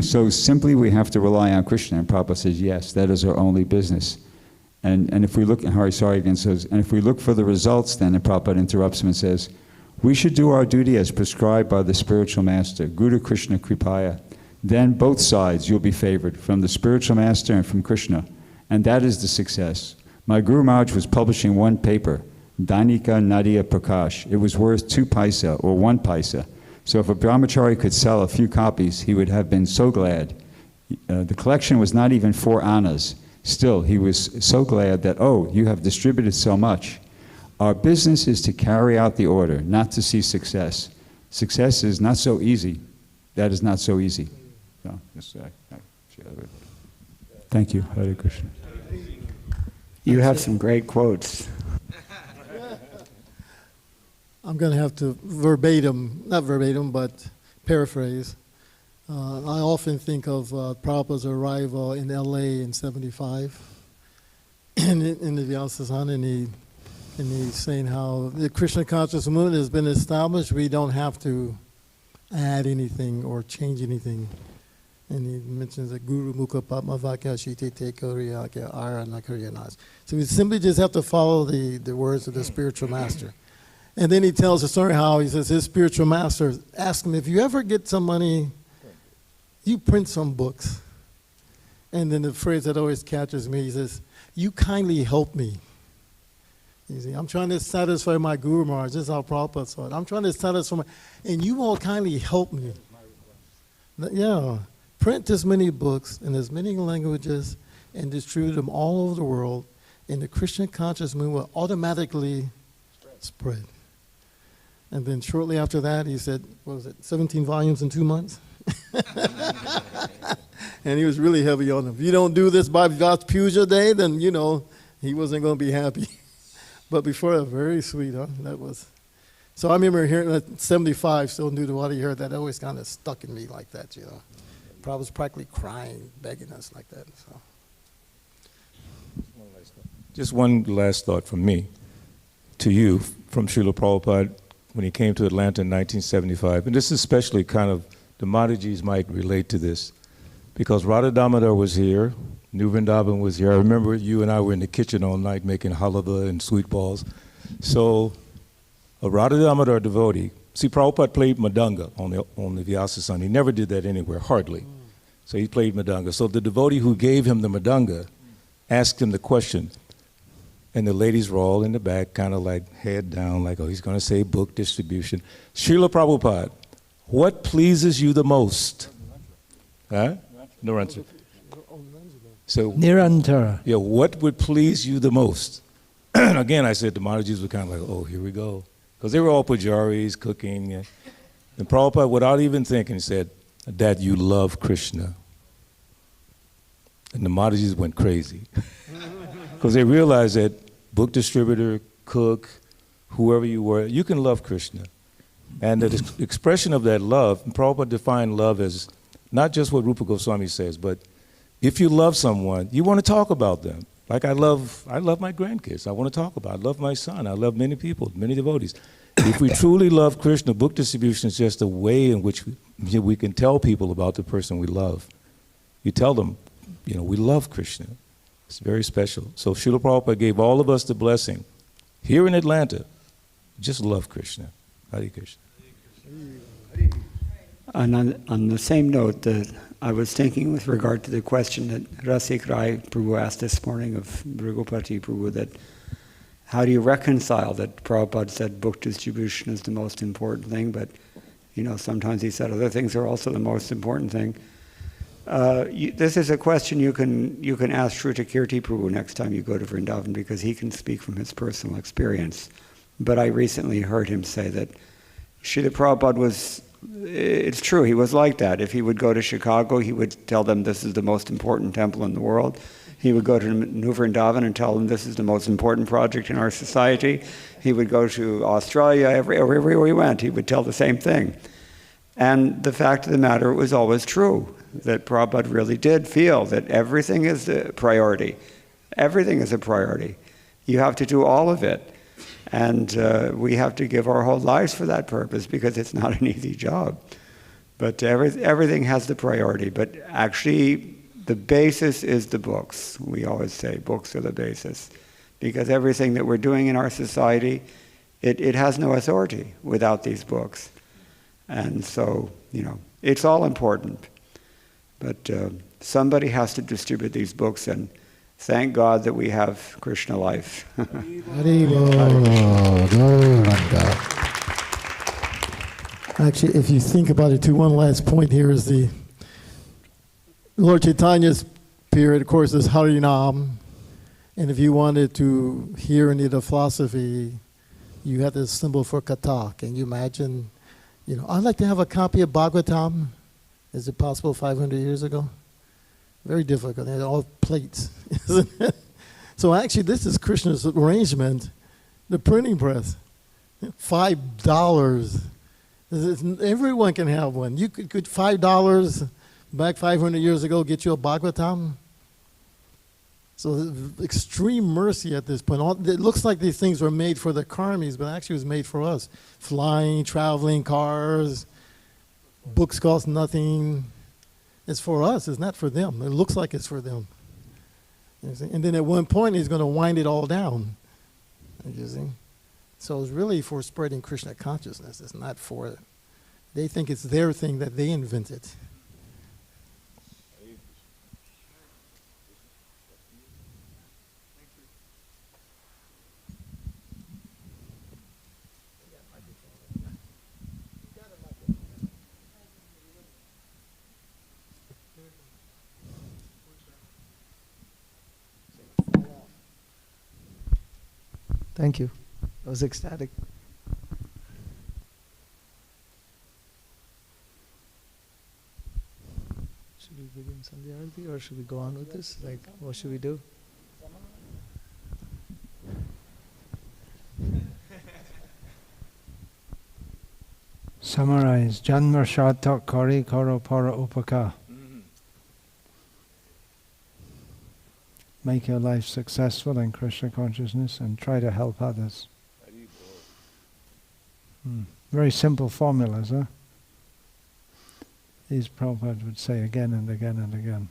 [SPEAKER 12] so simply we have to rely on Krishna. And Prabhupada says, yes, that is our only business. And if we look, and Hari Sari again says, and if we look for the results then, and Prabhupada interrupts him and says, we should do our duty as prescribed by the spiritual master, Guru Krishna Kripaya. Then both sides you'll be favored, from the spiritual master and from Krishna. And that is the success. My Guru Maharaj was publishing one paper, Danika Nadia Prakash. It was worth 2 paisa or 1 paisa. So if a brahmachari could sell a few copies, he would have been so glad. The collection was not even 4 annas. Still, he was so glad that, oh, you have distributed so much. Our business is to carry out the order, not to see success. Success is not so easy. That is not so easy. So, thank you. Hare Krishna.
[SPEAKER 7] You have some great quotes.
[SPEAKER 2] I'm going to have to not verbatim, but paraphrase. I often think of Prabhupada's arrival in L.A. in '75 in the Vyasa-san, and he's saying how the Krishna conscious movement has been established. We don't have to add anything or change anything. And he mentions that Guru Mukha Padma Vakya Shite Te Koriyakya Arana Kuriyanas. So we simply just have to follow the words of the spiritual master. And then he tells the story how he says his spiritual master asked him, if you ever get some money, you print some books. And then the phrase that always catches me, he says, you kindly help me. You see, I'm trying to satisfy my Guru Maharaj. This is how Prabhupada saw it. I'm trying to satisfy my, and you all kindly help me. Yeah. Print as many books in as many languages and distribute them all over the world, and the Krishna conscious movement will automatically spread. And then shortly after that, he said, what was it, 17 volumes in 2 months? And he was really heavy on them. If you don't do this by God's Puja Day, then, you know, he wasn't going to be happy. But before that, very sweet, huh? That was. So I remember hearing that 75, still new to what he heard. That always kind of stuck in me like that, you know. Probably was practically crying, begging us like that. So.
[SPEAKER 1] Just one last thought from me to you from Srila Prabhupada when he came to Atlanta in 1975. And this is especially kind of, the Madhujis might relate to this, because Radha Damodar was here, New Vrindavan was here. I remember you and I were in the kitchen all night making halava and sweet balls. So a Radha Damodar devotee, see, Prabhupada played Madanga on the Vyasa-san. He never did that anywhere, hardly. So he played Madanga. So the devotee who gave him the Madanga asked him the question, and the ladies were all in the back, kind of like head down, like, oh, he's going to say book distribution. Srila Prabhupada, what pleases you the most? Huh? Narantara. So,
[SPEAKER 5] Nirantara.
[SPEAKER 1] Yeah, what would please you the most? Again, I said the Maharajas were kind of like, oh, here we go. Because they were all pujaris, cooking. And Prabhupada, without even thinking, said, that you love Krishna. And the Maharajas went crazy. Because they realized that book distributor, cook, whoever you were, you can love Krishna. And the expression of that love, and Prabhupada defined love as not just what Rupa Goswami says, but if you love someone, you want to talk about them. Like I love my grandkids. I want to talk about it. I love my son. I love many people, many devotees. If we truly love Krishna, book distribution is just a way in which we can tell people about the person we love. You tell them, you know, we love Krishna. It's very special. So Srila Prabhupada gave all of us the blessing. Here in Atlanta, just love Krishna. Hare Krishna.
[SPEAKER 7] And on the same note, I was thinking with regard to the question that Rasik Rai Prabhu asked this morning of Bhrigupati Prabhu, that how do you reconcile that Prabhupada said book distribution is the most important thing, but you know, sometimes he said other things are also the most important thing. This is a question you can ask Shruta Kirti Prabhu next time you go to Vrindavan, because he can speak from his personal experience. But I recently heard him say that Srila Prabhupada was, it's true, he was like that. If he would go to Chicago, he would tell them this is the most important temple in the world. He would go to New Vrindavan and tell them this is the most important project in our society. He would go to Australia, everywhere he went, he would tell the same thing. And the fact of the matter, it was always true, that Prabhupada really did feel that everything is a priority. Everything is a priority. You have to do all of it. And we have to give our whole lives for that purpose, because it's not an easy job. But everything has the priority. But actually, the basis is the books. We always say books are the basis. Because everything that we're doing in our society, it has no authority without these books. And so, you know, it's all important. But somebody has to distribute these books, and thank God that we have Krishna life.
[SPEAKER 2] Actually, if you think about it too, one last point here is the Lord Chaitanya's period, of course, is Harinam. And if you wanted to hear any of the philosophy, you had this symbol for Katha. Can you imagine? You know, I'd like to have a copy of Bhagavatam. Is it possible 500 years ago? Very difficult. They're all plates, isn't it? So actually, this is Krishna's arrangement, the printing press. $5. Everyone can have one. You could $5 back 500 years ago get you a Bhagavatam. So extreme mercy at this point. It looks like these things were made for the karmis, but actually it was made for us. Flying, traveling, cars, books cost nothing. It's for us, it's not for them. It looks like it's for them. You see? And then at one point he's going to wind it all down. You see? So it's really for spreading Krishna consciousness. It's not for, they think it's their thing that they invented.
[SPEAKER 3] Thank you. I was ecstatic. Should we begin Sandhya Arati or should we go on with this? Like, what should we do?
[SPEAKER 5] Summarize. Janma Shatak Kari Karo Para Upaka. Make your life successful in Krishna consciousness and try to help others. Very simple formulas, huh? These Prabhupada would say again and again and again.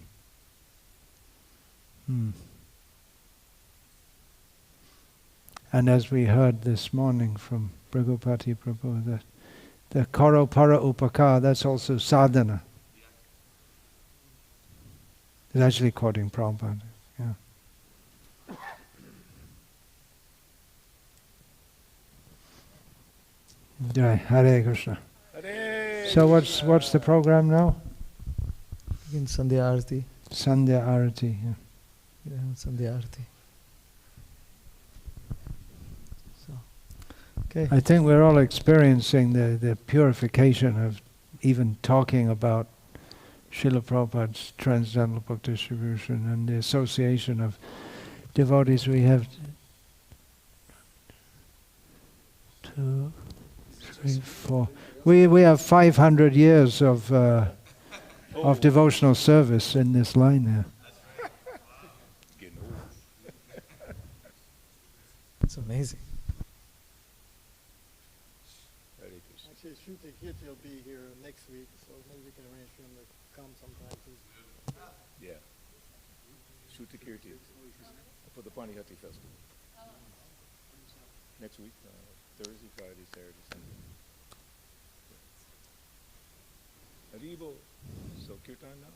[SPEAKER 5] And as we heard this morning from Bhragupati Prabhu, that the Karo Para Upaka, that's also sadhana. It's actually quoting Prabhupada. Yeah. Jai Hare Krishna. Hare so what's the program now?
[SPEAKER 3] Begin Sandhya Arati.
[SPEAKER 5] Sandhya Arati.
[SPEAKER 3] Yeah, Sandhya Arati. So, okay.
[SPEAKER 5] I think we're all experiencing the purification of even talking about Srila Prabhupada's Transcendental Book Distribution and the association of devotees. We have 2, 3, 4. We have 500 years of devotional service in this line here.
[SPEAKER 3] It's amazing.
[SPEAKER 2] Actually, Shruti Kirti will be here next week, so maybe we can arrange for him to come sometime too.
[SPEAKER 1] Yeah. Shruti Kirti for the Panihati Festival. Next week, Thursday, Friday, Saturday, Sunday. Haribo. So Kirtan now.